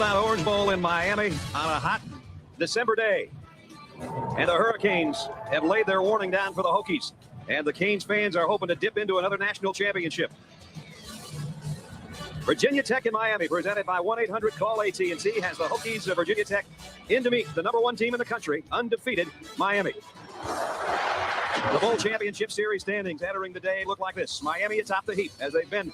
Orange Bowl in Miami on a hot December day. And the Hurricanes have laid their warning down for the Hokies. And the Canes fans are hoping to dip into another national championship. Virginia Tech in Miami, presented by 1-800-CALL-AT&T, has the Hokies of Virginia Tech in to meet the #1 team in the country, undefeated Miami. The Bowl Championship Series standings entering the day look like this. Miami atop the heap, as they've been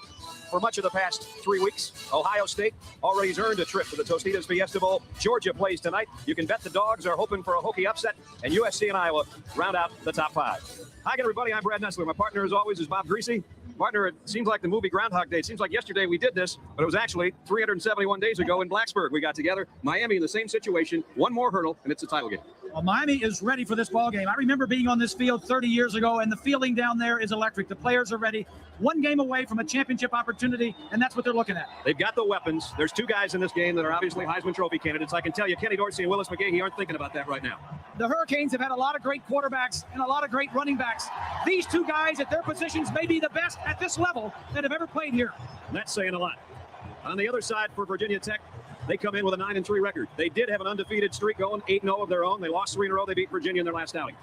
for much of the past 3 weeks. Ohio State already has earned a trip to the Tostitos Fiesta Bowl. Georgia plays tonight. You can bet the Dogs are hoping for a Hokie upset, and USC and Iowa round out the top 5. Hi, everybody. I'm Brad Nessler. My partner, as always, is Bob Greasy. Partner, it seems like the movie Groundhog Day. It seems like yesterday we did this, but it was actually 371 days ago in Blacksburg. We got together. Miami in the same situation. One more hurdle, and it's a title game. Well, Miami is ready for this ball game. I remember being on this field 30 years ago, and the feeling down there is electric. The players are ready. One game away from a championship opportunity, and that's what they're looking at. They've got the weapons. There's 2 guys in this game that are obviously Heisman Trophy candidates. I can tell you Kenny Dorsey and Vt-Magahee aren't thinking about that right now. The Hurricanes have had a lot of great quarterbacks and a lot of great running backs. These 2 guys at their positions may be the best at this level that have ever played here. And that's saying a lot. On the other side for Virginia Tech, they come in with a 9-3 record. They did have an undefeated streak going, 8-0 of their own. They lost 3 in a row. They beat Virginia in their last outing.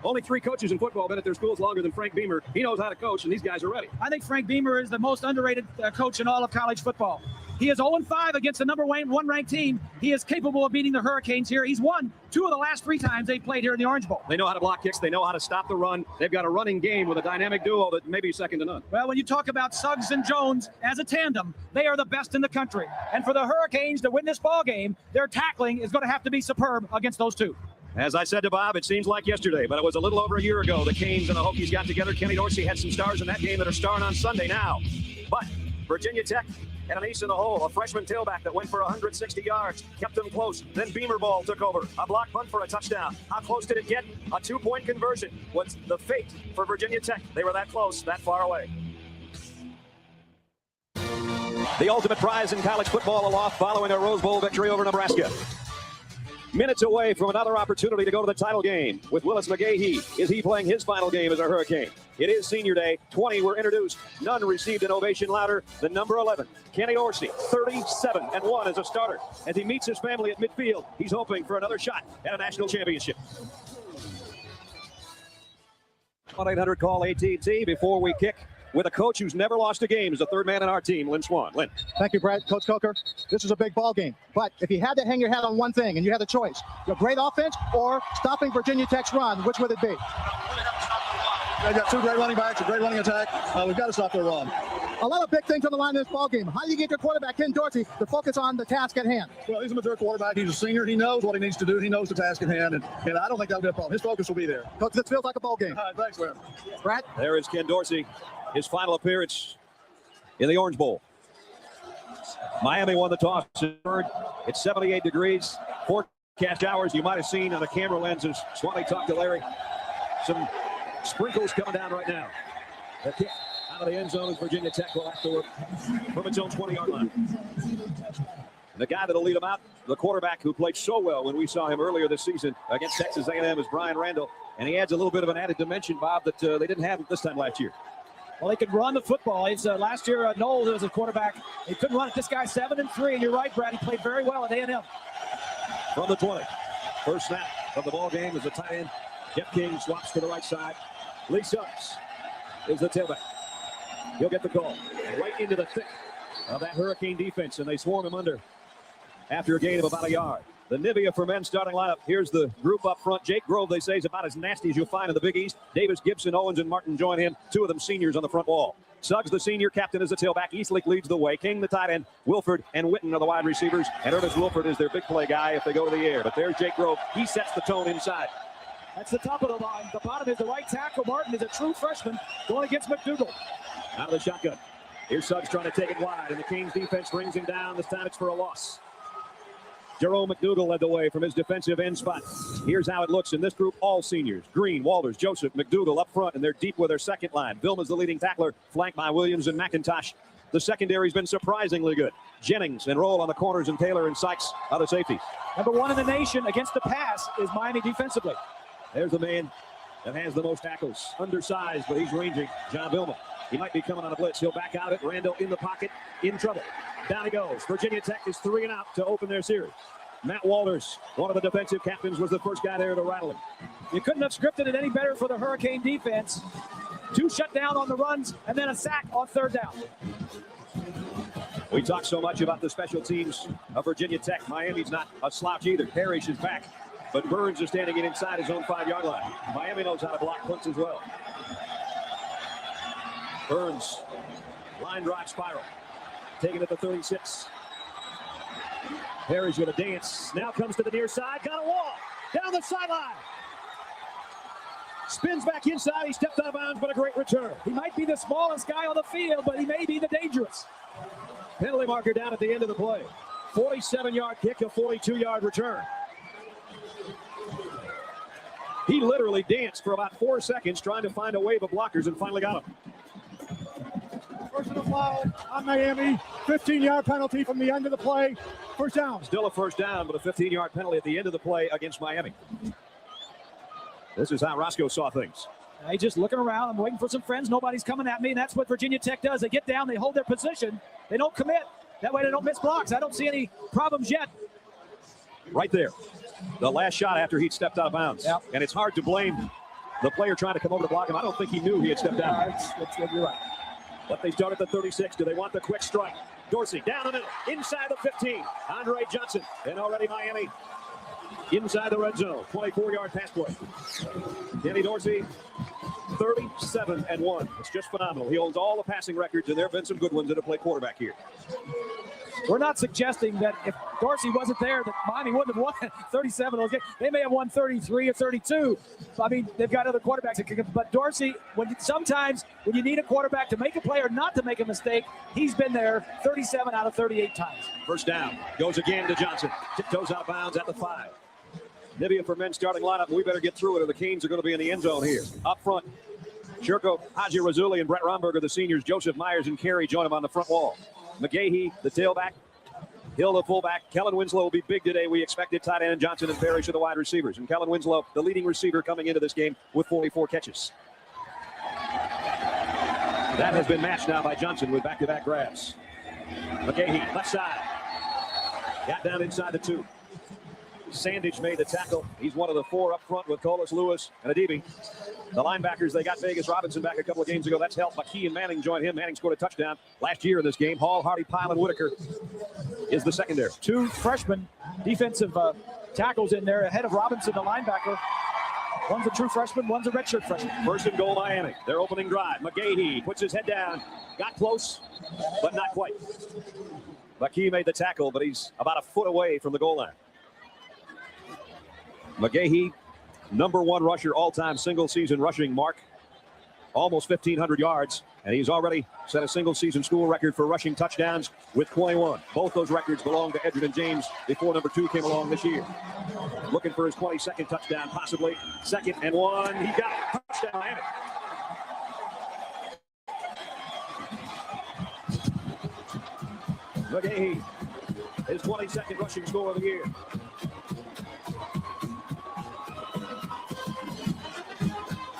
Only 3 coaches in football been at their schools longer than Frank Beamer. He knows how to coach, and these guys are ready. I think Frank Beamer is the most underrated coach in all of college football. He is 0-5 against the #1 ranked team. He is capable of beating the Hurricanes here. He's won 2 of the last 3 times they played here in the Orange Bowl. They know how to block kicks. They know how to stop the run. They've got a running game with a dynamic duo that may be second to none. Well, when you talk about Suggs and Jones as a tandem, they are the best in the country. And for the Hurricanes to win this ball game, their tackling is going to have to be superb against those 2. As I said to Bob, it seems like yesterday, but it was a little over a year ago. The Canes and the Hokies got together. Kenny Dorsey had some stars in that game that are starring on Sunday now. But Virginia Tech had an ace in the hole, a freshman tailback that went for 160 yards, kept them close. Then Beamer ball took over. A block punt for a touchdown. How close did it get? A 2-point conversion. What's the fate for Virginia Tech? They were that close, that far away. The ultimate prize in college football aloft following a Rose Bowl victory over Nebraska. Minutes away from another opportunity to go to the title game with Vt-Magahee. Is he playing his final game as a Hurricane? It is senior day. 20 were introduced. None received an ovation louder than number 11, Kenny Dorsey, 37-1 as a starter. As he meets his family at midfield, he's hoping for another shot at a national championship. 1-800-CALL-AT&T before we kick with a coach who's never lost a game as the 3rd man on our team, Lynn Swan. Lynn. Thank you, Brad. Coach Coker, this is a big ball game. But if you had to hang your hat on one thing and you had a choice, your great offense or stopping Virginia Tech's run, which would it be? They've got 2 great running backs, a great running attack. We've got to stop their run. A lot of big things on the line in this ball game. How do you get your quarterback, Ken Dorsey, to focus on the task at hand? Well, he's a mature quarterback. He's a senior. He knows what he needs to do. He knows the task at hand, and I don't think that'll be a problem. His focus will be there. Coach, this feels like a ball game. All right, thanks, man. Brad? There is Ken Dorsey, his final appearance in the Orange Bowl. Miami won the toss. It's 78 degrees. Forecast hours you might have seen on the camera lenses. Swanee talked to Larry. Some sprinkles coming down right now. The kick out of the end zone is Virginia Tech will have to work from its own 20-yard line. The guy that'll lead them out, the quarterback who played so well when we saw him earlier this season against Texas A&M, is Brian Randall. And he adds a little bit of an added dimension, Bob, that they didn't have this time last year. Well, they could run the football. It's last year, Knowles was a quarterback. He couldn't run it. This guy's 7-3, and you're right, Brad. He played very well at A&M. From the 20, first snap of the ball game is the tight end. Jeff King swaps to the right side. Lee Suggs is the tailback. He'll get the call right into the thick of that Hurricane defense, and they swarm him under after a gain of about a yard. The Nivea for men starting lineup. Here's the group up front. Jake Grove, they say, is about as nasty as you'll find in the Big East. Davis, Gibson, Owens, and Martin join him. 2 of them seniors on the front wall. Suggs, the senior captain, is the tailback. Eastlick leads the way. King, the tight end. Wilford and Witten are the wide receivers. And Ernest Wilford is their big play guy if they go to the air. But there's Jake Grove. He sets the tone inside. That's the top of the line. The bottom is the right tackle. Martin is a true freshman going against McDougal. Out of the shotgun. Here's Suggs trying to take it wide, and the Kings defense brings him down. This time it's for a loss. Jerome McDougal led the way from his defensive end spot. Here's how it looks in this group, all seniors. Green, Walters, Joseph, McDougal up front, and they're deep with their second line. Vilma's the leading tackler, flanked by Williams and McIntosh. The secondary's been surprisingly good. Jennings and Roll on the corners, and Taylor and Sykes are the safeties. Number 1 in the nation against the pass is Miami defensively. There's the man that has the most tackles. Undersized, but he's ranging. John Billman. He might be coming on a blitz. He'll back out it. Randall in the pocket, in trouble. Down he goes. Virginia Tech is 3 and out to open their series. Matt Walters, one of the defensive captains, was the first guy there to rattle him. You couldn't have scripted it any better for the Hurricane defense. 2 shut down on the runs, and then a sack on 3rd down. We talk so much about the special teams of Virginia Tech. Miami's not a slouch either. Parrish is back, but Burns is standing in inside his own 5-yard line. Miami knows how to block punts as well. Burns, line drive spiral, taking it to 36. Parrish with a dance, now comes to the near side, got a wall, down the sideline. Spins back inside, he stepped out of bounds, but a great return. He might be the smallest guy on the field, but he may be the dangerous. Penalty marker down at the end of the play. 47-yard kick, a 42-yard return. He literally danced for about 4 seconds trying to find a wave of blockers and finally got him. Personal foul on Miami. 15-yard penalty from the end of the play. First down. Still a first down, but a 15-yard penalty at the end of the play against Miami. This is how Roscoe saw things. He's just looking around. I'm waiting for some friends. Nobody's coming at me, and that's what Virginia Tech does. They get down, they hold their position. They don't commit. That way they don't miss blocks. I don't see any problems yet. Right there. The last shot after he'd stepped out of bounds. Yep. And it's hard to blame the player trying to come over to block him. I don't think he knew he had stepped out. You're right. But they start at the 36. Do they want the quick strike? Dorsey down the middle, inside the 15. Andre Johnson, and already Miami inside the red zone. 24-yard pass play. Danny Dorsey, 37-1. It's just phenomenal. He owns all the passing records, and there have been some good ones that have played quarterback here. We're not suggesting that if Dorsey wasn't there, that Miami wouldn't have won 37 of those games. They may have won 33 or 32. I mean, they've got other quarterbacks that can. But Dorsey, sometimes when you need a quarterback to make a play or not to make a mistake, he's been there 37 out of 38 times. First down. Goes again to Johnson. Tiptoes out of bounds at the 5. Nivea for men's starting lineup. We better get through it or the Canes are going to be in the end zone here. Up front, Shurko, Haji Razuli, and Brett Romberg are the seniors. Joseph Myers and Carey join him on the front wall. Magahee, the tailback. Hill, the fullback. Kellen Winslow will be big today. We expected tight end Johnson and Parrish are the wide receivers. And Kellen Winslow, the leading receiver coming into this game with 44 catches. That has been matched now by Johnson with back-to-back grabs. Magahee, left side. Got down inside the 2. Sandage made the tackle. He's one of the 4 up front with Colas, Lewis, and Adibi. The linebackers, they got Vegas Robinson back a couple of games ago. That's helped. McKee and Manning joined him. Manning scored a touchdown last year in this game. Hall, Hardy, Pyle, and Whitaker is the secondary. 2 freshman defensive tackles in there ahead of Robinson, the linebacker. One's a true freshman, one's a redshirt freshman. First and goal, Miami. Their opening drive. Magahee puts his head down. Got close, but not quite. McKee made the tackle, but he's about a foot away from the goal line. Magahee, #1 rusher all-time single-season rushing mark. Almost 1,500 yards, and he's already set a single-season school record for rushing touchdowns with 21. Both those records belong to Edgerton James before #2 came along this year. Looking for his 22nd touchdown, possibly. 2nd and 1. He got it. Touchdown, Miami. Magahee, his 22nd rushing score of the year.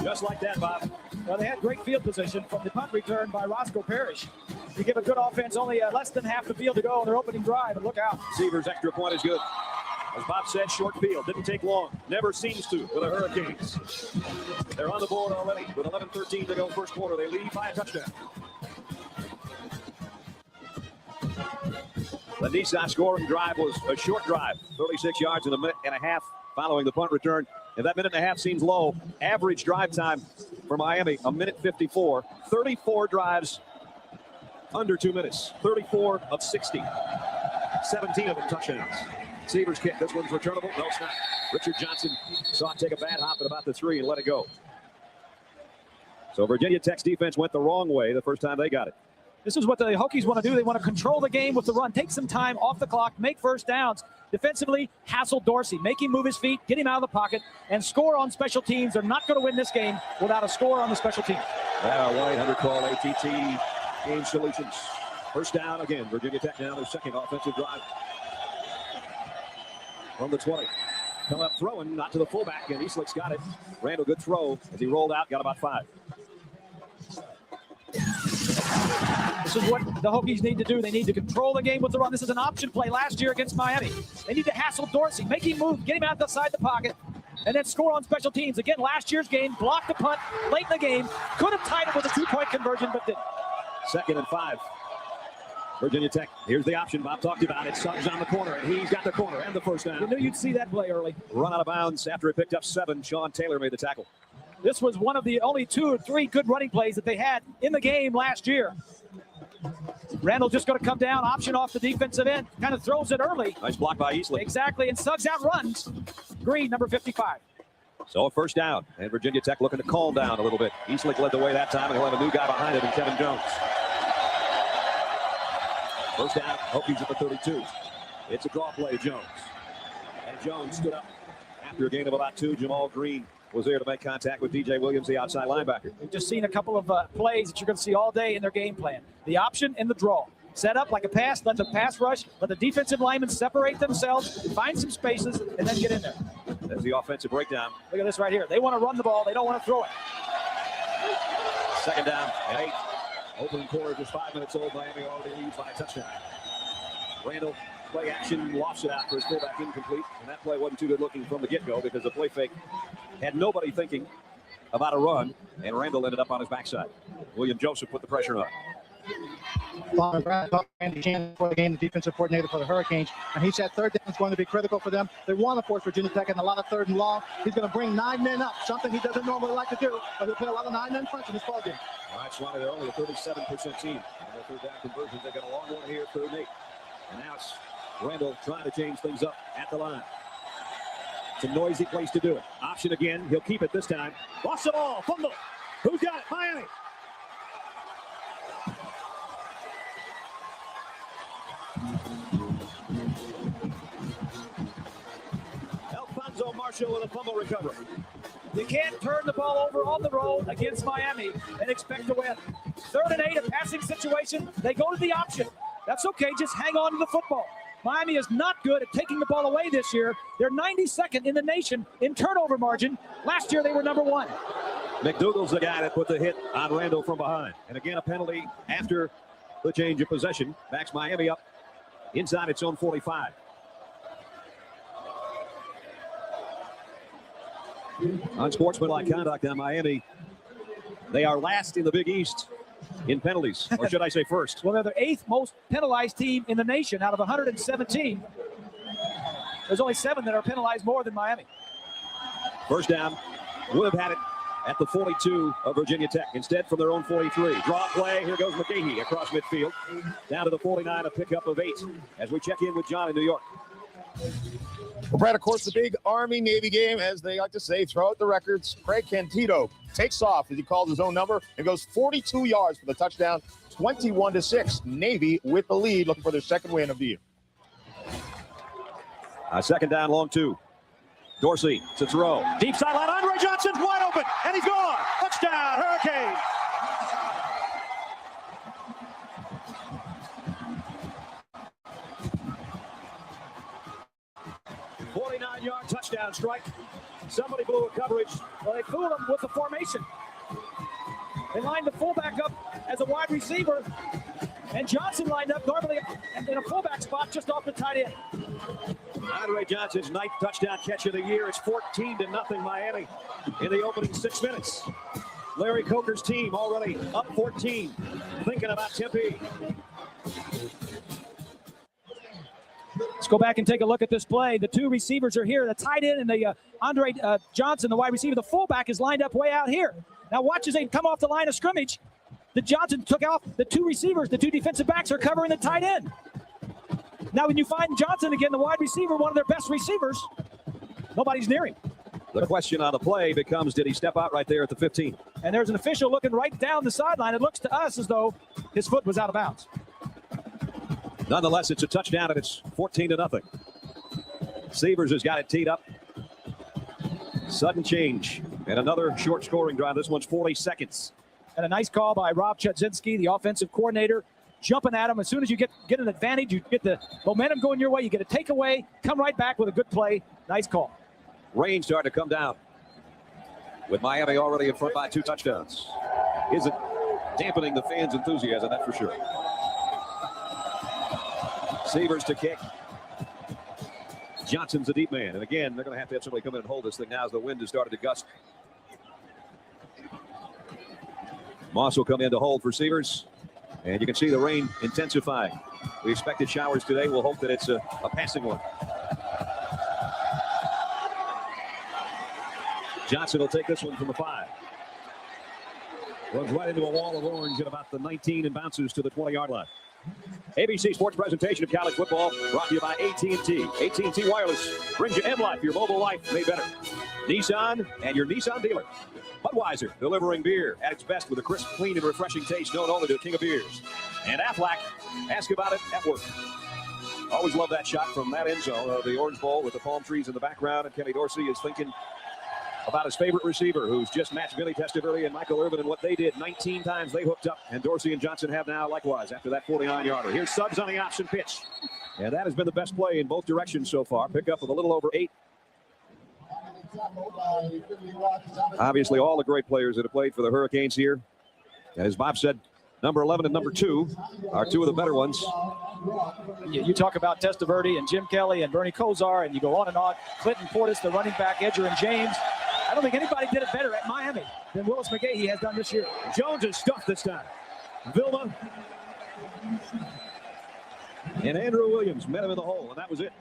Just like that, Bob. Well, they had great field position from the punt return by Roscoe Parrish. You give a good offense only less than half the field to go on their opening drive, and look out. Seaver's extra point is good. As Bob said, short field. Didn't take long. Never seems to with the Hurricanes. They're on the board already with 11:13 to go first quarter. They lead by a touchdown. The Nissan scoring drive was a short drive, 36 yards in a minute and a half following the punt return. If that minute and a half seems low, average drive time for Miami, 1:54. 34 drives under 2 minutes. 34 of 60. 17 of them touchdowns. Seaver's kick. This one's returnable. No, it's not. Richard Johnson saw it take a bad hop at about the 3 and let it go. So Virginia Tech's defense went the wrong way the first time they got it. This is what the Hokies want to do. They want to control the game with the run, take some time off the clock, make first downs. Defensively, hassle Dorsey, make him move his feet, get him out of the pocket, and score on special teams. They're not going to win this game without a score on the special team. Now, 1-800-CALL ATT Game Solutions. First down again. Virginia Tech now their second offensive drive. From the 20. Coming up throwing, not to the fullback, and Eastlick's got it. Randall, good throw as he rolled out, got about 5. This is what the Hokies need to do. They need to control the game with the run. This is an option play last year against Miami. They need to hassle Dorsey, make him move, get him outside the pocket, and then score on special teams. Again, last year's game, blocked the punt late in the game. Could have tied it with a 2-point conversion, but didn't. 2nd and 5. Virginia Tech, here's the option Bob talked about. It's Suggs on the corner, and he's got the corner and the first down. You knew you'd see that play early. Run out of bounds after he picked up 7. Sean Taylor made the tackle. This was one of the only 2 or 3 good running plays that they had in the game last year. Randall just going to come down, option off the defensive end, kind of throws it early. Nice block by Eastlick. Exactly, and Suggs outruns Green, number 55. So a first down, and Virginia Tech looking to calm down a little bit. Eastlick led the way that time, and he'll have a new guy behind him in Kevin Jones. First down, Hokies at the 32. It's a draw play, Jones. And Jones stood up after a gain of about 2. Jamal Green was there to make contact with DJ Williams, the outside linebacker. We've just seen a couple of plays that you're going to see all day in their game plan. The option and the draw. Set up like a pass, let the pass rush, let the defensive linemen separate themselves, find some spaces, and then get in there. There's the offensive breakdown. Look at this right here. They want to run the ball. They don't want to throw it. 2nd down and 8. Opening quarter, just 5 minutes old. Miami already leads by a touchdown. Randall, play action, lofts it out for his fullback, incomplete. And that play wasn't too good looking from the get-go because the play fake had nobody thinking about a run, and Randall ended up on his backside. William Joseph put the pressure on. Andy Shannon for the game, the defensive coordinator for the Hurricanes, and he said 3rd down is going to be critical for them. They want to force Virginia Tech in a lot of 3rd and long. He's going to bring 9 men up, something he doesn't normally like to do, but he'll play a lot of 9-man fronts in this ballgame. All right, Swanee, they're only a 37% team. And their 3rd down conversions, they got a long one here, 3rd and 8. And now it's Randall trying to change things up at the line. It's a noisy place to do it. Option again. He'll keep it this time. Lost it all. Fumble. Who's got it? Miami. Alfonso Marshall with a fumble recovery. You can't turn the ball over on the road against Miami and expect to win. 3rd and 8, a passing situation. They go to the option. That's okay. Just hang on to the football. Miami is not good at taking the ball away this year. They're 92nd in the nation in turnover margin. Last year, they were number 1. McDougal's the guy that put the hit on Randall from behind. And again, a penalty after the change of possession. Backs Miami up inside its own 45. Unsportsmanlike conduct on Miami. They are last in the Big East in penalties, or should I say first? Well, they're the 8th most penalized team in the nation out of 117. There's only 7 that are penalized more than Miami. First down, would have had it at the 42 of Virginia Tech. Instead, from their own 43. Draw play, here goes Magahee across midfield. Down to the 49, a pickup of 8. As we check in with John in New York. Well, Brad, of course, the big Army-Navy game, as they like to say, throw out the records. Craig Cantito takes off, as he calls his own number, and goes 42 yards for the touchdown, 21-6. Navy with the lead, looking for their 2nd win of the year. 2nd down, long 2. Dorsey to throw. Deep sideline, Andre Johnson's wide open, and he's gone. Touchdown, Hurricanes. Yard touchdown strike. Somebody blew a coverage. Well, they fooled him with the formation. They lined the fullback up as a wide receiver, and Johnson lined up normally in a fullback spot just off the tight end. Andre Johnson's 9th touchdown catch of the year. It's 14-0 Miami in the opening 6 minutes. Larry Coker's team already up 14, thinking about Tempe. Let's go back and take a look at this play. The 2 receivers are here. The tight end and the Andre Johnson, the wide receiver. The fullback is lined up way out here. Now watch as they come off the line of scrimmage. The Johnson took off the 2 receivers. The 2 defensive backs are covering the tight end. Now when you find Johnson again, the wide receiver, one of their best receivers, nobody's near him. The question on the play becomes, did he step out right there at the 15? And there's an official looking right down the sideline. It looks to us as though his foot was out of bounds. Nonetheless, it's a touchdown, and it's 14-0. Severs has got it teed up. Sudden change, and another short scoring drive. This one's 40 seconds. And a nice call by Rob Chudzinski, the offensive coordinator, jumping at him. As soon as you get an advantage, you get the momentum going your way, you get a takeaway, come right back with a good play. Nice call. Rain starting to come down, with Miami already in front by 2 touchdowns. Isn't dampening the fans' enthusiasm, that's for sure. Severs to kick. Johnson's a deep man. And again, they're going to have somebody come in and hold this thing now as the wind has started to gust. Moss will come in to hold for Severs. And you can see the rain intensifying. We expected showers today. We'll hope that it's a passing one. Johnson will take this one from the 5. Runs right into a wall of orange at about the 19 and bounces to the 20-yard line. ABC Sports presentation of college football brought to you by AT&T. AT&T Wireless brings you M-Life, your mobile life made better. Nissan and your Nissan dealer. Budweiser, delivering beer at its best with a crisp, clean, and refreshing taste known only to a king of beers. And Aflac, ask about it at work. Always love that shot from that end zone of the Orange Bowl with the palm trees in the background. And Kenny Dorsey is thinking about his favorite receiver, who's just matched Billy Testaverde and Michael Irvin, and what they did 19 times they hooked up. And Dorsey and Johnson have now likewise after that 49-yarder. Here's Suggs on the option pitch. And that has been the best play in both directions so far. Pick up with a little over 8. Obviously, all the great players that have played for the Hurricanes here. And as Bob said, number 11 and number 2 are 2 of the better ones. You talk about Testaverde and Jim Kelly and Bernie Kosar, and you go on and on. Clinton Portis, the running back, Edger and James. I don't think anybody did it better at Miami than Vt-Magahee has done this year. Jones is stuffed this time. Vilma and Andrew Williams met him in the hole, and that was it.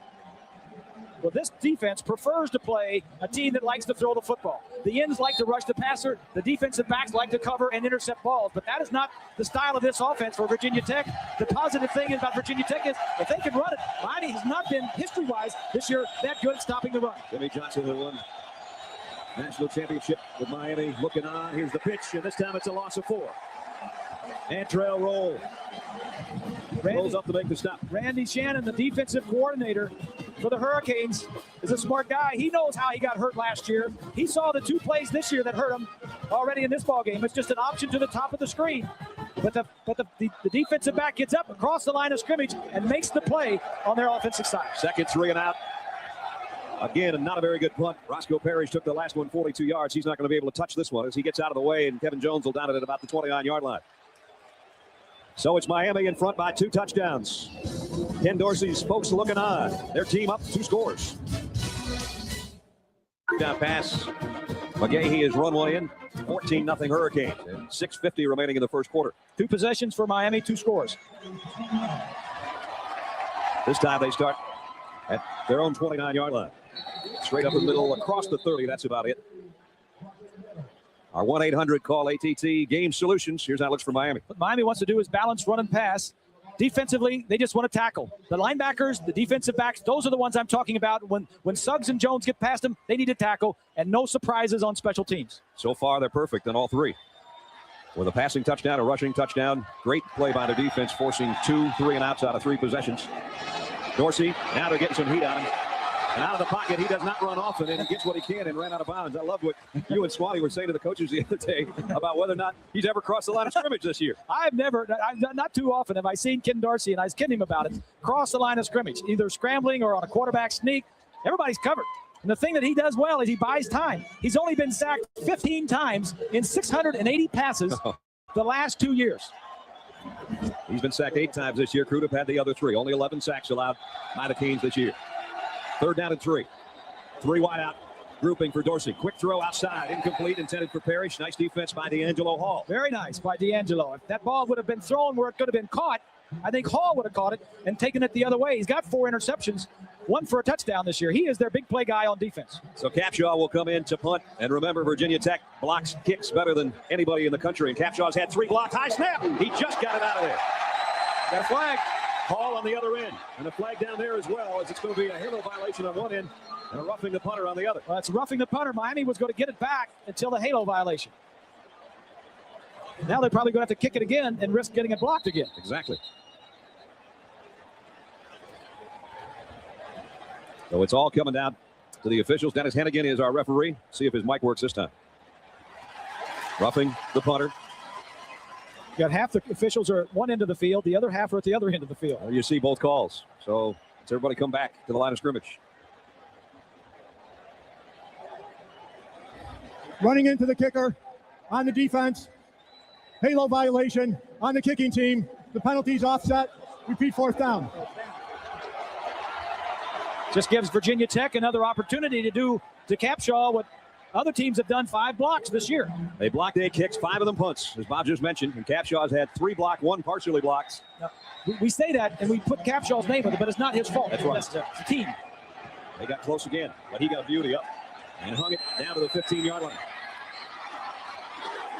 Well, this defense prefers to play a team that likes to throw the football. The ends like to rush the passer. The defensive backs like to cover and intercept balls. But that is not the style of this offense for Virginia Tech. The positive thing about Virginia Tech is if they can run it, Miami has not been, history-wise, this year that good at stopping the run. Jimmy Johnson who won national championship with Miami. Looking on. Here's the pitch, and this time it's a loss of 4. And trail roll. Rolls up to make the stop. Randy Shannon, the defensive coordinator for the Hurricanes, is a smart guy. He knows how he got hurt last year. He saw the 2 plays this year that hurt him already in this ball game. It's just an option to the top of the screen. But the defensive back gets up across the line of scrimmage and makes the play on their offensive side. Second 3 and out. Again, not a very good punt. Roscoe Parrish took the last one 42 yards. He's not going to be able to touch this one as he gets out of the way, and Kevin Jones will down it at about the 29-yard line. So it's Miami in front by 2 touchdowns. Ken Dorsey's folks looking on. Their team up 2 scores. Down pass. Magahee has run one in. 14-0 Hurricanes. And 6:50 remaining in the first quarter. 2 possessions for Miami, 2 scores. This time they start at their own 29-yard line. Straight up the middle, across the 30. That's about it. Our 1-800-CALL-ATT game solutions. Here's how it looks for Miami. What Miami wants to do is balance run and pass. Defensively, they just want to tackle. The linebackers, the defensive backs, those are the ones I'm talking about. When Suggs and Jones get past them, they need to tackle, and no surprises on special teams. So far, they're perfect on all 3. With a passing touchdown, a rushing touchdown. Great play by the defense, forcing 2 3-and-outs out of 3 possessions. Dorsey, now they're getting some heat on him. And out of the pocket, he does not run often, and he gets what he can and ran out of bounds. I love what you and Swanee were saying to the coaches the other day about whether or not he's ever crossed the line of scrimmage this year. Not too often have I seen Ken Dorsey, and I was kidding him about it, cross the line of scrimmage, either scrambling or on a quarterback sneak. Everybody's covered. And the thing that he does well is he buys time. He's only been sacked 15 times in 680 passes the last 2 years. He's been sacked 8 times this year. Crudup had the other 3. Only 11 sacks allowed by the Canes this year. 3rd down and 3. 3 wide out. Grouping for Dorsey. Quick throw outside. Incomplete. Intended for Parrish. Nice defense by D'Angelo Hall. Very nice by D'Angelo. If that ball would have been thrown where it could have been caught, I think Hall would have caught it and taken it the other way. He's got 4 interceptions, 1 for a touchdown this year. He is their big play guy on defense. So Capshaw will come in to punt. And remember, Virginia Tech blocks kicks better than anybody in the country. And Capshaw's had 3 blocks. High snap. He just got it out of there. Got a flag. Hall on the other end. And a flag down there as well, as it's going to be a halo violation on one end and a roughing the punter on the other. Well, it's roughing the punter. Miami was going to get it back until the halo violation. Now they're probably going to have to kick it again and risk getting it blocked again. Exactly. So it's all coming down to the officials. Dennis Hennigan is our referee. See if his mic works this time. Roughing the punter. You got half the officials are at one end of the field, the other half are at the other end of the field. Well, you see both calls. So let's everybody come back to the line of scrimmage. running into the kicker on the defense. Halo violation on the kicking team. The penalty's offset. Repeat 4th down. Just gives Virginia Tech another opportunity to do to Capshaw what other teams have done, 5 blocks this year. They blocked 8 kicks, 5 of them punts, as Bob just mentioned. And Capshaw's had 3 blocked, 1 partially blocked. Now, we say that and we put Capshaw's name with it, but it's not his fault. That's right. It's the team. They got close again, but he got beauty up and hung it down to the 15-yard line.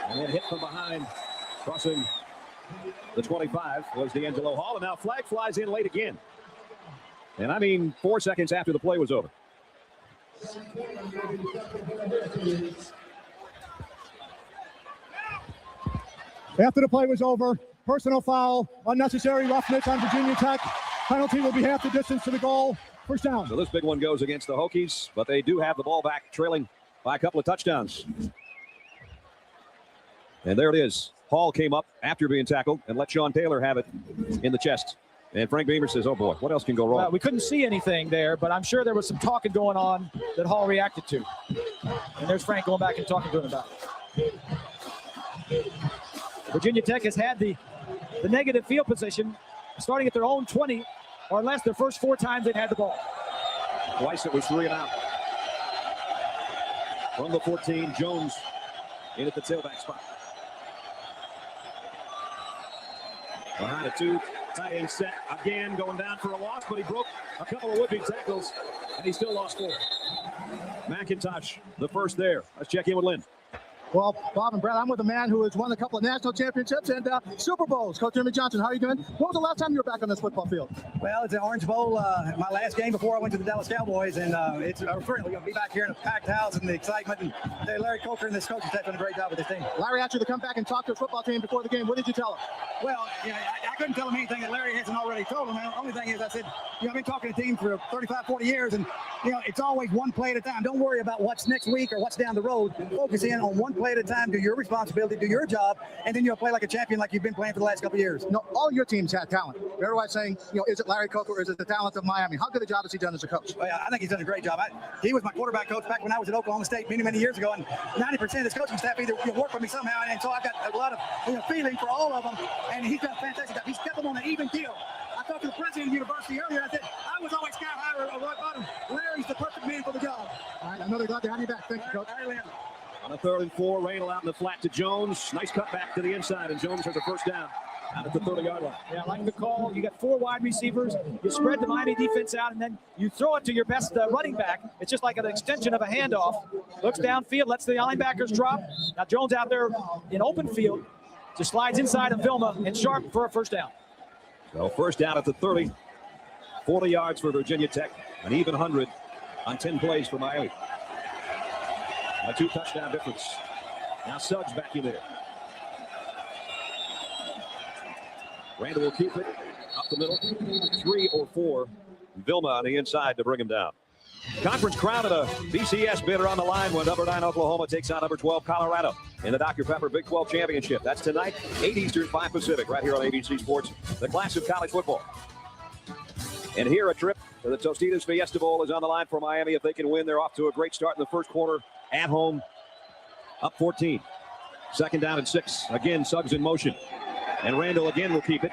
And then hit from behind, crossing the 25 was D'Angelo Hall, and now flag flies in late again. And I mean 4 seconds after the play was over. After the play was over, personal foul, unnecessary roughness on Virginia Tech. Penalty will be half the distance to the goal. 1st down. So this big one goes against the Hokies, but they do have the ball back, trailing by a couple of touchdowns. And there it is. Hall came up after being tackled and let Sean Taylor have it in the chest. And Frank Beamer says, oh boy, what else can go wrong? Well, we couldn't see anything there, but I'm sure there was some talking going on that Hall reacted to. And there's Frank going back and talking to him about it. Virginia Tech has had the negative field position starting at their own 20 or less their first 4 times they've had the ball. Twice it was 3 and out. From the 14, Jones in at the tailback spot. Behind a 2, tight end set again, going down for a loss, but he broke a couple of would-be tackles, and he still lost 4. McIntosh, the first there. Let's check in with Lynn. Well, Bob and Brad, I'm with a man who has won a couple of national championships and Super Bowls. Coach Jimmy Johnson, how are you doing? When was the last time you were back on this football field? Well, it's an Orange Bowl, my last game before I went to the Dallas Cowboys, and it's we're going to be back here in a packed house and the excitement. And Larry Coker and this coaching staff done a great job with this team. Larry asked you to come back and talk to his football team before the game. What did you tell him? Well, I couldn't tell him anything that Larry hasn't already told him. The only thing is I said, I've been talking to teams for 35, 40 years, and, it's always one play at a time. Don't worry about what's next week or what's down the road. Focus in on one play at a time, do your responsibility, do your job, and then you'll play like a champion like you've been playing for the last couple of years. No, all your teams had talent. Everybody's saying, is it Larry Coker or is it the talent of Miami? How good a job has he done as a coach? Well, I think he's done a great job. He was my quarterback coach back when I was at Oklahoma State many, many years ago, and 90% of this coaching staff either work for me somehow, and so I've got a lot of feeling for all of them, and he's done a fantastic job. He's kept them on an even keel. I talked to the president of the university earlier. I said, I was always sky high or rock bottom. Larry's the perfect man for the job. All right, I'm really glad to have you back. Thank you, Coach. On a 3rd and 4, Randall out in the flat to Jones. Nice cut back to the inside, and Jones has a first down out at the 30-yard line. Yeah, I like the call. You got 4 wide receivers. You spread the Miami defense out, and then you throw it to your best running back. It's just like an extension of a handoff. Looks downfield, lets the linebackers drop. Now Jones out there in open field, just slides inside of Vilma and Sharp for a first down. So first down at the 30. 40 yards for Virginia Tech. An even 100 on 10 plays for Miami. A 2 touchdown difference. Now Suggs back in there. Randall will keep it up the middle. 3 or 4. Vilma on the inside to bring him down. Conference crown and a BCS bidder on the line when number 9 Oklahoma takes on number 12 Colorado in the Dr. Pepper Big 12 Championship. That's tonight, 8 Eastern, 5 Pacific, right here on ABC Sports, the class of college football. And here a trip to the Tostitos Fiesta Bowl is on the line for Miami. If they can win, they're off to a great start in the first quarter at home, up 14. 2nd down and 6. Again, Suggs in motion. And Randall again will keep it.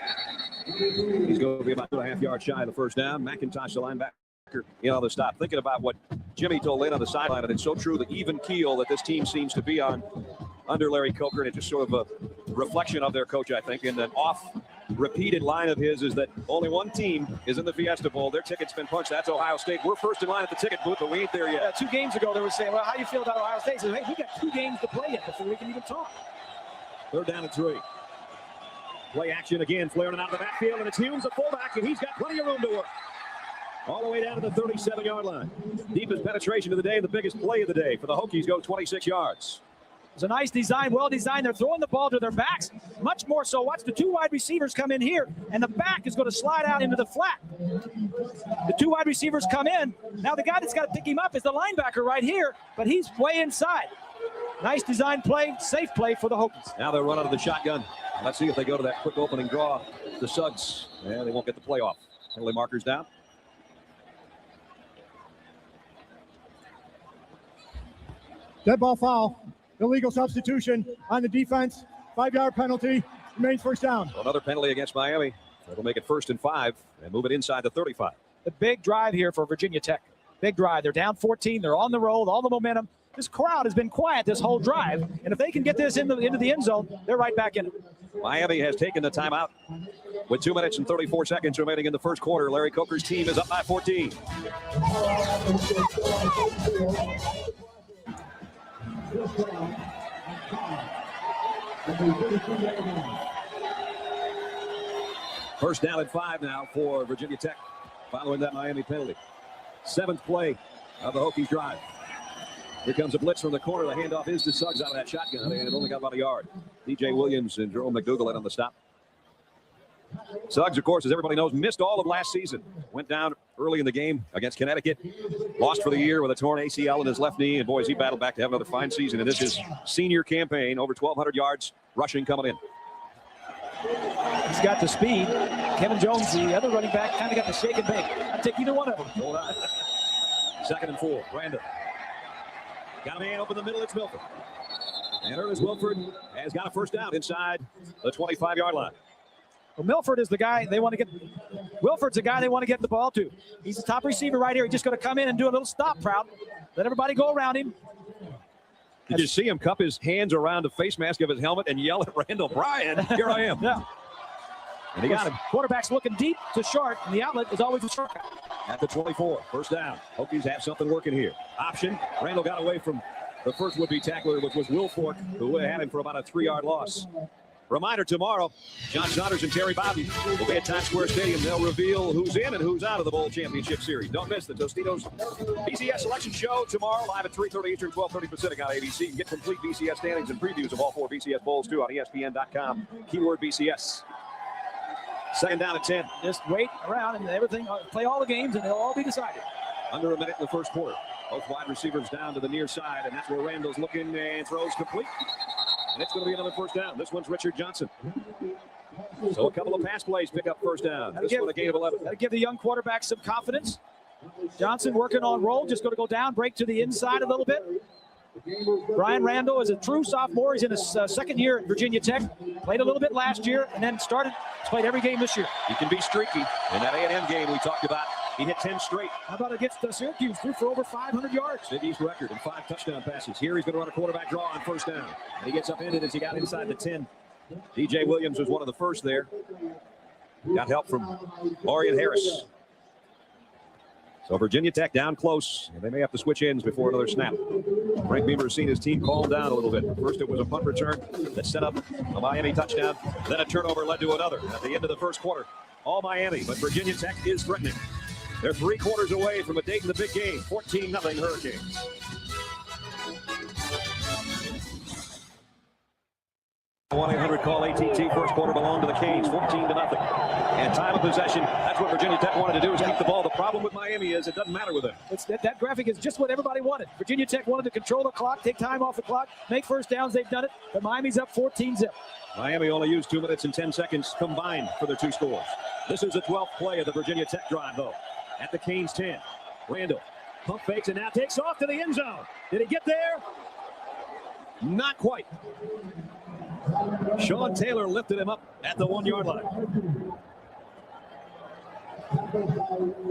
He's going to be about 2.5 yards shy of the first down. McIntosh, the linebacker, on the stop. Thinking about what Jimmy told Lynn on the sideline, and it's so true, the even keel that this team seems to be on under Larry Coker, and it's just sort of a reflection of their coach, I think. And an oft-repeated line of his is that only one team is in the Fiesta Bowl. Their ticket's been punched. That's Ohio State. We're first in line at the ticket booth, but we ain't there yet. Yeah, 2 games ago, they were saying, well, how do you feel about Ohio State? So, hey, we got 2 games to play yet before we can even talk. 3rd down and 3. Play action again, flaring out of the backfield, and it's Humes, a fullback, and he's got plenty of room to work. All the way down to the 37-yard line. Deepest penetration of the day, and the biggest play of the day for the Hokies go 26 yards. It's a nice design, well designed. They're throwing the ball to their backs. Much more so. Watch the 2 wide receivers come in here, and the back is going to slide out into the flat. The 2 wide receivers come in. Now the guy that's got to pick him up is the linebacker right here, but he's way inside. Nice design play, safe play for the Hokies. Now they'll run out of the shotgun. Let's see if they go to that quick opening draw to Suggs. Yeah, they won't get the play off. Penalty markers down. Dead ball foul illegal substitution on the defense. 5-yard penalty, remains first down. Another penalty against Miami. That'll make it 1st and 5 and move it inside the 35. The big drive here for Virginia Tech. Big drive. They're down 14. They're on the roll, all the momentum. This crowd has been quiet this whole drive, and if they can get this into the end zone, they're right back in it. Miami has taken the timeout with 2 minutes and 34 seconds remaining in the first quarter. Larry Coker's team is up by 14. First down and 5 now for Virginia Tech following that Miami penalty. 7th play of the Hokies drive. Here comes a blitz from the corner. The handoff is to Suggs out of that shotgun. It only got about a yard. DJ Williams and Jerome McDougal in on the stop. Suggs, of course, as everybody knows, missed all of last season. Went down early in the game against Connecticut. Lost for the year with a torn ACL in his left knee. And, boys, he battled back to have another fine season. And this is his senior campaign. Over 1,200 yards rushing coming in. He's got the speed. Kevin Jones, the other running back, kind of got the shake and bake. I'd take either one of them. Hold on. 2nd and 4. Randall. Got a man open the middle. It's Milford. And Ernest Wilford has got a first down inside the 25-yard line. Well, Milford is the guy they want to get. Wilford's the guy they want to get the ball to. He's the top receiver right here. He's just going to come in and do a little stop route. Let everybody go around him. Did you see him cup his hands around the face mask of his helmet and yell at Randall Bryan, here I am. Yeah. And he got him. Quarterback's looking deep to short, and the outlet is always a short. At the 24, first down. Hokies have something working here. Option. Randall got away from the first would-be tackler, which was Wilfork, who had him for about a 3-yard loss. Reminder tomorrow, John Saunders and Terry Bowden will be at Times Square Stadium. They'll reveal who's in and who's out of the Bowl Championship Series. Don't miss the Tostitos BCS Selection Show tomorrow, live at 3:30 Eastern, 12:30 Pacific on ABC. You can get complete BCS standings and previews of all 4 BCS Bowls, too, on ESPN.com. Keyword BCS. 2nd down and 10. Just wait around and everything, play all the games, and they'll all be decided. Under a minute in the first quarter. Both wide receivers down to the near side, and that's where Randall's looking and throws complete. And it's going to be another first down. This one's Richard Johnson. So a couple of pass plays pick up first down. This one a gain of 11. That'll give the young quarterback some confidence. Johnson working on roll, just going to go down, break to the inside a little bit. Brian Randall is a true sophomore. He's in his 2nd year at Virginia Tech. Played a little bit last year and then played every game this year. He can be streaky. In that A&M game we talked about, he hit 10 straight. How about against Syracuse? Threw for over 500 yards. Big East record and 5 touchdown passes. Here he's going to run a quarterback draw on first down. And he gets upended as he got inside the 10. DJ Williams was one of the first there. Got help from Lorian Harris. So Virginia Tech down close, and they may have to switch ends before another snap. Frank Beamer has seen his team calm down a little bit. First it was a punt return that set up a Miami touchdown. Then a turnover led to another at the end of the first quarter. All Miami, but Virginia Tech is threatening. They're 3 quarters away from a date in the big game. 14-0 Hurricanes. One 800-call ATT. First quarter belonged to the Canes, 14-0. And time of possession, that's what Virginia Tech wanted to do, is keep the ball. The problem with Miami is it doesn't matter with them. That graphic is just what everybody wanted. Virginia Tech wanted to control the clock, take time off the clock, make first downs. They've done it, but Miami's up 14-0. Miami only used 2 minutes and 10 seconds combined for their 2 scores. This is the 12th play of the Virginia Tech drive, though. At the Canes 10, Randall pump fakes and now takes off to the end zone. Did he get there? Not quite. Sean Taylor lifted him up at the 1-yard line.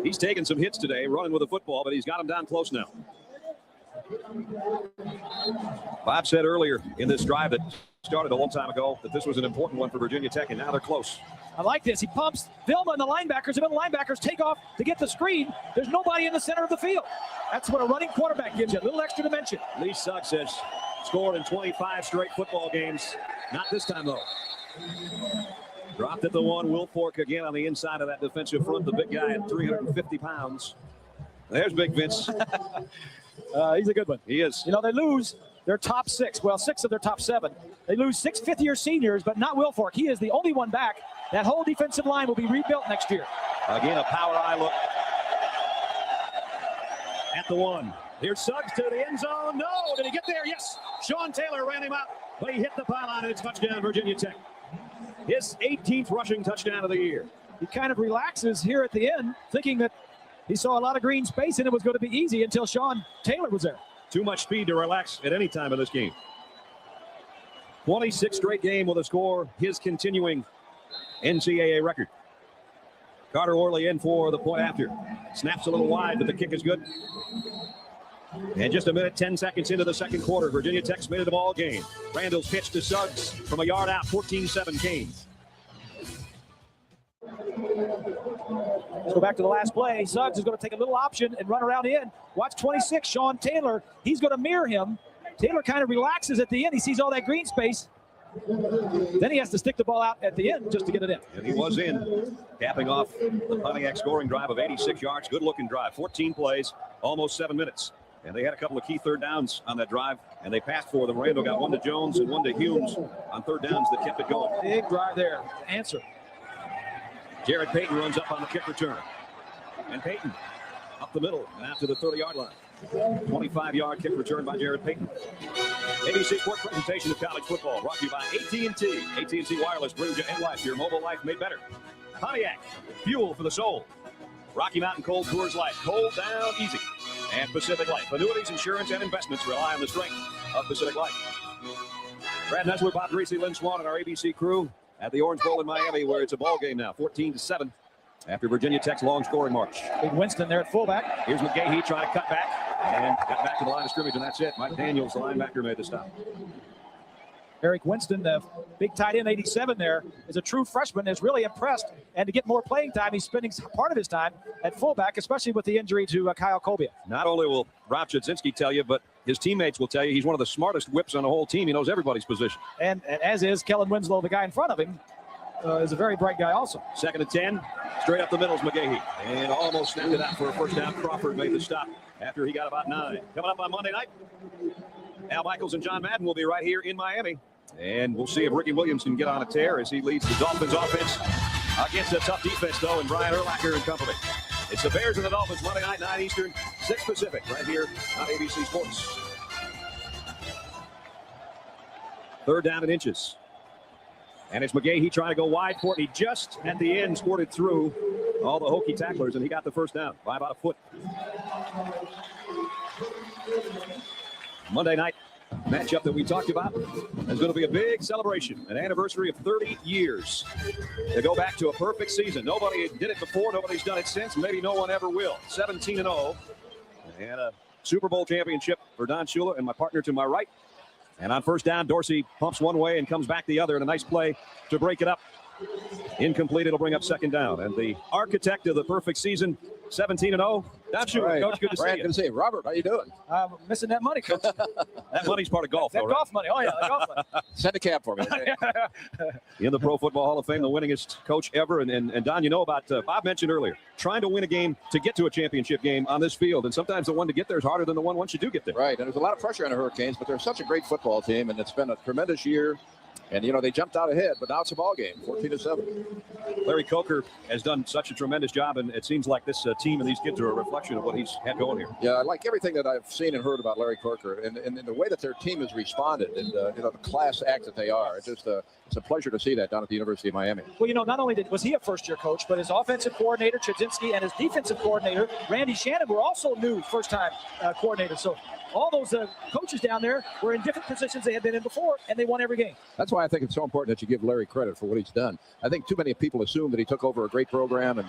He's taken some hits today, running with the football, but he's got him down close now. Bob said earlier in this drive that started a long time ago that this was an important one for Virginia Tech, and now they're close. I like this. He pumps Vilma and the linebackers. The middle linebackers take off to get the screen. There's nobody in the center of the field. That's what a running quarterback gives you, a little extra dimension. Lee Suggs has scored in 25 straight football games. Not this time, though. Dropped at the 1. Wilfork again on the inside of that defensive front. The big guy at 350 pounds. There's Big Vince. He's a good one. He is. You know, they lose their top 6. Well, 6 of their top 7. They lose 6 fifth-year seniors, but not Wilfork. He is the only one back. That whole defensive line will be rebuilt next year. Again, a power eye look. At the 1. Here's Suggs to the end zone. No, did he get there? Yes. Sean Taylor ran him out, but he hit the pylon, and it's touchdown, Virginia Tech. His 18th rushing touchdown of the year. He kind of relaxes here at the end, thinking that he saw a lot of green space and it was going to be easy until Sean Taylor was there. Too much speed to relax at any time in this game. 26th straight game with a score, his continuing NCAA record. Carter Worley in for the point after. Snaps a little wide, but the kick is good. And just a minute, 10 seconds into the second quarter, Virginia Tech's made it a ball game. Randall's pitch to Suggs from a yard out, 14-7 Canes. Let's go back to the last play. Suggs is going to take a little option and run around in. Watch 26, Sean Taylor. He's going to mirror him. Taylor kind of relaxes at the end. He sees all that green space. Then he has to stick the ball out at the end just to get it in. And he was in, capping off the Pontiac scoring drive of 86 yards. Good-looking drive, 14 plays, almost 7 minutes. And they had a couple of key third downs on that drive, and they passed for them. Randall got one to Jones and one to Humes on third downs that kept it going. Big drive there. Answer. Jared Payton runs up on the kick return. And Payton up the middle and out to the 30-yard line. 25-yard kick return by Jared Payton. ABC Sports presentation of college football brought to you by AT&T. AT&T Wireless brings you in life, your mobile life made better. Pontiac, fuel for the soul. Rocky Mountain Cold Coors Light, cold down easy. And Pacific Life. Annuities, insurance, and investments rely on the strength of Pacific Life. Brad Nessler, Bob Greasy, Lynn Swan, and our ABC crew at the Orange Bowl in Miami, where it's a ball game now, 14-7 after Virginia Tech's long scoring march. Big Winston there at fullback. Here's Magahee trying to cut back and got back to the line of scrimmage, and that's it. Mike Daniels, the linebacker, made the stop. Eric Winston, the big tight end, 87 there, is a true freshman, is really impressed. And to get more playing time, he's spending part of his time at fullback, especially with the injury to Kyle Kobia. Not only will Rob Chudzinski tell you, but his teammates will tell you he's one of the smartest whips on the whole team. He knows everybody's position. And as is Kellen Winslow, the guy in front of him, is a very bright guy also. 2nd and 10, straight up the middle is Magahee. And almost snapped it out for a first down. Crawford made the stop after he got about 9. Coming up on Monday night, Al Michaels and John Madden will be right here in Miami. And we'll see if Ricky Williams can get on a tear as he leads the Dolphins offense against a tough defense, though, and Brian Urlacher and company. It's the Bears and the Dolphins, Monday night, 9 Eastern, 6 Pacific, right here on ABC Sports. 3rd down and inches. And it's Magahee trying to go wide for it. He just, at the end, squirted through all the Hokie tacklers, and he got the first down by about a foot. Monday night matchup that we talked about is going to be a big celebration, an anniversary of 30 years. They go back to a perfect season. Nobody did it before. Nobody's done it since. Maybe no one ever will. 17-0. And a Super Bowl championship for Don Shula and my partner to my right. And on first down, Dorsey pumps one way and comes back the other, and a nice play to break it up. Incomplete. It'll bring up 2nd down. And the architect of the perfect season, 17-0. Don Shula, right. Coach, good to see you. Good to see you. Robert, how you doing? Missing that money, Coach. That money's part of golf, That though, right? golf money. Oh, yeah, that golf money. Send a cab for me. In the Pro Football Hall of Fame, the winningest coach ever. And Don, you know about, Bob mentioned earlier, trying to win a game to get to a championship game on this field. And sometimes the one to get there is harder than the one once you do get there. Right, and there's a lot of pressure on the Hurricanes, but they're such a great football team, and it's been a tremendous year. And, you know, they jumped out ahead, but now it's a ball game, 14-7. Larry Coker has done such a tremendous job, and it seems like this team and these kids are a reflection of what he's had going here. Yeah, I like everything that I've seen and heard about Larry Coker, and the way that their team has responded, and you know, the class act that they are. It's just it's a pleasure to see that down at the University of Miami. Well, you know, not only was he a first-year coach, but his offensive coordinator, Chudzinski, and his defensive coordinator, Randy Shannon, were also new first-time coordinators. So all those coaches down there were in different positions they had been in before, and they won every game. That's why I think it's so important that you give Larry credit for what he's done. I think too many people assume that he took over a great program and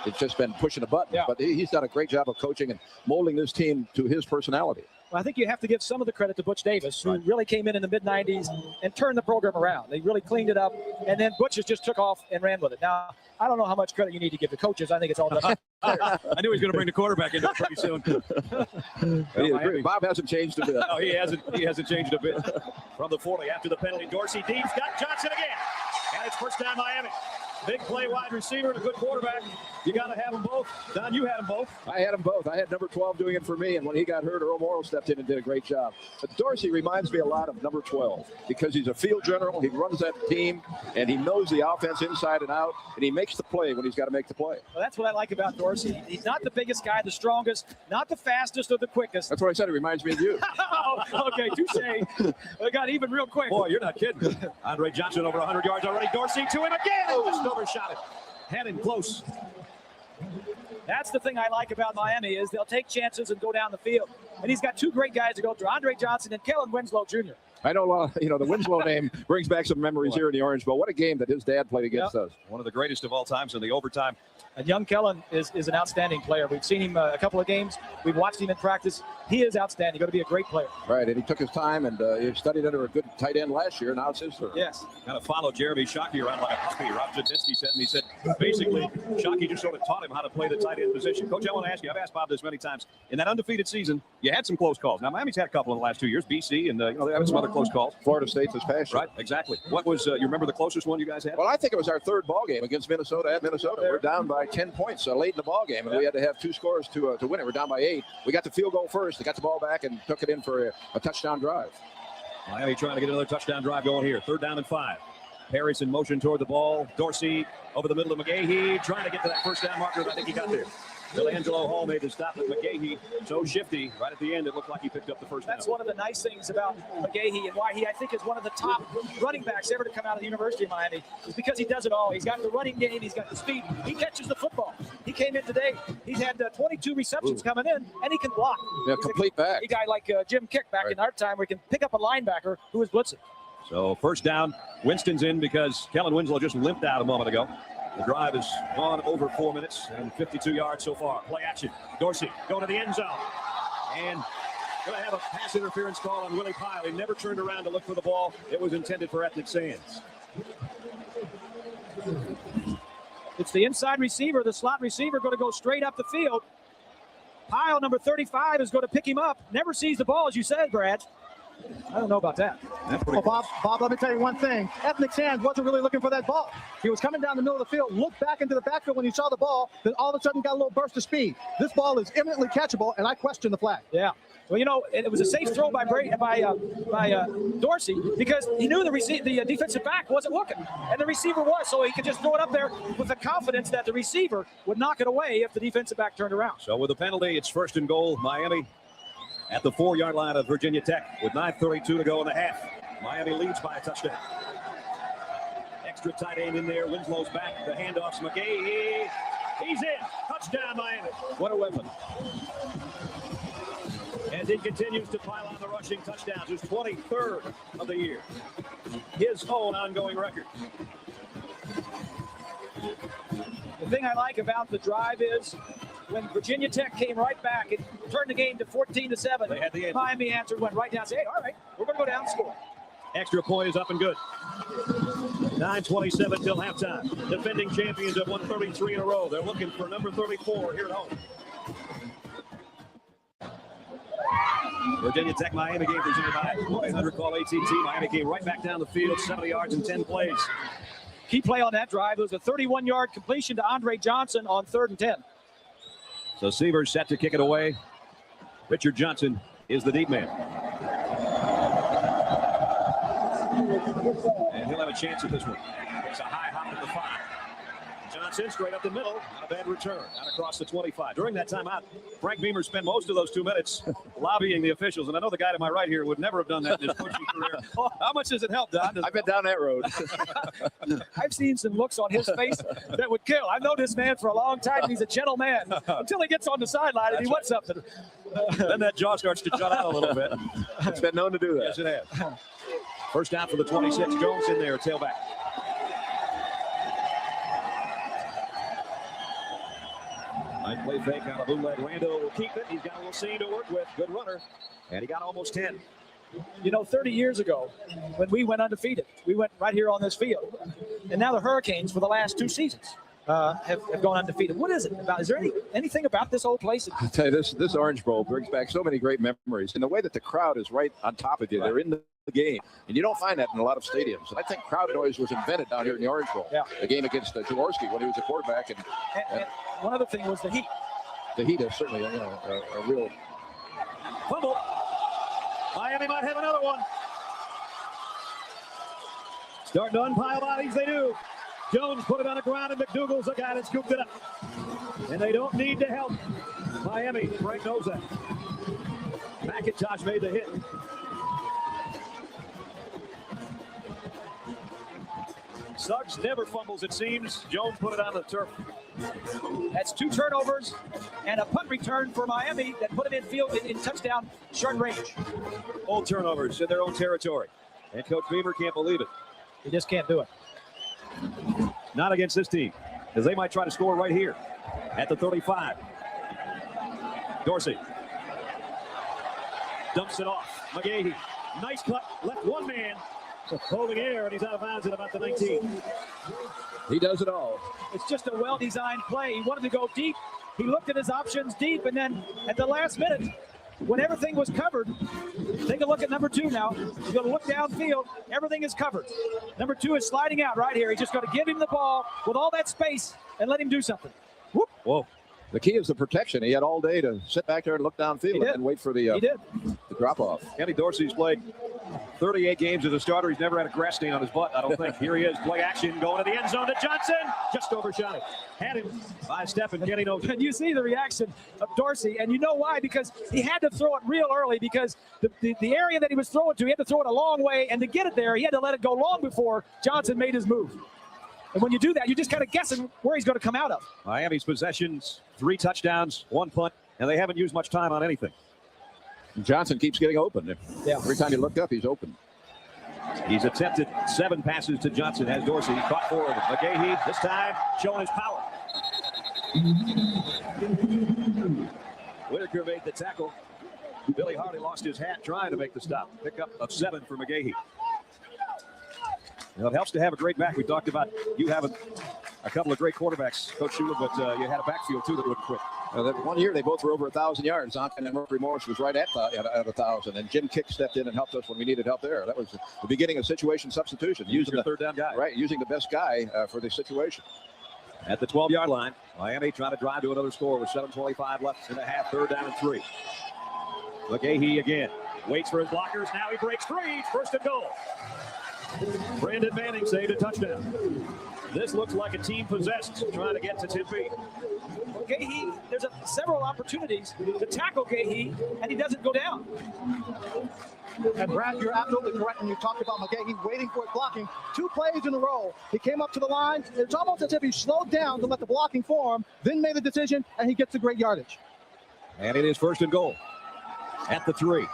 it's just been pushing a button. Yeah. But he's done a great job of coaching and molding this team to his personality. Well, I think you have to give some of the credit to Butch Davis, who really came in the mid-'90s and turned the program around. They really cleaned it up, and then Butch just took off and ran with it. Now, I don't know how much credit you need to give the coaches. I think it's all done. I knew he was going to bring the quarterback into it pretty soon. Bob hasn't changed a bit. No, he hasn't changed a bit. From the 40 after the penalty, Dorsey Dean's got Johnson again. And it's first down Miami. Big play wide receiver and a good quarterback. You got to have them both. Don, you had them both. I had them both. I had number 12 doing it for me, and when he got hurt, Earl Morrow stepped in and did a great job. But Dorsey reminds me a lot of number 12 because he's a field general. He runs that team, and he knows the offense inside and out, and he makes the play when he's got to make the play. Well, that's what I like about Dorsey. He's not the biggest guy, the strongest, not the fastest or the quickest. That's what I said. It reminds me of you. Oh, okay, touche. It got even real quick. Boy, you're not kidding. Andre Johnson over 100 yards already. Dorsey to him again. Oh, just overshot it. Had him close. That's the thing I like about Miami is they'll take chances and go down the field. And he's got two great guys to go through, Andre Johnson and Kellen Winslow Jr. I know, the Winslow name brings back some memories here in the Orange Bowl. What a game that his dad played against us. One of the greatest of all times in the overtime. And young Kellen is an outstanding player. We've seen him a couple of games. We've watched him in practice. He is outstanding. Going to be a great player. Right, and he took his time, and he studied under a good tight end last year. Now it's his turn. Yes. Kind of followed Jeremy Shockey around like a puppy. Rob Zadinsky said, and he said, basically, Shockey just sort of taught him how to play the tight end position. Coach, I want to ask you, I've asked Bob this many times. In that undefeated season, you had some close calls. Now, Miami's had a couple in the last 2 years, BC, and they had some other close calls. Florida State this past year. Right, exactly. What was, you remember the closest one you guys had? Well, I think it was our third ball game against Minnesota at Minnesota. We're down by 10 points late in the ball game, and we had to have 2 scores to win it. We're down by 8. We got the field goal first. They got the ball back and took it in for a touchdown drive. Miami trying to get another touchdown drive going here. 3rd down and 5. Harris in motion toward the ball. Dorsey over the middle of Magahee, trying to get to that first down marker. I think he got there. Delangelo Hall made the stop at Magahee. So shifty. Right at the end, it looked like he picked up the first down. That's one of the nice things about Magahee and why he, I think, is one of the top running backs ever to come out of the University of Miami, is because he does it all. He's got the running game. He's got the speed. He catches the football. He came in today. He's had 22 receptions coming in, and he can block. Yeah, He's complete back. A guy like Jim Kick back in our time where he can pick up a linebacker who is blitzing. So first down, Winston's in because Kellen Winslow just limped out a moment ago. The drive has gone over 4 minutes and 52 yards so far. Play action. Dorsey going to the end zone. And going to have a pass interference call on Willie Pyle. He never turned around to look for the ball. It was intended for Ethnic Sands. It's the inside receiver, the slot receiver, going to go straight up the field. Pyle, number 35, is going to pick him up. Never sees the ball, as you said, Brad. I don't know about that. Well, Bob, let me tell you one thing. Ethnic Sands wasn't really looking for that ball. He was coming down the middle of the field, looked back into the backfield when he saw the ball, then all of a sudden got a little burst of speed. This ball is imminently catchable, and I question the flag. Yeah. Well, it was a safe throw by Dorsey because he knew the defensive back wasn't looking, and the receiver was, so he could just throw it up there with the confidence that the receiver would knock it away if the defensive back turned around. So with the penalty, it's 1st and goal. Miami at the 4-yard line of Virginia Tech with 9:32 to go in the half. Miami leads by a touchdown. Extra tight end in there. Winslow's back. The handoff's Magahee. He's in. Touchdown, Miami. What a weapon. As he continues to pile on the rushing touchdowns, his 23rd of the year. His own ongoing record. The thing I like about the drive is when Virginia Tech came right back and turned the game to 14-7, they had the answer. Miami answered, went right down and said, hey, all right, we're going to go down and score. Extra point is up and good. 9:27 till halftime. Defending champions have won 33 in a row. They're looking for number 34 here at home. Virginia Tech Miami game presented by 1-800 call ATT. Miami came right back down the field, 70 yards in 10 plays. Key play on that drive was a 31-yard completion to Andre Johnson on 3rd and 10. So Seaver's set to kick it away. Richard Johnson is the deep man. And he'll have a chance at this one. It's a high hop at the 5. Johnson straight up the middle. Not a bad return. Out across the 25. During that timeout, Frank Beamer spent most of those 2 minutes lobbying the officials. And I know the guy to my right here would never have done that in his coaching career. How much does it help, Don? I've been down that road. I've seen some looks on his face that would kill. I've known this man for a long time. He's a gentle man until he gets on the sideline and he wants something. Then that jaw starts to jut out a little bit. It's been known to do that. Yes, it has. First down for the 26. Jones in there, tailback. Nice play fake out of bootleg. Rando will keep it. He's got a little seam to work with. Good runner. And he got almost 10. 30 years ago, when we went undefeated, we went right here on this field. And now the Hurricanes, for the last 2 seasons, have gone undefeated. What is it about? Is there anything about this old place? I'll tell you, this Orange Bowl brings back so many great memories. And the way that the crowd is right on top of you, they're in the game. And you don't find that in a lot of stadiums. And I think crowd noise was invented down here in the Orange Bowl. Yeah. The game against Jaworski when he was a quarterback. And one other thing was the heat. The heat is certainly a real... Fumble. Miami might have another one. Starting to unpile bodies, they do. Jones put it on the ground, and McDougal's the guy that scooped it up. And they don't need to help Miami. Frank knows that. McIntosh made the hit. Suggs never fumbles, it seems. Jones put it on the turf. That's 2 turnovers and a punt return for Miami that put him in field in touchdown short range. All turnovers in their own territory. And Coach Beamer can't believe it. He just can't do it. Not against this team, as they might try to score right here at the 35. Dorsey dumps it off. Magahee, nice cut, left one man, holding air, and he's out of bounds at about the 19. He does it all. It's just a well-designed play. He wanted to go deep. He looked at his options deep, and then at the last minute, when everything was covered, take a look at number 2 now. He's going to look downfield. Everything is covered. Number 2 is sliding out right here. He's just going to give him the ball with all that space and let him do something. Whoop. Whoa. The key is the protection. He had all day to sit back there and look downfield and wait for the drop-off. Kenny Dorsey's played 38 games as a starter. He's never had a grass stain on his butt, I don't think. Here he is, play action, going to the end zone to Johnson. Just overshot it. Had him by a step, and Kenny knows it. And you see the reaction of Dorsey, and you know why? Because he had to throw it real early, because the area that he was throwing to, he had to throw it a long way, and to get it there, he had to let it go long before Johnson made his move. And when you do that, you're just kind of guessing where he's going to come out of. Miami's possessions, 3 touchdowns, 1 punt, and they haven't used much time on anything. Johnson keeps getting open. Yeah. Every time you look up, he's open. He's attempted 7 passes to Johnson, has Dorsey. He caught 4 of them. Magahee, this time, showing his power. Whitaker made the tackle. Billy Hardy lost his hat trying to make the stop. Pickup of 7 for Magahee. Well, it helps to have a great back. We talked about you having a couple of great quarterbacks, Coach Shula, but you had a backfield, too, that wouldn't quit. That 1 year, they both were over 1,000 yards. And Murphy Morris was right at 1,000. And Jim Kick stepped in and helped us when we needed help there. That was the beginning of situation substitution. Using the third down guy. Right, using the best guy for the situation. At the 12-yard line, Miami trying to drive to another score with 7:25 left in the half, 3rd down and 3. Magahee again. Waits for his blockers. Now he breaks free. 1st and goal. Brandon Manning saved a touchdown. This looks like a team possessed, trying to get to 10 feet. Gahee, there's several opportunities to tackle Gahee, and he doesn't go down. And Brad, you're absolutely correct when you talked about Magahee waiting for it blocking. 2 plays in a row. He came up to the line. It's almost as if he slowed down to let the blocking form, then made a decision, and he gets a great yardage. And it is 1st and goal at the 3.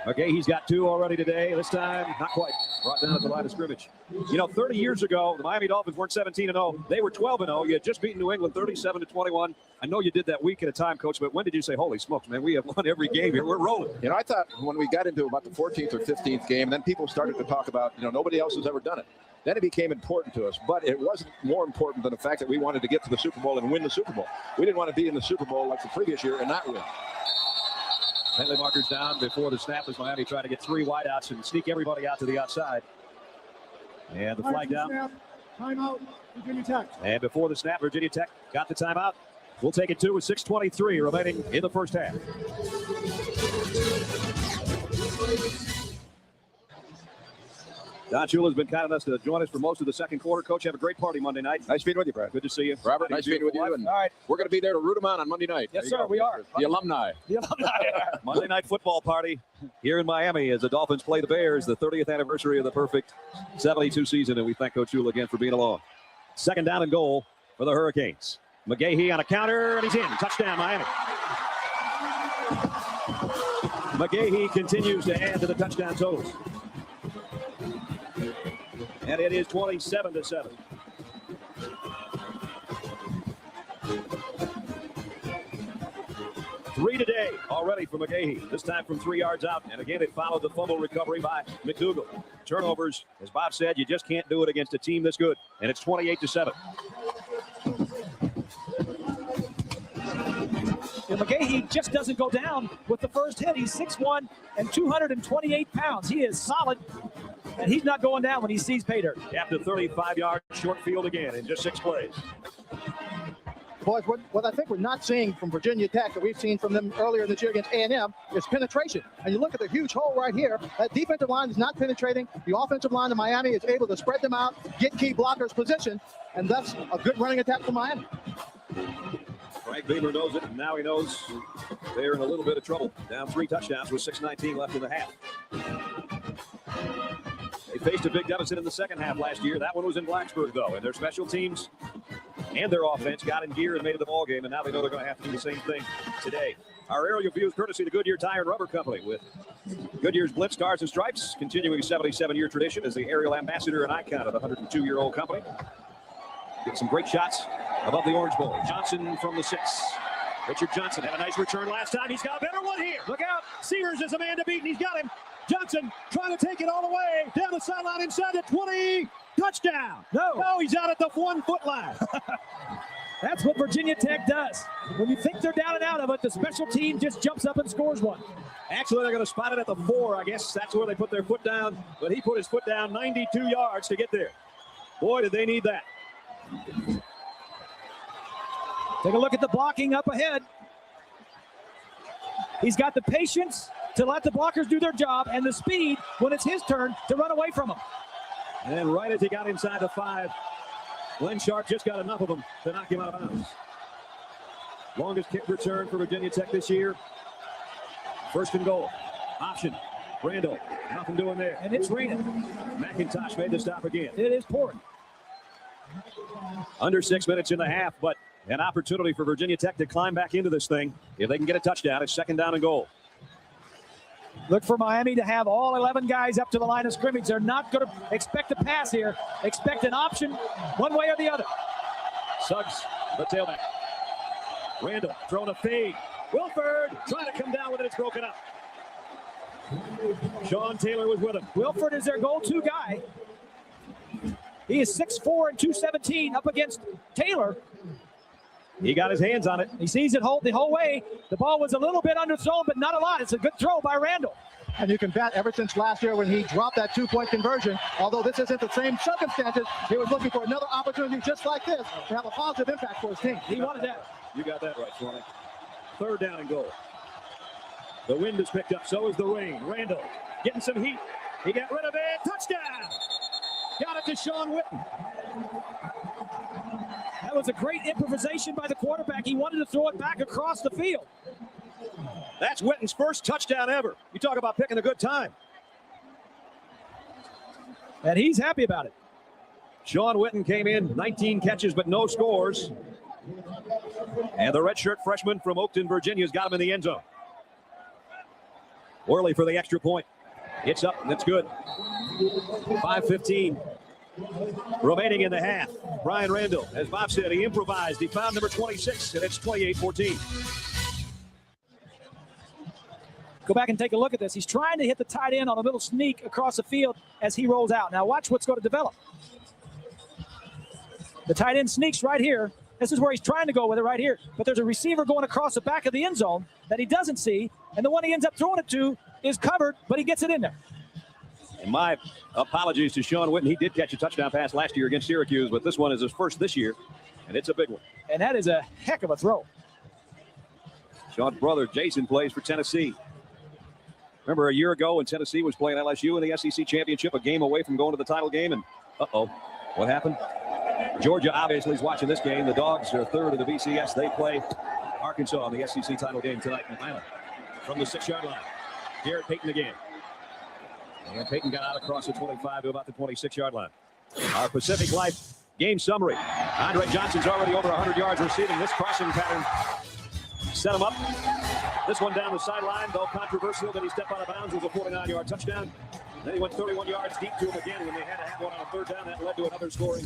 Magahee's got 2 already today. This time, not quite. Brought down at the line of scrimmage. You know, 30 years ago, the Miami Dolphins weren't 17-0. They were 12-0. You had just beaten New England 37-21. I know you did that week at a time, Coach, but when did you say, holy smokes, man, we have won every game here. We're rolling. You know, I thought when we got into about the 14th or 15th game, then people started to talk about, you know, nobody else has ever done it. Then it became important to us, but it wasn't more important than the fact that we wanted to get to the Super Bowl and win the Super Bowl. We didn't want to be in the Super Bowl like the previous year and not win. Penalty markers down before the snap as Miami trying to get 3 wideouts and sneak everybody out to the outside. And the flag down. Timeout, Virginia Tech. And before the snap, Virginia Tech got the timeout. We'll take it 2 with 6:23 remaining in the first half. Don Shula has been kind enough to join us for most of the second quarter. Coach, have a great party Monday night. Nice being with you, Brad. Good to see you. Robert, nice being with you. And All right. we're going to be there to root them on Monday night. Yes, sir, we are. The alumni. The alumni. Monday night football party here in Miami as the Dolphins play the Bears, the 30th anniversary of the perfect 72 season. And we thank Coach Shula again for being along. 2nd down and goal for the Hurricanes. Magahee on a counter, and he's in. Touchdown, Miami. Magahee continues to add to the touchdown totals. And it is 27-7. Three today already for Magahee. This time from 3 yards out. And again, it followed the fumble recovery by McDougal. Turnovers, as Bob said, you just can't do it against a team this good. And it's 28-7. And Magahee just doesn't go down with the first hit. He's 6'1" and 228 pounds. He is solid, and he's not going down when he sees pay dirt. After 35-yard short field again in just 6 plays. Boys, what I think we're not seeing from Virginia Tech that we've seen from them earlier this year against A&M is penetration. And you look at the huge hole right here. That defensive line is not penetrating. The offensive line of Miami is able to spread them out, get key blockers positioned, and that's a good running attack for Miami. Frank Beamer knows it, and now he knows they're in a little bit of trouble. Down 3 touchdowns with 6:19 left in the half. They faced a big deficit in the second half last year. That one was in Blacksburg, though, and their special teams and their offense got in gear and made it the ball game, and now they know they're going to have to do the same thing today. Our aerial view is courtesy of the Goodyear Tire and Rubber Company, with Goodyear's Blitz Stars and Stripes continuing a 77-year tradition as the aerial ambassador and icon of the 102-year-old company. Get some great shots above the Orange Bowl. Johnson from the 6. Richard Johnson had a nice return last time. He's got a better one here. Look out. Sears is a man to beat, and he's got him. Johnson trying to take it all the way down the sideline inside the 20. Touchdown. No, he's out at the 1-foot line. That's what Virginia Tech does. When you think they're down and out of it, the special team just jumps up and scores one. Actually, they're going to spot it at the 4. I guess that's where they put their foot down. But he put his foot down 92 yards to get there. Boy, did they need that. Take a look at the blocking up ahead. He's got the patience to let the blockers do their job and the speed when it's his turn to run away from them. And right as he got inside the 5, Glenn Sharp just got enough of them to knock him out of bounds. Longest kick return for Virginia Tech this year. 1st and goal. Option. Randall. Nothing doing there. And it's raining. McIntosh made the stop again. It is pouring. Under 6 minutes in the half, but an opportunity for Virginia Tech to climb back into this thing. If they can get a touchdown, it's 2nd down and goal. Look for Miami to have all 11 guys up to the line of scrimmage. They're not going to expect a pass here. Expect an option one way or the other. Suggs, the tailback. Randall throwing a fade. Wilford trying to come down with it. It's broken up. Sean Taylor was with him. Wilford is their go-to guy. He is 6'4" and 217 up against Taylor. He got his hands on it. He sees it the whole way. The ball was a little bit underthrown, but not a lot. It's a good throw by Randall. And you can bet ever since last year when he dropped that 2-point conversion, although this isn't the same circumstances, he was looking for another opportunity just like this to have a positive impact for his team. He wanted that. You got that right, Swanee. 3rd down and goal. The wind is picked up, so is the rain. Randall getting some heat. He got rid of it. Touchdown! Got it to Sean Witten. That was a great improvisation by the quarterback. He wanted to throw it back across the field. That's Witten's first touchdown ever. You talk about picking a good time. And he's happy about it. Sean Witten came in, 19 catches but no scores. And the redshirt freshman from Oakton, Virginia, has got him in the end zone. Worley for the extra point. It's up, and it's good. 5:15 remaining in the half. Brian Randall, as Bob said, he improvised. He found number 26, and it's 28-14. Go back and take a look at this. He's trying to hit the tight end on a little sneak across the field as he rolls out. Now watch what's going to develop. The tight end sneaks right here. This is where he's trying to go with it right here. But there's a receiver going across the back of the end zone that he doesn't see. And the one he ends up throwing it to is covered, but he gets it in there. And my apologies to Sean Witten. He did catch a touchdown pass last year against Syracuse, but this one is his first this year, and it's a big one. And that is a heck of a throw. Sean's brother, Jason, plays for Tennessee. Remember a year ago when Tennessee was playing LSU in the SEC championship, a game away from going to the title game, and what happened? Georgia obviously is watching this game. The Dogs are 3rd in the BCS. They play Arkansas in the SEC title game tonight in Atlanta. From the 6-yard line, Garrett Payton again. And Payton got out across the 25 to about the 26-yard line. Our Pacific Life game summary. Andre Johnson's already over 100 yards receiving. This crossing pattern set him up. This one down the sideline, though controversial that he stepped out of bounds, was a 49-yard touchdown. Then he went 31 yards deep to him again when they had to have one on a 3rd down. That led to another scoring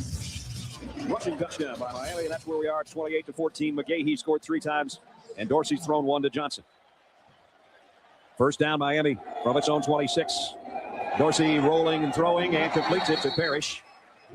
rushing touchdown by Miami. That's where we are. It's 28-14. Magahee scored 3 times, and Dorsey's thrown 1 to Johnson. 1st down, Miami from its own 26. Dorsey rolling and throwing and completes it to Parrish.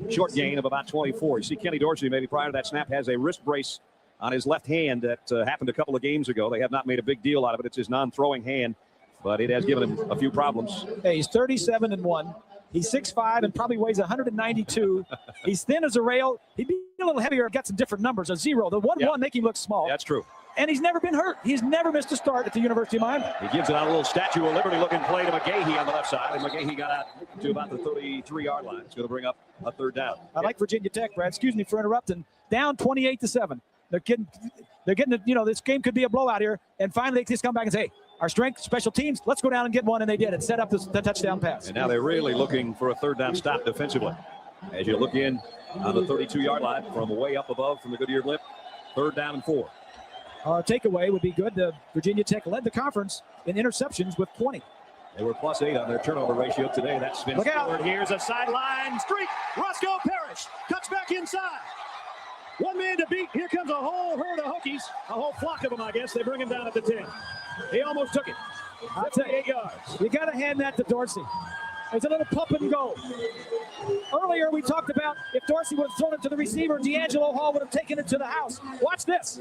Short gain of about 24. You see Kenny Dorsey, maybe prior to that snap, has a wrist brace on his left hand that happened a couple of games ago. They have not made a big deal out of it. It's his non-throwing hand, but it has given him a few problems. Hey, he's 37-1. He's 6'5" and probably weighs 192. He's thin as a rail. He'd be a little heavier. Got some different numbers. A 0. The 1-1 make him look small. That's true. And he's never been hurt. He's never missed a start at the University of Miami. He gives it out a little Statue of Liberty looking play to Magahee on the left side, and Magahee got out to about the 33-yard line. It's going to bring up a 3rd down. I like Virginia Tech, Brad. Excuse me for interrupting. Down 28-7. They're getting this game could be a blowout here. And finally, they just come back and say, hey, our strength, special teams, let's go down and get one. And they did it. Set up the touchdown pass. And now they're really looking for a 3rd down stop defensively. As you look in on the 32-yard line from way up above from the Goodyear blip, 3rd down and 4. Takeaway would be good. Virginia Tech led the conference in interceptions with 20. They were +8 on their turnover ratio today. That spins forward. Here's a sideline streak. Roscoe Parrish cuts back inside. One man to beat. Here comes a whole herd of Hokies. A whole flock of them, I guess. They bring him down at the 10. He almost took it. That's 8 yards. You got to hand that to Dorsey. There's a little pump and go. Earlier, we talked about if Dorsey would have thrown it to the receiver, D'Angelo Hall would have taken it to the house. Watch this.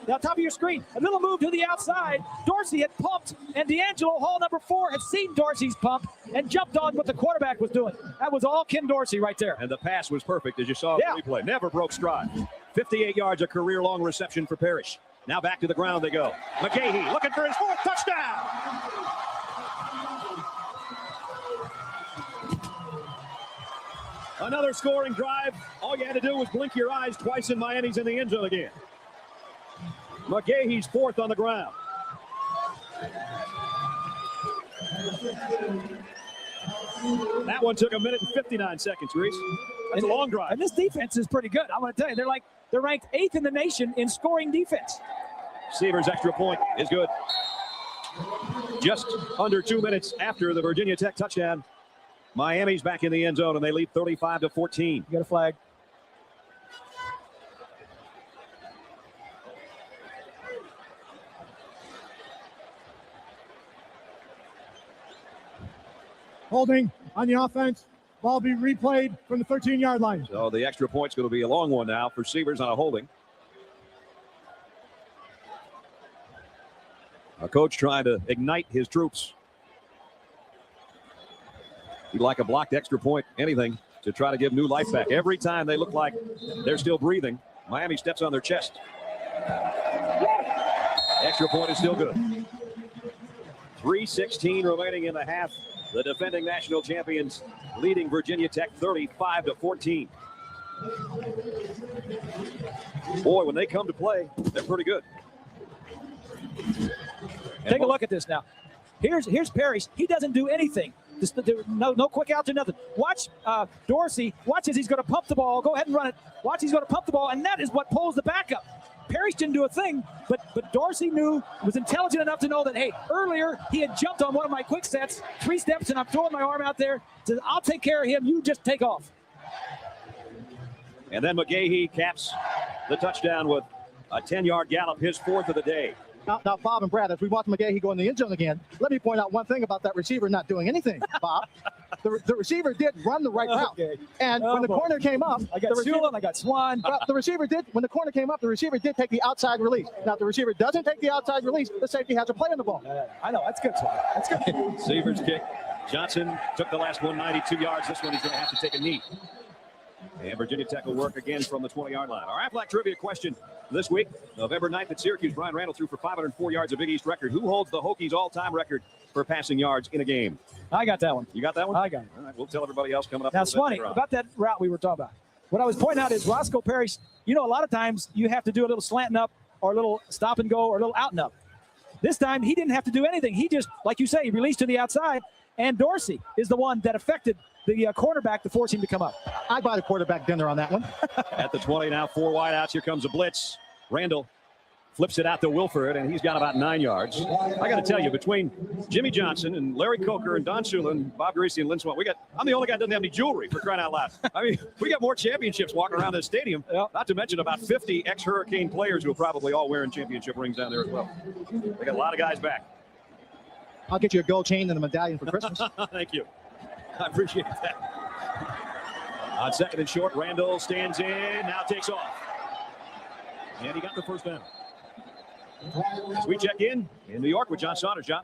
Now, top of your screen, a little move to the outside. Dorsey had pumped, and D'Angelo Hall, number 4, had seen Dorsey's pump and jumped on what the quarterback was doing. That was all Ken Dorsey right there. And the pass was perfect, as you saw in the replay. Never broke stride. 58 yards, a career-long reception for Parrish. Now back to the ground they go. Magahee looking for his 4th touchdown. Another scoring drive. All you had to do was blink your eyes twice and Miami's in the end zone again. Magahee's 4th on the ground. That one took 1 minute and 59 seconds, Reese. That's a long drive. And this defense is pretty good. I'm going to tell you, they're ranked 8th in the nation in scoring defense. Seaver's extra point is good. Just under 2 minutes after the Virginia Tech touchdown, Miami's back in the end zone, and they lead 35-14. You got a flag. Holding on the offense. Ball be replayed from the 13-yard line. So the extra point's going to be a long one now for Seavers on a holding. A coach trying to ignite his troops. He'd like a blocked extra point, anything, to try to give new life back. Every time they look like they're still breathing, Miami steps on their chest. Extra point is still good. 3:16 remaining in the half. The defending national champions leading Virginia Tech 35-14. Boy, when they come to play, they're pretty good. Take a look at this now. Here's Parrish. He doesn't do anything. No quick outs or nothing. Watch Dorsey. Watch as he's going to pump the ball. Go ahead and run it. Watch, he's going to pump the ball, and that is what pulls the backup. Parrish didn't do a thing, but Dorsey was intelligent enough to know that, hey, earlier he had jumped on one of my quick sets, 3 steps, and I'm throwing my arm out there. Says, I'll take care of him. You just take off. And then Magahee caps the touchdown with a 10-yard gallop, his 4th of the day. Now, Bob and Brad, as we watch Magahee go in the end zone again, let me point out one thing about that receiver not doing anything, Bob. The receiver did run the right route. Okay. And when the corner came up, I got Shulin, I got Swan. The receiver did, when the corner came up, the receiver did take the outside release. Now, if the receiver doesn't take the outside release, the safety has a play on the ball. I know, that's good. That's good. Seaver's kick. Johnson took the last one, 92 yards. This one he's going to have to take a knee. And Virginia Tech will work again from the 20-yard line. Our Aflac trivia question this week. November 9th at Syracuse, Brian Randall threw for 504 yards, a Big East record. Who holds the Hokies' all-time record for passing yards in a game? I got that one. You got that one? I got it. All right, we'll tell everybody else coming up. Now, Swanee, about that route we were talking about. What I was pointing out is Roscoe Parrish, a lot of times you have to do a little slanting up or a little stop and go or a little out and up. This time, he didn't have to do anything. He just, like you say, he released to the outside, and Dorsey is the one that affected the cornerback to force him to come up. I'd buy the quarterback dinner on that one. At the 20 now, 4 wideouts. Here comes a blitz. Randall flips it out to Wilford, and he's got about 9 yards. I got to tell you, between Jimmy Johnson and Larry Coker and Don Shulin, Bob Greasy and Lynn Swan, I'm the only guy that doesn't have any jewelry, for crying out loud. I mean, we got more championships walking around this stadium, not to mention about 50 ex-Hurricane players who are probably all wearing championship rings down there as well. They got a lot of guys back. I'll get you a gold chain and a medallion for Christmas. Thank you. I appreciate that. On 2nd and short, Randall stands in, now takes off. And he got the first down. As we check in New York with John Saunders. John.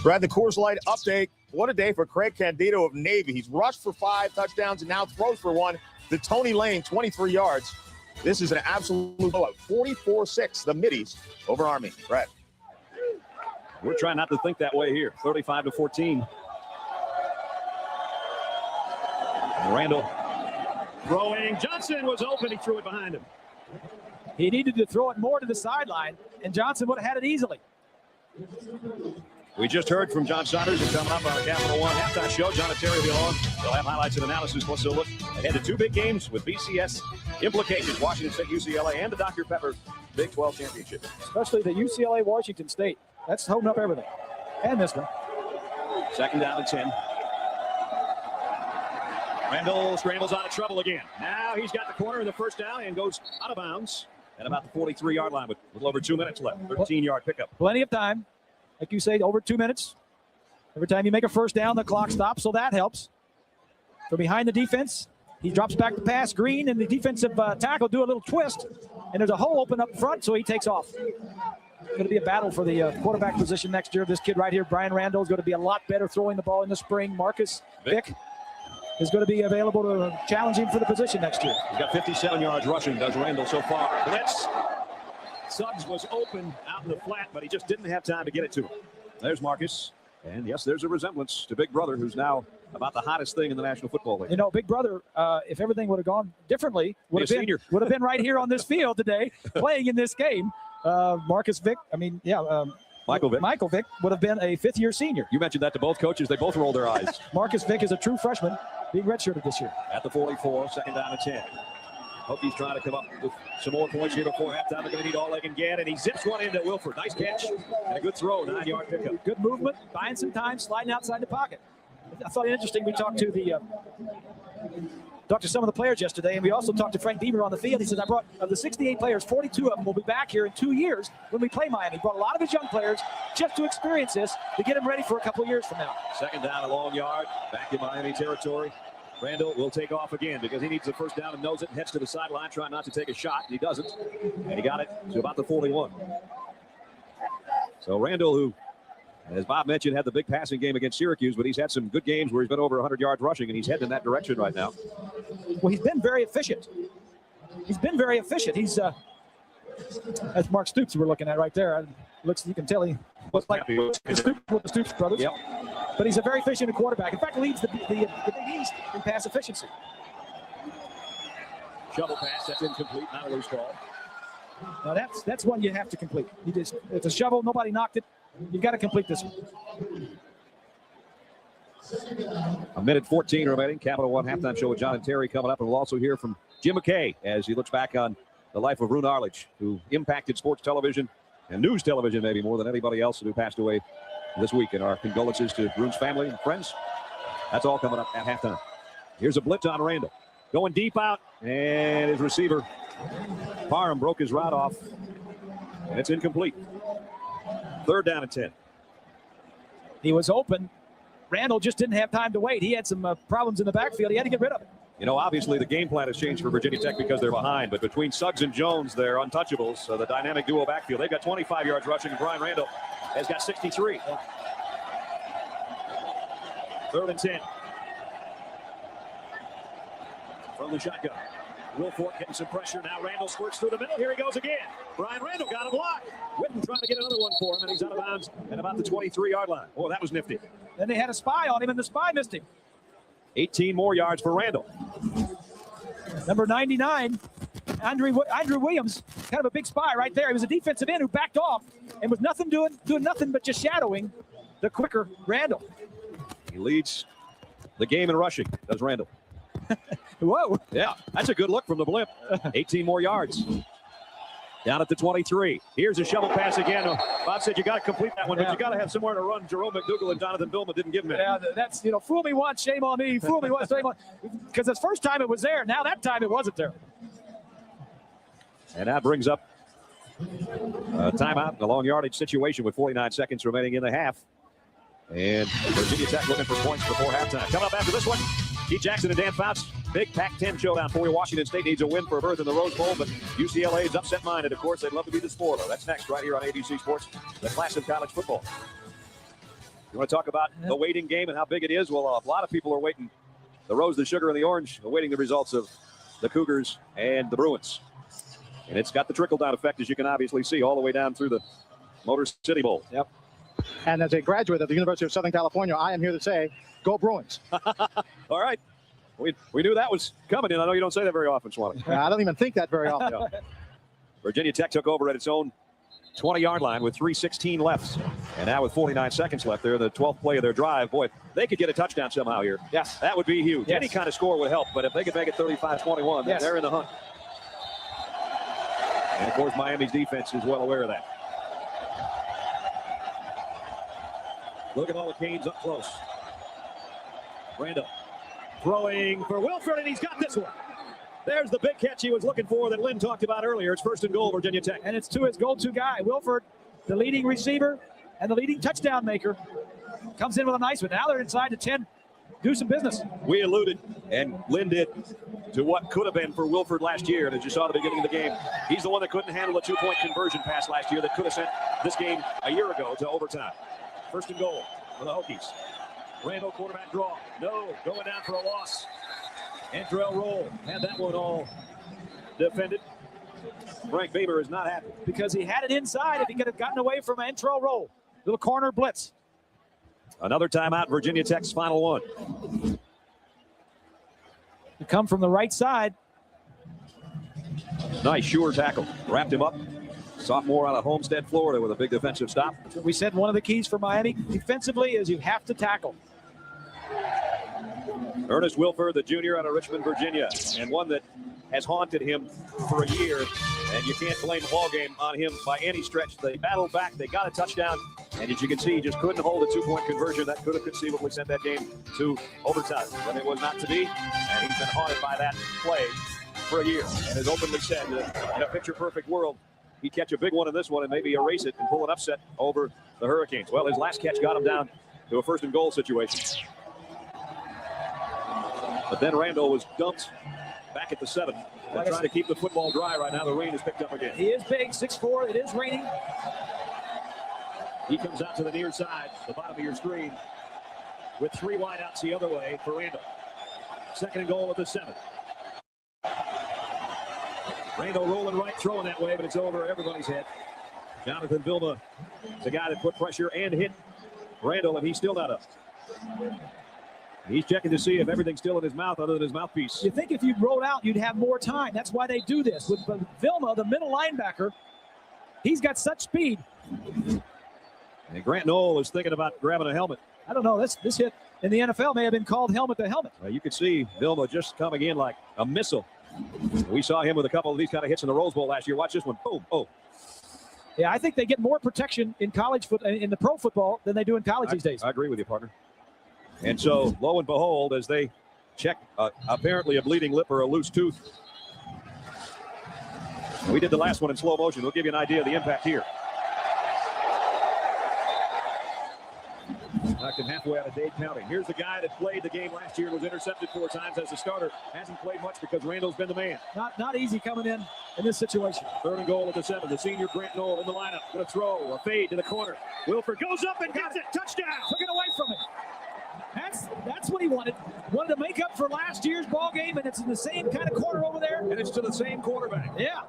Brad, the Coors Light update. What a day for Craig Candido of Navy. He's rushed for 5 touchdowns and now throws for 1 to Tony Lane, 23 yards. This is an absolute blowout. 44-6, the Middies over Army. Brad. We're trying not to think that way here. 35-14. Randall throwing. Johnson was open. He threw it behind him. He needed to throw it more to the sideline, and Johnson would have had it easily. We just heard from John Saunders and coming up on the Capital One halftime show. John and Terry will be on. They'll have highlights and analysis. Plus, they'll look ahead to 2 big games with BCS implications: Washington State, UCLA, and the Dr. Pepper Big 12 Championship. Especially the UCLA Washington State. That's holding up everything. And this one. Second down and 10. Randall scrambles out of trouble again. Now he's got the corner in the first down and goes out of bounds at about the 43-yard line with a little over 2 minutes left. 13-yard pickup. Plenty of time. Like you say, over 2 minutes. Every time you make a first down, the clock stops, so that helps. From behind the defense, he drops back to pass. Green and the defensive tackle do a little twist, and there's a hole open up front, so he takes off. It's going to be a battle for the quarterback position next year. This kid right here, Brian Randall, is going to be a lot better throwing the ball in the spring. Marcus Vick is going to be available to challenge him for the position next year. He's got 57 yards rushing, does Randall so far. Blitz. Suggs was open out in the flat, but he just didn't have time to get it to him. There's Marcus. And yes, there's a resemblance to Big Brother, who's now about the hottest thing in the National Football League. You know, Big Brother, if everything would have gone differently, would have been right here on this field today playing in this game. Marcus Vick, Michael Vick would have been a 5th-year senior. You mentioned that to both coaches. They both rolled their eyes. Marcus Vick is a true freshman, being redshirted this year. At the 44, second down and 10. Hokies trying to come up with some more points here before halftime. They're going to need all they can get, and he zips one into Wilford. Nice catch and a good throw, 9-yard pickup. Good movement, buying some time, sliding outside the pocket. I thought it interesting. We talked to some of the players yesterday, and we also talked to Frank Beamer on the field. He said, I brought of the 68 players, 42 of them will be back here in 2 years when we play Miami. He brought a lot of his young players just to experience this, to get them ready for a couple of years from now. Second down, a long yard, back in Miami territory. Randall will take off again because he needs the first down and knows it and heads to the sideline, trying not to take a shot. He doesn't, and he got it to about the 41. So Randall, who, as Bob mentioned, had the big passing game against Syracuse, but he's had some good games where he's been over 100 yards rushing, and he's heading in that direction right now. Well, he's been very efficient. He's, that's Mark Stoops we're looking at right there. Looks, you can tell he looks like the Stoops brothers. Yep. But he's a very efficient quarterback. In fact, leads the Big East in pass efficiency. Shovel pass, that's incomplete, not a loose ball. Now that's one you have to complete. It's a shovel, nobody knocked it. You've got to complete this one. 1:14 remaining. Capital One halftime show with John and Terry coming up, and we'll also hear from Jim McKay as he looks back on the life of Roone Arledge, who impacted sports television and news television maybe more than anybody else, who passed away this week. And our condolences to Roone's family and friends. That's all coming up at halftime. Here's a blitz on Randall. Going deep out, and his receiver, Parham, broke his route off, and it's incomplete. Third down and 10. He was open. Randall just didn't have time to wait. He had some problems in the backfield. He had to get rid of it. You know, obviously the game plan has changed for Virginia Tech because they're behind, but between Suggs and Jones, they're untouchables. The dynamic duo backfield. They've got 25 yards rushing, and Brian Randall has got 63. Third and 10. From the shotgun. Wilford getting some pressure. Now Randall squirts through the middle. Here he goes again. Brian Randall got him blocked. Whitten trying to get another one for him, and he's out of bounds at about the 23-yard line. Oh, that was nifty. Then they had a spy on him, and the spy missed him. 18 more yards for Randall. Number 99, Andrew Williams, kind of a big spy right there. He was a defensive end who backed off and was doing nothing but just shadowing the quicker Randall. He leads the game in rushing, does Randall. Whoa. Yeah, that's a good look from the blimp. 18 more yards. Down at the 23. Here's a shovel pass again. Bob said you got to complete that one, but you got to have somewhere to run. Jerome McDougal and Jonathan Billman didn't give him it. Yeah, that's, fool me once, shame on me. Fool me once, shame on me. Because the first time it was there. Now that time it wasn't there. And that brings up a timeout in a long yardage situation with 49 seconds remaining in the half. And Virginia Tech looking for points before halftime. Coming up after this one, Keith Jackson and Dan Fouts. Big Pac-10 showdown for you. Washington State needs a win for a berth in the Rose Bowl, but UCLA is upset-minded. Of course, they'd love to be the spoiler. That's next right here on ABC Sports, the class of college football. You want to talk about the waiting game and how big it is? Well, a lot of people are waiting. The Rose, the Sugar, and the Orange, awaiting the results of the Cougars and the Bruins. And it's got the trickle-down effect, as you can obviously see, all the way down through the Motor City Bowl. Yep. And as a graduate of the University of Southern California, I am here to say, go Bruins. All right. We knew that was coming in. I know you don't say that very often, Swanee. I don't even think that very often. Yeah. Virginia Tech took over at its own 20-yard line with 3:16 left. And now with 49 seconds left, they're the 12th play of their drive. Boy, they could get a touchdown somehow here. Yes. That would be huge. Yes. Any kind of score would help, but if they could make it 35-21, yes, they're in the hunt. And, of course, Miami's defense is well aware of that. Look at all the Canes up close. Randall throwing for Wilford, and he's got this one. There's the big catch he was looking for that Lynn talked about earlier. It's 1st and goal, Virginia Tech. And it's to his go-to guy, Wilford, the leading receiver and the leading touchdown maker. Comes in with a nice one. Now they're inside the 10. Do some business. We alluded, and Lynn did, to what could have been for Wilford last year. And as you saw at the beginning of the game, he's the one that couldn't handle a 2-point conversion pass last year that could have sent this game a year ago to overtime. 1st and goal for the Hokies. Randall quarterback draw. No, going down for a loss. Andrell Roll had that one all defended. Frank Beamer is not happy because he had it inside. If he could have gotten away from Andrell Roll. Little corner blitz. Another timeout, Virginia Tech's final one. To come from the right side. Nice, sure tackle. Wrapped him up. Sophomore out of Homestead, Florida, with a big defensive stop. We said one of the keys for Miami defensively is you have to tackle. Ernest Wilford, the junior out of Richmond, Virginia, and one that has haunted him for a year, and you can't blame the ball game on him by any stretch. They battled back, they got a touchdown, and as you can see, he just couldn't hold a 2-point conversion that could have conceivably sent that game to overtime, but it was not to be, and he's been haunted by that play for a year, and has openly said that in a picture-perfect world, he'd catch a big one in this one and maybe erase it and pull an upset over the Hurricanes. Well, his last catch got him down to a 1st and goal situation. But then Randall was dumped back at the 7. They're trying to keep the football dry right now. The rain has picked up again. He is big, 6'4". It is raining. He comes out to the near side, the bottom of your screen, with 3 wideouts the other way for Randall. 2nd and goal at the 7. Randall rolling right, throwing that way, but it's over everybody's head. Jonathan Vilma, the guy that put pressure and hit Randall, and he's still not up. He's checking to see if everything's still in his mouth other than his mouthpiece. You think if you'd rolled out, you'd have more time. That's why they do this. With Vilma, the middle linebacker, he's got such speed. And Grant Knoll is thinking about grabbing a helmet. I don't know. This hit in the NFL may have been called helmet to helmet. You could see Vilma just coming in like a missile. We saw him with a couple of these kind of hits in the Rose Bowl last year. Watch this one. Boom. Oh. Yeah, I think they get more protection in college in the pro football than they do in college these days. I agree with you, partner. And so, lo and behold, as they check apparently a bleeding lip or a loose tooth. We did the last one in slow motion. We'll give you an idea of the impact here. Knocked him halfway out of Dade County. Here's the guy that played the game last year and was intercepted 4 times as a starter. Hasn't played much because Randall's been the man. Not easy coming in this situation. 3rd and goal at the 7. The senior Grant Knoll in the lineup. Going to throw a fade to the corner. Wilford goes up and gets it. Touchdown. Took it away from him. That's what he wanted. Wanted to make up for last year's ball game, and it's in the same kind of corner over there. And it's to the same quarterback. Yeah.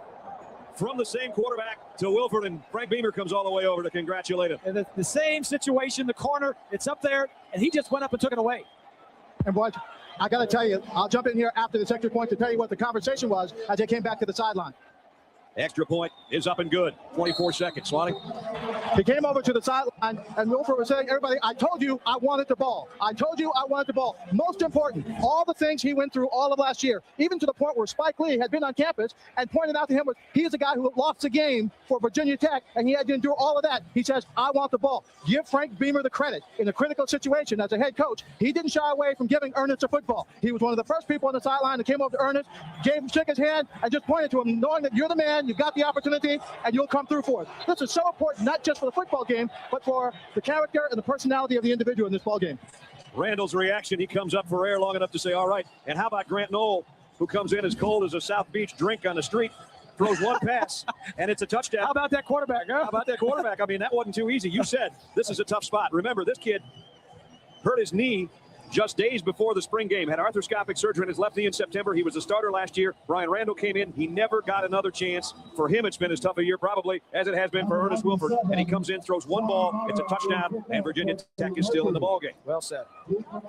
From the same quarterback to Wilford, and Frank Beamer comes all the way over to congratulate him. And the same situation, the corner, it's up there, and he just went up and took it away. And what I got to tell you, I'll jump in here after this extra point to tell you what the conversation was as they came back to the sideline. Extra point is up and good. 24 seconds, Swanee. He came over to the sideline, and Wilford was saying, everybody, I told you I wanted the ball. I told you I wanted the ball. Most important, all the things he went through all of last year, even to the point where Spike Lee had been on campus and pointed out to him, he is a guy who lost the game for Virginia Tech, and he had to endure all of that. He says, I want the ball. Give Frank Beamer the credit. In a critical situation as a head coach, he didn't shy away from giving Ernest a football. He was one of the first people on the sideline that came over to Ernest, shook his hand, and just pointed to him, knowing that you're the man, you've got the opportunity, and you'll come through for it. This is so important, not just for the football game, but for the character and the personality of the individual in this ball game. Randall's reaction, he comes up for air long enough to say, all right. And how about Grant Knoll, who comes in as cold as a South Beach drink on the street, throws one pass, and it's a touchdown. How about that quarterback? Huh? How about that quarterback? I mean, that wasn't too easy. You said this is a tough spot. Remember, this kid hurt his knee just days before the spring game. Had arthroscopic surgery on his left knee in September. He was a starter last year. Brian Randall came in. He never got another chance. For him, it's been as tough a year probably as it has been for Ernest Wilford. And he comes in, throws one ball. It's a touchdown, and Virginia Tech is still in the ball game. Well said.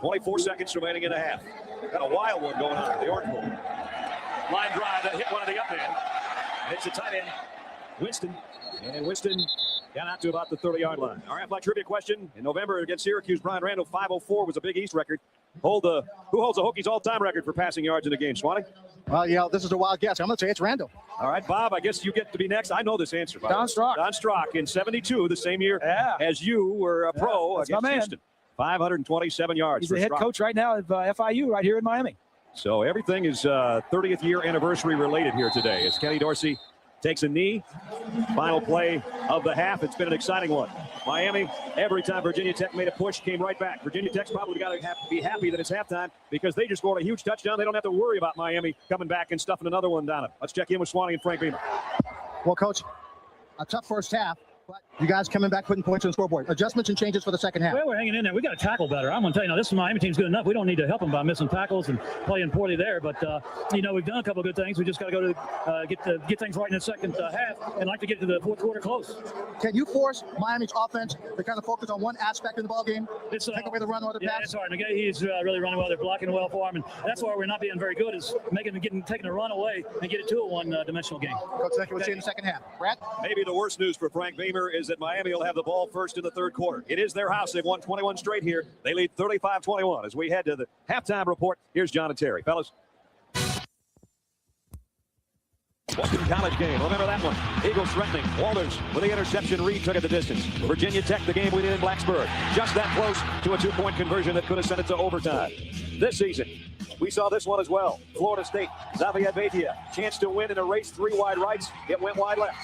24 seconds remaining in the half. Got a wild one going on in the Orange Bowl. Line drive that hit one of the up end. And it's a tight end. Winston. And Winston got out to about the 30-yard line. Our athletic trivia question. In November against Syracuse, Brian Randall, 504 was a Big East record. Who holds the Hokies all-time record for passing yards in a game, Swanee? Well, this is a wild guess. I'm going to say it's Randall. All right, Bob, I guess you get to be next. I know this answer. Don Strock. Don Strock in 72, the same year as you were a pro against Houston. 527 yards. He's the head coach right now at FIU right here in Miami. So everything is 30th year anniversary related here today as Kenny Dorsey takes a knee. Final play of the half. It's been an exciting one. Miami, every time Virginia Tech made a push, came right back. Virginia Tech's probably got to be happy that it's halftime because they just scored a huge touchdown. They don't have to worry about Miami coming back and stuffing another one down it. Let's check in with Swanee and Frank Beamer. Well, Coach, a tough first half, but you guys coming back putting points on the scoreboard. Adjustments and changes for the second half. Well, we're hanging in there. We got to tackle better. I'm going to tell you, this Miami team's good enough. We don't need to help them by missing tackles and playing poorly there. But, we've done a couple of good things. We just got to go to get things right in the second half and like to get to the fourth quarter close. Can you force Miami's offense to kind of focus on one aspect in the ball game? Take away the run or the pass? It's hard. Magahee is really running well. They're blocking well for him. And that's why we're not being very good is taking a run away and get it to a one-dimensional game. Coach, thank you. We'll see you in the second half. Brad? Maybe the worst news for Frank Beamer is that Miami will have the ball first in the third quarter. It is their house. They've won 21 straight here. They lead 35-21. As we head to the halftime report, here's John and Terry. Fellas. Boston College game. Remember that one. Eagles threatening. Walters with the interception. Reed took it the distance. Virginia Tech, the game we did in Blacksburg. Just that close to a two-point conversion that could have sent it to overtime. This season, we saw this one as well. Florida State, Vt-Magahee, chance to win in a race, 3 wide rights. It went wide left.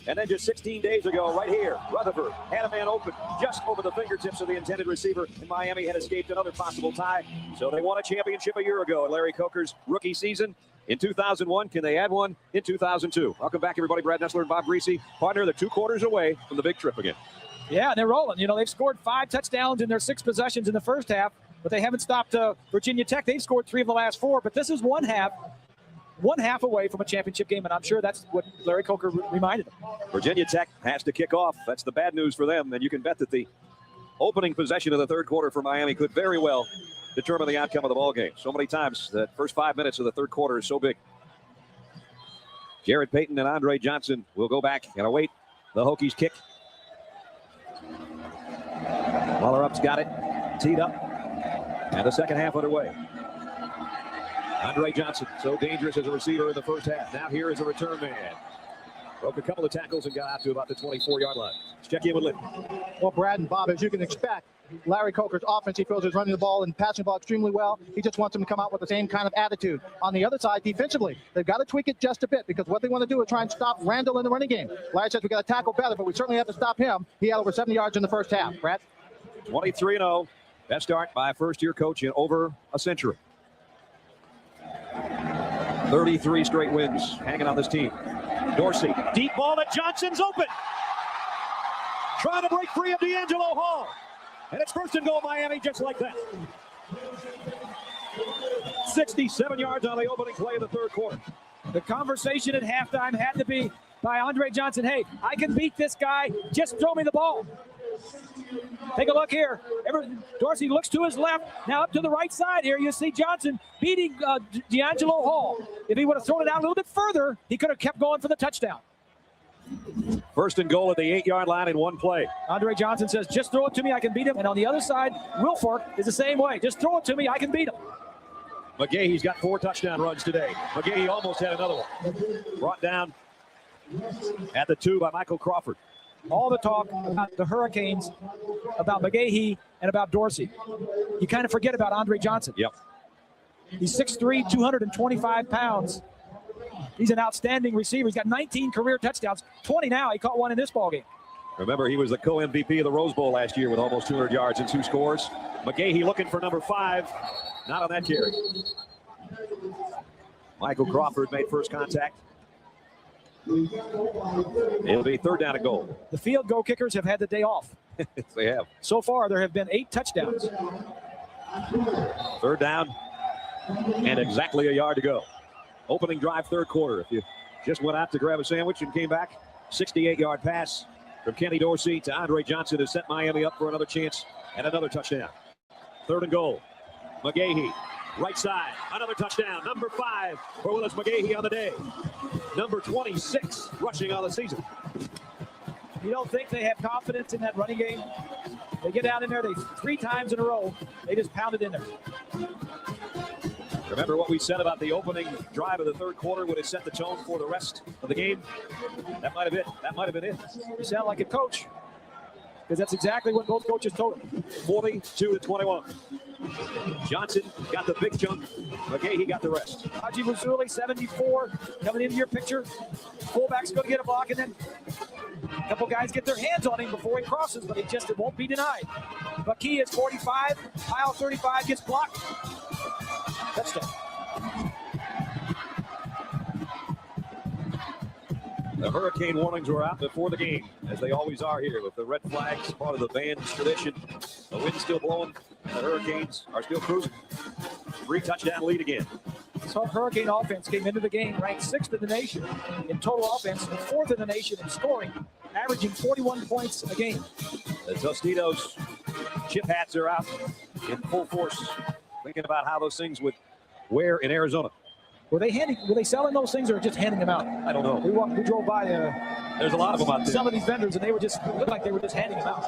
And then just 16 days ago, right here, Rutherford had a man open just over the fingertips of the intended receiver, and Miami had escaped another possible tie. So they won a championship a year ago in Larry Coker's rookie season. In 2001, can they add one in 2002? Welcome back, everybody. Brad Nessler and Bob Greasy, partner. They're 2 quarters away from the big trip again. Yeah, they're rolling. They've scored 5 touchdowns in their 6 possessions in the first half, but they haven't stopped Virginia Tech. They've scored 3 of the last 4, but this is one half away from a championship game, and I'm sure that's what Larry Coker reminded them. Virginia Tech has to kick off. That's the bad news for them, and you can bet that the opening possession of the third quarter for Miami could very well determine the outcome of the ball game. So many times that first 5 minutes of the third quarter is so big. Jared Payton and Andre Johnson will go back and await the Hokies kick. Waller-Up's got it, teed up, and the second half underway. Andre Johnson, so dangerous as a receiver in the first half. Now here is a return man. Broke a couple of tackles and got out to about the 24-yard line. Let's check in with Lynn. Well, Brad and Bob, as you can expect, Larry Coker's offense, he feels is running the ball and passing the ball extremely well. He just wants them to come out with the same kind of attitude. On the other side, defensively, they've got to tweak it just a bit because what they want to do is try and stop Randall in the running game. Larry says we got to tackle better, but we certainly have to stop him. He had over 70 yards in the first half. Brad? 23-0. Best start by a first-year coach in over a century. 33 straight wins hanging on this team. Dorsey, deep ball to Johnson's open. Trying to break free of D'Angelo Hall. And it's first and goal Miami just like that. 67 yards on the opening play of the third quarter. The conversation at halftime had to be by Andre Johnson. Hey, I can beat this guy. Just throw me the ball. Take a look here. Dorsey looks to his left. Now up to the right side here. You see Johnson beating D'Angelo Hall. If he would have thrown it out a little bit further, he could have kept going for the touchdown. First and goal at the 8-yard line in one play. Andre Johnson says, just throw it to me, I can beat him. And on the other side, Wilfork is the same way. Just throw it to me, I can beat him. Magahee's got 4 touchdown runs today. Magahee almost had another one. Brought down at the 2 by Michael Crawford. All the talk about the Hurricanes, about Magahee, and about Dorsey. You kind of forget about Andre Johnson. Yep. He's 6'3", 225 pounds. He's an outstanding receiver. He's got 19 career touchdowns, 20 now. He caught one in this ballgame. Remember, he was the co-MVP of the Rose Bowl last year with almost 200 yards and 2 scores. Magahee looking for number 5. Not on that carry. Michael Crawford made first contact. It'll be third down and goal. The field goal kickers have had the day off. They have. So far, there have been 8 touchdowns. Third down and exactly a yard to go. Opening drive, third quarter. If you just went out to grab a sandwich and came back, 68-yard pass from Kenny Dorsey to Andre Johnson has set Miami up for another chance and another touchdown. Third and goal. Magahee, right side, another touchdown. Number 5 for Willis Magahee on the day. number 26 rushing on the season. You don't think they have confidence in that running game? They get down in there, 3 times in a row, they just pound it in there. Remember what we said about the opening drive of the third quarter would have set the tone for the rest of the game? That might have been it. That might have been it. You sound like a coach, because that's exactly what both coaches told him. 42-21. Johnson got the big chunk. Magahee got the rest. Haji Wazuli, 74, coming into your picture. Fullback's going to get a block, and then a couple guys get their hands on him before he crosses, but it won't be denied. Magahee is 45. Pile 35 gets blocked. Touchdown. The hurricane warnings were out before the game, as they always are here, with the red flags, part of the band's tradition. The wind's still blowing, and the Hurricanes are still cruising. 3-touchdown lead again. So Hurricane offense came into the game ranked 6th in the nation in total offense and 4th in the nation in scoring, averaging 41 points a game. The Tostitos chip hats are out in full force, thinking about how those things would wear in Arizona. Were they selling those things or just handing them out? I don't know. We drove by there's a lot of them out there. Some of these vendors, and it looked like they were just handing them out.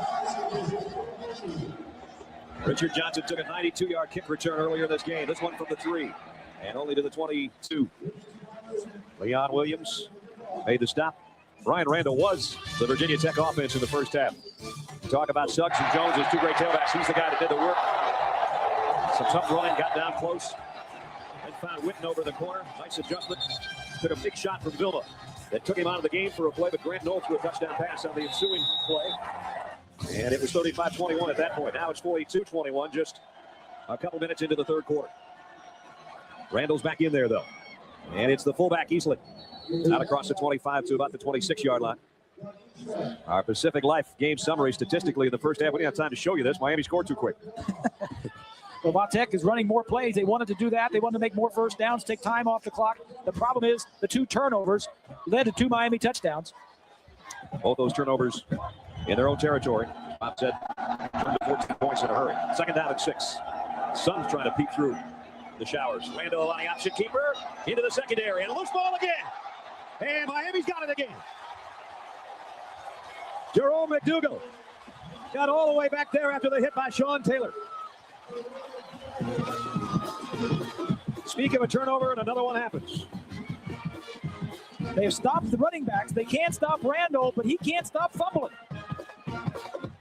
Richard Johnson took a 92-yard kick return earlier this game. This one from the 3 and only to the 22. Leon Williams made the stop. Brian Randall was the Virginia Tech offense in the first half. Talk about Suggs and Jones as 2 great tailbacks. He's the guy that did the work. Some tough running, got down close, and found Witten over the corner. Nice adjustment. Took a big shot from Vilma that took him out of the game for a play, but Grant Knowles with a touchdown pass on the ensuing play. And it was 35-21 at that point. Now it's 42-21, just a couple minutes into the third quarter. Randall's back in there, though. And it's the fullback, Eastland, out across the 25 to about the 26-yard line. Our Pacific Life game summary statistically in the first half. We didn't have time to show you this. Miami scored too quick. Well, Vatech is running more plays. They wanted to do that. They wanted to make more first downs, take time off the clock. The problem is the 2 turnovers led to 2 Miami touchdowns. Both those turnovers in their own territory. Bob said, turned to 14 points in a hurry. Second down and 6. Sun's trying to peek through the showers. Randall on the option keeper into the secondary. And a loose ball again. And Miami's got it again. Jerome McDougal got all the way back there after the hit by Sean Taylor. Speak of a turnover, and another one happens. They have stopped the running backs. They can't stop Randall, but he can't stop fumbling.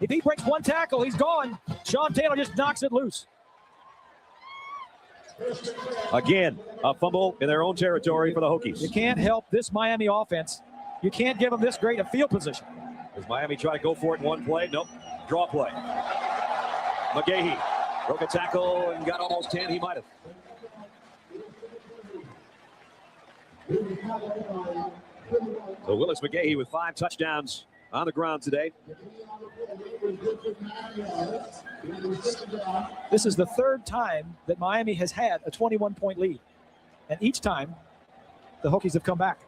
If he breaks 1 tackle, he's gone. Sean Taylor just knocks it loose. Again, a fumble in their own territory for the Hokies. You can't help this Miami offense. You can't give them this great a field position. Does Miami try to go for it in one play? Nope. Draw play. Magahee broke a tackle and got almost 10. He might have. So Willis Magahee with 5 touchdowns on the ground today. This is the 3rd time that Miami has had a 21-point lead. And each time, the Hokies have come back.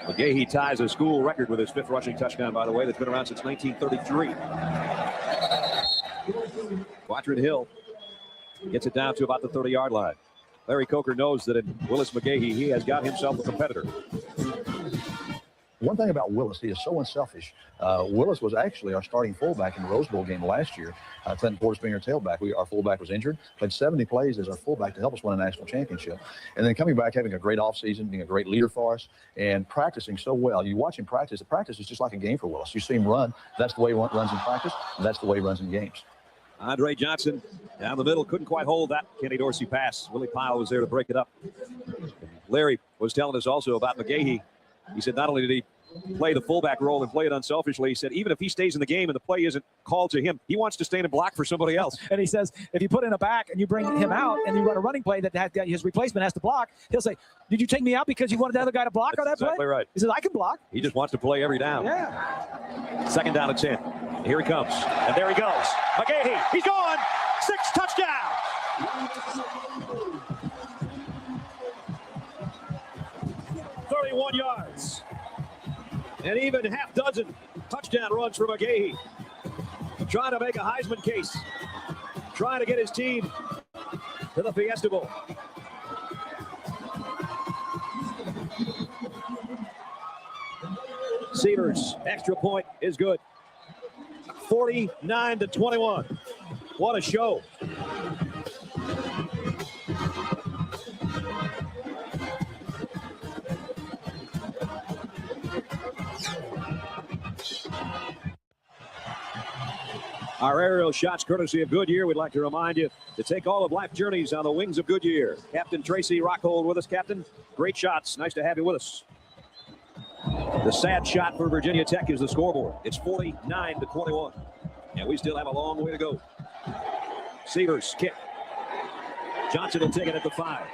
Magahee ties a school record with his 5th rushing touchdown, by the way, that's been around since 1933. Quadrant Hill gets it down to about the 30-yard line. Larry Coker knows that in Willis Magahee, he has got himself a competitor. One thing about Willis, he is so unselfish. Willis was actually our starting fullback in the Rose Bowl game last year. Clinton Portis being our tailback. Our fullback was injured, played 70 plays as our fullback to help us win a national championship. And then coming back, having a great offseason, being a great leader for us, and practicing so well. You watch him practice. The practice is just like a game for Willis. You see him run. That's the way he runs in practice, and that's the way he runs in games. Andre Johnson down the middle, couldn't quite hold that Kenny Dorsey pass. Willie Pyle was there to break it up. Larry was telling us also about Magahee. He said not only did he play the fullback role and play it unselfishly, he said even if he stays in the game and the play isn't called to him, he wants to stand and block for somebody else. And he says if you put in a back and you bring him out and you run a running play that his replacement has to block, he'll say, did you take me out because you wanted the other guy to block on that play? Exactly right. He says, I can block. He just wants to play every down. Yeah. Second down and 10. Here he comes. And there he goes. Magahee, he's gone. 6 touchdown. 31 yards. And even half dozen touchdown runs for Magahee. Trying to make a Heisman case. Trying to get his team to the Fiesta Bowl. Severs, extra point is good. 49-21. What a show. Our aerial shots courtesy of Goodyear. We'd like to remind you to take all of life journeys on the wings of Goodyear. Captain Tracy Rockhold with us, Captain. Great shots. Nice to have you with us. The sad shot for Virginia Tech is the scoreboard. It's 49-21. And we still have a long way to go. Severs kick. Johnson will take it at the 5.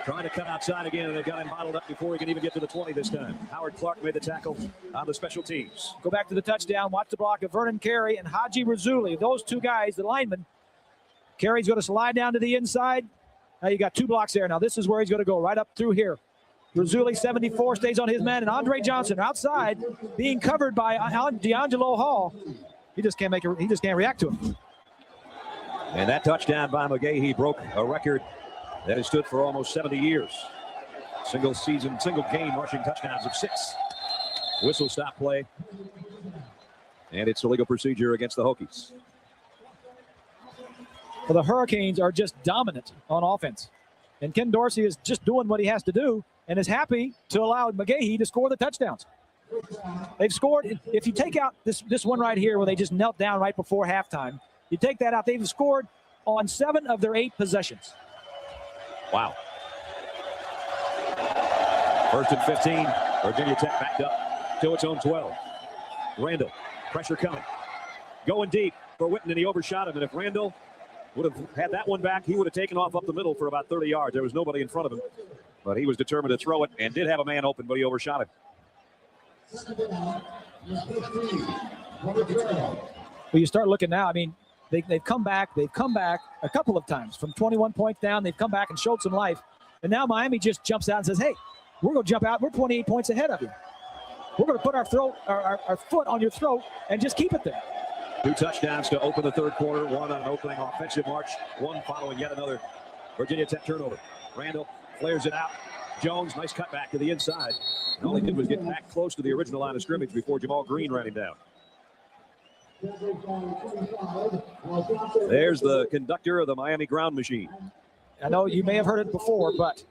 Trying to cut outside again, and they've got him bottled up before he can even get to the 20 this time. Howard Clark made the tackle on the special teams. Go back to the touchdown. Watch the block of Vernon Carey and Haji Razuli. Those two guys, the linemen. Carey's going to slide down to the inside. Now you got 2 blocks there. Now this is where he's going to go, right up through here. Razuli, 74, stays on his man, and Andre Johnson outside, being covered by D'Angelo Hall. He just can't react to him. And that touchdown by Magahee broke a record that has stood for almost 70 years. Single game rushing touchdowns of 6. Whistle stop play. And it's a legal procedure against the Hokies. Well, the Hurricanes are just dominant on offense. And Ken Dorsey is just doing what he has to do and is happy to allow Magahee to score the touchdowns. They've scored. If you take out this one right here where they just knelt down right before halftime, you take that out, they've scored on 7 of their 8 possessions. Wow. 1st and 15. Virginia Tech backed up to its own 12. Randall, pressure coming. Going deep for Witten, and he overshot him. And if Randall would have had that one back, he would have taken off up the middle for about 30 yards. There was nobody in front of him. But he was determined to throw it and did have a man open, but he overshot him. Well, you start looking now, I mean, they've come back a couple of times from 21 points down. They've come back and showed some life. And now Miami just jumps out and says, hey, we're going to jump out. We're 28 points ahead of you. We're going to put our foot on your throat and just keep it there. 2 touchdowns to open the third quarter. 1 on an opening offensive march. 1 following yet another Virginia Tech turnover. Randall flares it out. Jones, nice cut back to the inside. And all he did was get back close to the original line of scrimmage before Jamal Green ran him down. There's the conductor of the Miami ground machine. I know you may have heard it before, but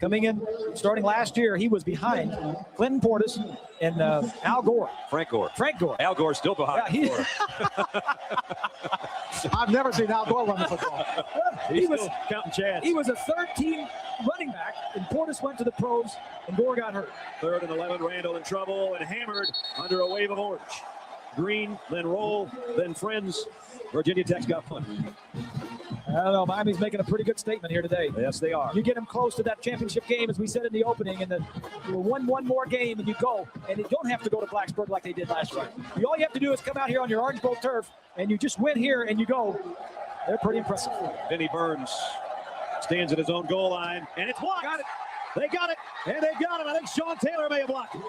coming in, starting last year, he was behind Clinton Portis and Al Gore. Frank Gore. Al Gore's still behind. Yeah, I've never seen Al Gore run the football. He was counting chance. He was a third-team running back, and Portis went to the pros, and Gore got hurt. 3rd and 11, Randall in trouble and hammered under a wave of orange. Green, then roll, then friends. Virginia Tech's got one. I don't know. Miami's making a pretty good statement here today. Yes, they are. You get them close to that championship game, as we said in the opening, and then one more game, and you go. And you don't have to go to Blacksburg like they did last year. All you have to do is come out here on your Orange Bowl turf, and you just win here, and you go. They're pretty impressive. Vinny Burns stands at his own goal line, and it's blocked. Got it. They got it, and they got him. I think Sean Taylor may have blocked it.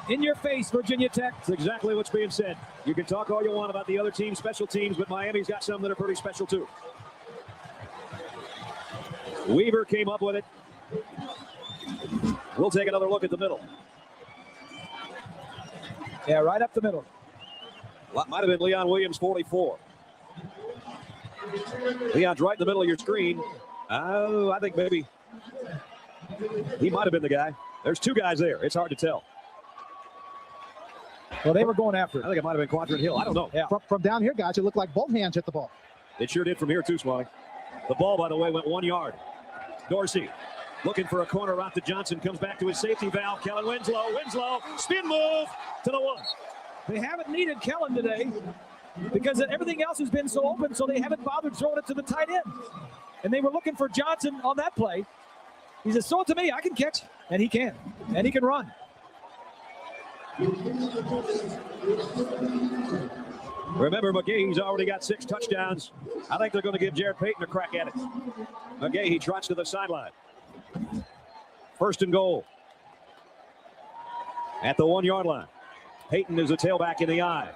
In your face, Virginia Tech. That's exactly what's being said. You can talk all you want about the other team's special teams, but Miami's got some that are pretty special too. Weaver came up with it. We'll take another look at the middle. Yeah, right up the middle. Might have been Leon Williams, 44. Leon's right in the middle of your screen. Oh, I think maybe he might have been the guy. There's 2 guys there. It's hard to tell. Well, they were going after it. I think it might have been Quadrant Hill. I don't know. Yeah. From down here, guys, it looked like both hands hit the ball. It sure did from here, too, Swanee. The ball, by the way, went 1 yard. Dorsey looking for a corner route to Johnson. Comes back to his safety valve. Kellen Winslow. Spin move to the 1. They haven't needed Kellen today because everything else has been so open, so they haven't bothered throwing it to the tight end. And they were looking for Johnson on that play. He says, throw it to me. I can catch. And he can. And he can run. Remember, Magahee's already got 6 touchdowns. I think they're going to give Jared Payton a crack at it. Magahee trots to the sideline. 1st and goal. At the 1 yard line. Payton is a tailback in the eye.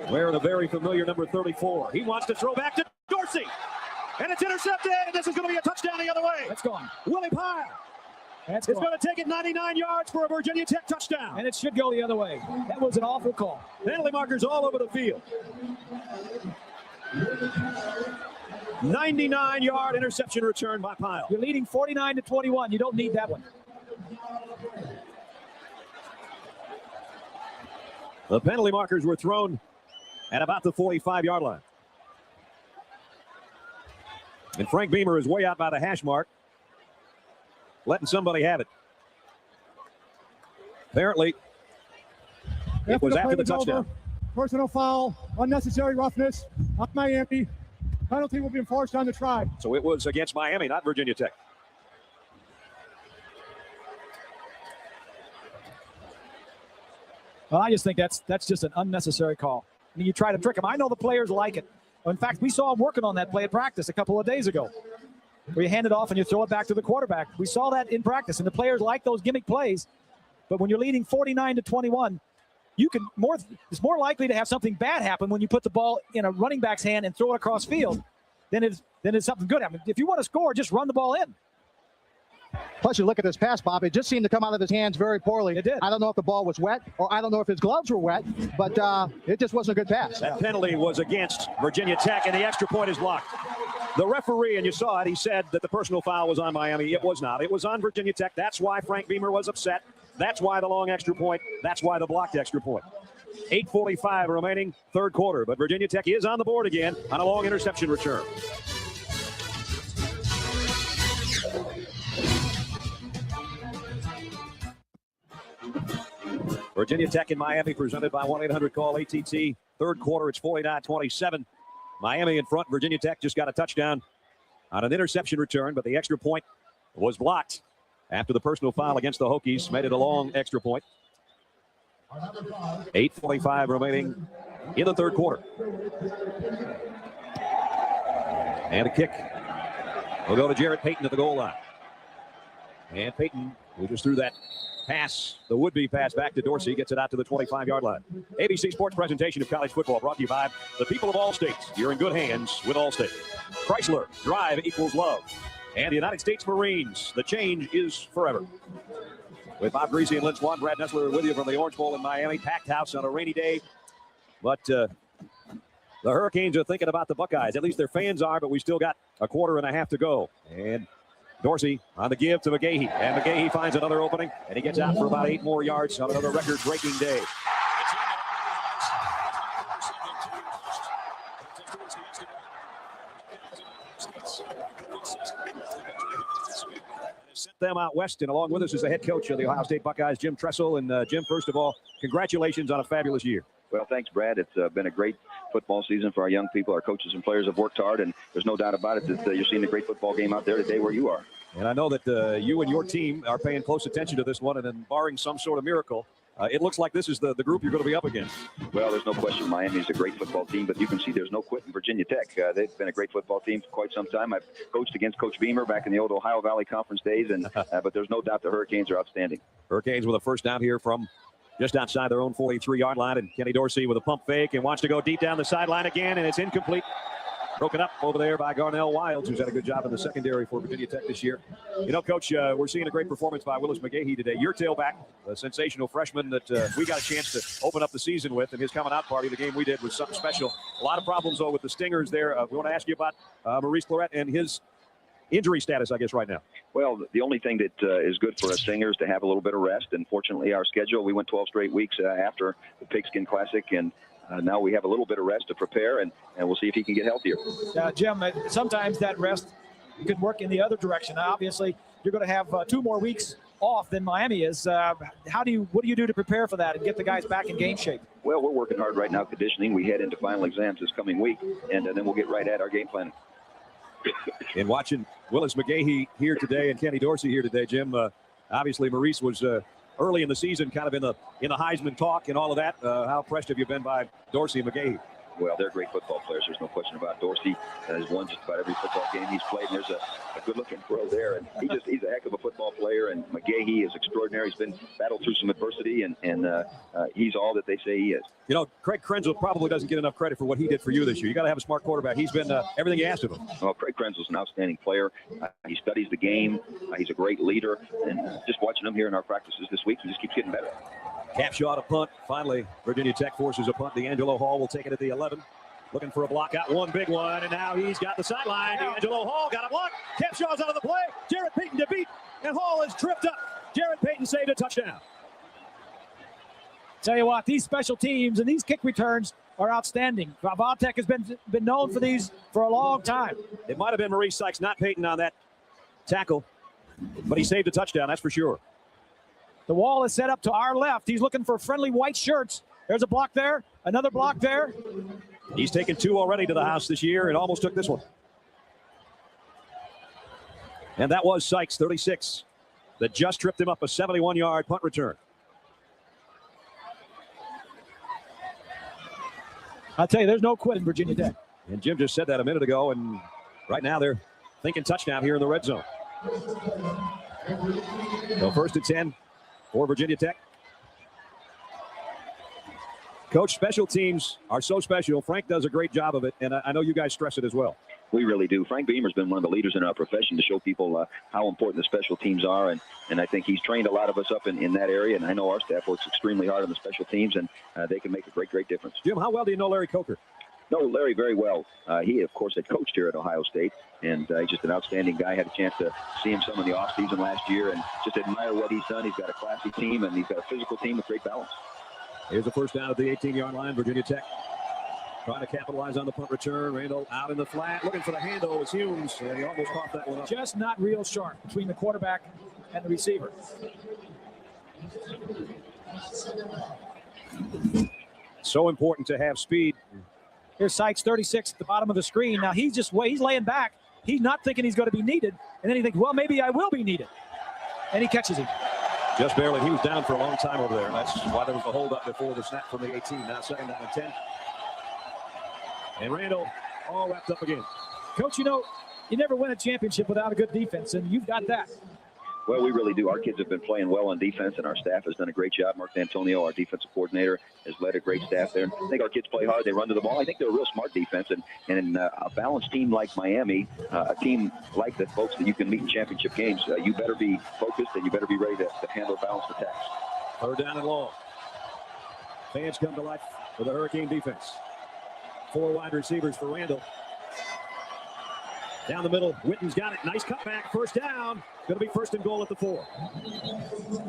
Wearing a very familiar number 34. He wants to throw back to Dorsey. And it's intercepted, and this is going to be a touchdown the other way. That's gone. Willie Pyle That's It's going to take it 99 yards for a Virginia Tech touchdown. And it should go the other way. That was an awful call. Penalty markers all over the field. 99-yard interception return by Pyle. You're leading 49-21. You don't need that one. The penalty markers were thrown at about the 45-yard line. And Frank Beamer is way out by the hash mark, letting somebody have it. Apparently, it was after the touchdown. Over. Personal foul, unnecessary roughness on Miami. Penalty will be enforced on the try. So it was against Miami, not Virginia Tech. Well, I just think that's just an unnecessary call. I mean, you try to trick them. I know the players like it. In fact, we saw them working on that play at practice a couple of days ago, where you hand it off and you throw it back to the quarterback. We saw that in practice, and the players like those gimmick plays. But when you're leading 49-21, it's more likely to have something bad happen when you put the ball in a running back's hand and throw it across field than it's something good happening. If you want to score, just run the ball in. Plus, you look at this pass, Bob. It just seemed to come out of his hands very poorly. It did. I don't know if the ball was wet, or I don't know if his gloves were wet, but it just wasn't a good pass. That penalty was against Virginia Tech, and the extra point is blocked. The referee, and you saw it, he said that the personal foul was on Miami. It was not. It was on Virginia Tech. That's why Frank Beamer was upset. That's why the long extra point. That's why the blocked extra point. 8:45 remaining, third quarter, but Virginia Tech is on the board again on a long interception return. Virginia Tech and Miami presented by 1-800-CALL-ATT. Third quarter, it's 49-27. Miami in front. Virginia Tech just got a touchdown on an interception return, but the extra point was blocked after the personal foul against the Hokies made it a long extra point. 8:45 remaining in the third quarter. And a kick will go to Jarrett Payton at the goal line. And Payton, who just threw that pass, the would-be pass back to Dorsey, gets it out to the 25-yard line. ABC Sports presentation of college football brought to you by the people of all states. You're in good hands with Allstate. Chrysler, drive equals love. And the United States Marines, the change is forever. With Bob Greasy and Lynn Swan, Brad Nessler with you from the Orange Bowl in Miami. Packed house on a rainy day. But the Hurricanes are thinking about the Buckeyes. At least their fans are, but we still got a quarter and a half to go. And Dorsey on the give to Magahee. And Magahee finds another opening, and he gets out for about 8 more yards on another record-breaking day. Sent them out west, and along with us is the head coach of the Ohio State Buckeyes, Jim Tressel. And Jim, first of all, congratulations on a fabulous year. Well, thanks, Brad. It's been a great football season for our young people. Our coaches and players have worked hard, and there's no doubt about it that you're seeing a great football game out there today where you are. And I know that you and your team are paying close attention to this one, and then barring some sort of miracle, it looks like this is the group you're going to be up against. Well, there's no question Miami's a great football team, but you can see there's no quit in Virginia Tech. They've been a great football team for quite some time. I've coached against Coach Beamer back in the old Ohio Valley Conference days, and but there's no doubt the Hurricanes are outstanding. Hurricanes with a first down here from just outside their own 43-yard line, and Kenny Dorsey with a pump fake and wants to go deep down the sideline again, and it's incomplete. Broken up over there by Garnell Wilds, who's had a good job in the secondary for Virginia Tech this year. You know, Coach, we're seeing a great performance by Vt-Magahee today. Your tailback, a sensational freshman that we got a chance to open up the season with, and his coming out party, the game we did, was something special. A lot of problems, though, with the Stingers there. We want to ask you about Maurice Clarett and his injury status, I guess, right now. Well, the only thing that is good for us Stingers to have a little bit of rest, and fortunately our schedule, we went 12 straight weeks after the Pigskin Classic, and now we have a little bit of rest to prepare, and we'll see if he can get healthier. Jim, sometimes that rest could work in the other direction. Obviously, you're going to have 2 more weeks off than Miami is. What do you do to prepare for that and get the guys back in game shape? Well, we're working hard right now conditioning. We head into final exams this coming week, and then we'll get right at our game planning. And watching Vt-Magahee here today and Kenny Dorsey here today, Jim, obviously Maurice was early in the season kind of in the Heisman talk and all of that. How impressed have you been by Dorsey and Magahee? Well, they're great football players. There's no question about it. Dorsey has won just about every football game he's played, and there's a good-looking pro there. And he's a heck of a football player, and Magahee is extraordinary. He's been battled through some adversity, and he's all that they say he is. You know, Craig Krenzel probably doesn't get enough credit for what he did for you this year. You got to have a smart quarterback. He's been everything you asked of him. Well, Craig Krenzel's an outstanding player. He studies the game. He's a great leader, and just watching him here in our practices this week, he just keeps getting better. Cap shot, a punt. Finally, Virginia Tech forces a punt. D'Angelo Hall will take it at the 11. Looking for a block. Got one big one, and now he's got the sideline. D'Angelo Hall got a block. Capshaw's out of the play. Jarrett Payton to beat, and Hall is tripped up. Jarrett Payton saved a touchdown. Tell you what, these special teams and these kick returns are outstanding. Valtech has been known for these for a long time. It might have been Maurice Sykes, not Payton, on that tackle, but he saved a touchdown, that's for sure. The wall is set up to our left. He's looking for friendly white shirts. There's a block there, another block there. He's taken 2 already to the house this year and almost took this one. And that was Sykes, 36, that just tripped him up, a 71-yard punt return. I'll tell you, there's no quit in Virginia Tech. And Jim just said that a minute ago, and right now they're thinking touchdown here in the red zone. So 1st and 10 for Virginia Tech. Coach, special teams are so special. Frank does a great job of it, and I know you guys stress it as well. We really do. Frank Beamer's been one of the leaders in our profession to show people how important the special teams are, and I think he's trained a lot of us up in that area, and I know our staff works extremely hard on the special teams, and they can make a great difference. Jim, how well do you know Larry Coker? No, Larry very well. He, of course, had coached here at Ohio State, and he's just an outstanding guy. Had a chance to see him some in the offseason last year and just admire what he's done. He's got a classy team, and he's got a physical team with great balance. Here's the first down at the 18-yard line. Virginia Tech trying to capitalize on the punt return. Randall out in the flat, looking for the handle. It's Humes, and he almost caught that one up. Just not real sharp between the quarterback and the receiver. So important to have speed. Here's Sykes, 36 at the bottom of the screen. Now he's laying back. He's not thinking he's going to be needed. And then he thinks, well, maybe I will be needed. And he catches him. Just barely. He was down for a long time over there. And that's why there was a holdup before the snap from the 18. Now 2nd down and 10. And Randall all wrapped up again. Coach, you know, you never win a championship without a good defense, and you've got that. Well, we really do. Our kids have been playing well on defense, and our staff has done a great job. Mark D'Antonio, our defensive coordinator, has led a great staff there. I think our kids play hard. They run to the ball. I think they're a real smart defense. And a balanced team like Miami, a team like the folks that you can meet in championship games, you better be focused and you better be ready to handle balanced attacks. 3rd down and long. Fans come to life for the Hurricane defense. 4 wide receivers for Randall. Down the middle, Witten's got it. Nice cutback, 1st down. Going to be 1st and goal at the 4.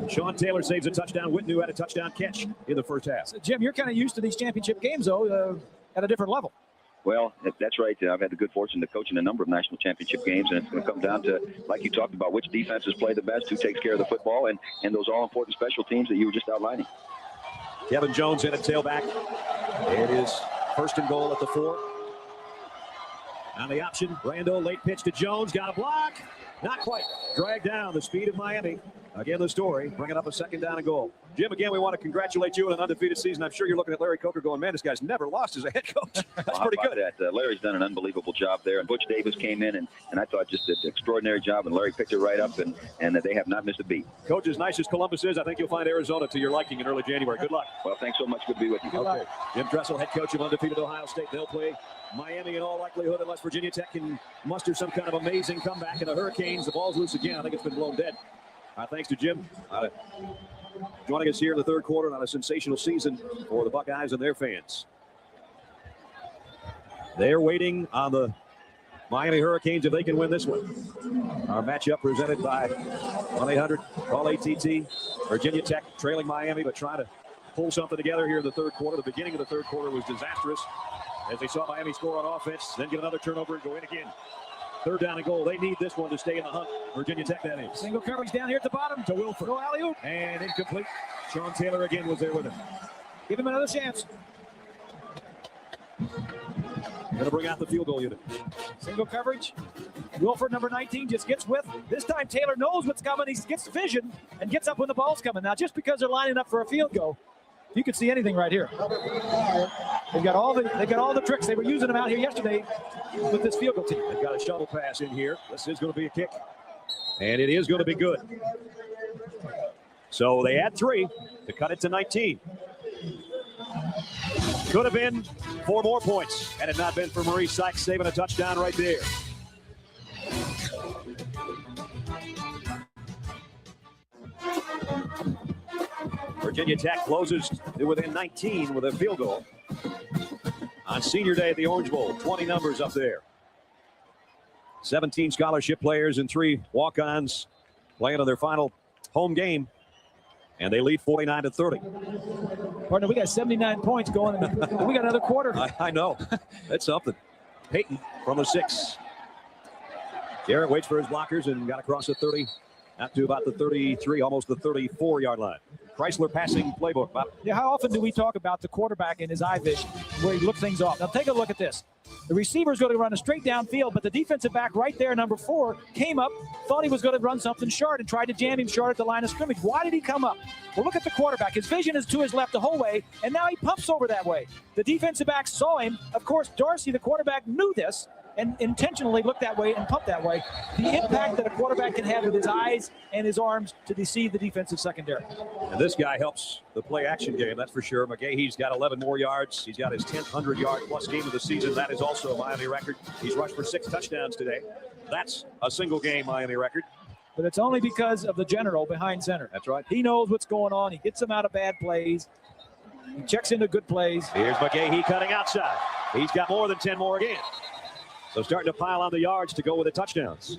Sean Taylor saves a touchdown. Witten, who had a touchdown catch in the first half. So, Jim, you're kind of used to these championship games, though, at a different level. Well, that's right. I've had the good fortune to coach in a number of national championship games, and it's going to come down to, like you talked about, which defenses play the best, who takes care of the football, and those all-important special teams that you were just outlining. Kevin Jones in at tailback. It is 1st and goal at the 4. On the option, Randall, late pitch to Jones, got a block. Not quite. Dragged down. The speed of Miami. Again, the story, bringing up a 2nd down and goal. Jim, again, we want to congratulate you on an undefeated season. I'm sure you're looking at Larry Coker going, man, this guy's never lost as a head coach. That's pretty good. Larry's done an unbelievable job there. And Butch Davis came in, and I thought just did an extraordinary job, and Larry picked it right up, and they have not missed a beat. Coach, as nice as Columbus is, I think you'll find Arizona to your liking in early January. Good luck. Well, thanks so much. Good to be with you. Okay. Jim Dressel, head coach of undefeated Ohio State. They'll play Miami in all likelihood unless Virginia Tech can muster some kind of amazing comeback. And the Hurricanes, the ball's loose again. I think it's been blown dead. Thanks to Jim joining us here in the 3rd quarter on a sensational season for the Buckeyes and their fans. They're waiting on the Miami Hurricanes if they can win this one. Our matchup presented by 1-800-CALL-ATT. Virginia Tech trailing Miami, but trying to pull something together here in the 3rd quarter. The beginning of the 3rd quarter was disastrous as they saw Miami score on offense, then get another turnover and go in again. 3rd down and goal. They need this one to stay in the hunt. Virginia Tech, that is. Single coverage down here at the bottom to Wilford. No alley-oop. And incomplete. Sean Taylor again was there with him. Give him another chance. Going to bring out the field goal unit. Single coverage. Wilford, number 19, just gets with. This time Taylor knows what's coming. He gets vision and gets up when the ball's coming. Now, just because they're lining up for a field goal, you can see anything right here. They've got all the tricks. They were using them out here yesterday with this field goal team. They've got a shovel pass in here. This is going to be a kick. And it is going to be good. So they had 3 to cut it to 19. Could have been 4 more points had it not been for Maurice Sykes saving a touchdown right there. Virginia Tech closes to within 19 with a field goal. On senior day at the Orange Bowl, 20 numbers up there. 17 scholarship players and 3 walk-ons playing on their final home game. And they lead 49-30. Partner, we got 79 points going. We got another quarter. I know. That's something. Peyton from the 6. Garrett waits for his blockers and got across the 30. Out to about the 33, almost the 34-yard line. Chrysler passing playbook, Bob. Yeah, how often do we talk about the quarterback and his eye vision, where he looks things off? Now take a look at this. The receiver's going to run a straight downfield, but the defensive back right there, number 4, came up, thought he was going to run something short and tried to jam him short at the line of scrimmage. Why did he come up? Well, look at the quarterback. His vision is to his left the whole way, and now he pumps over that way. The defensive back saw him. Of course, Dorsey, the quarterback, knew this and intentionally looked that way and pumped that way. The impact that a quarterback can have with his eyes and his arms to deceive the defensive secondary. And this guy helps the play-action game, that's for sure. Magahee's got 11 more yards. He's got his 10th 100-yard-plus game of the season. That is also a Miami record. He's rushed for 6 touchdowns today. That's a single-game Miami record. But it's only because of the general behind center. That's right. He knows what's going on. He gets them out of bad plays. He checks into good plays. Here's Magahee cutting outside. He's got more than 10 more again. So starting to pile on the yards to go with the touchdowns.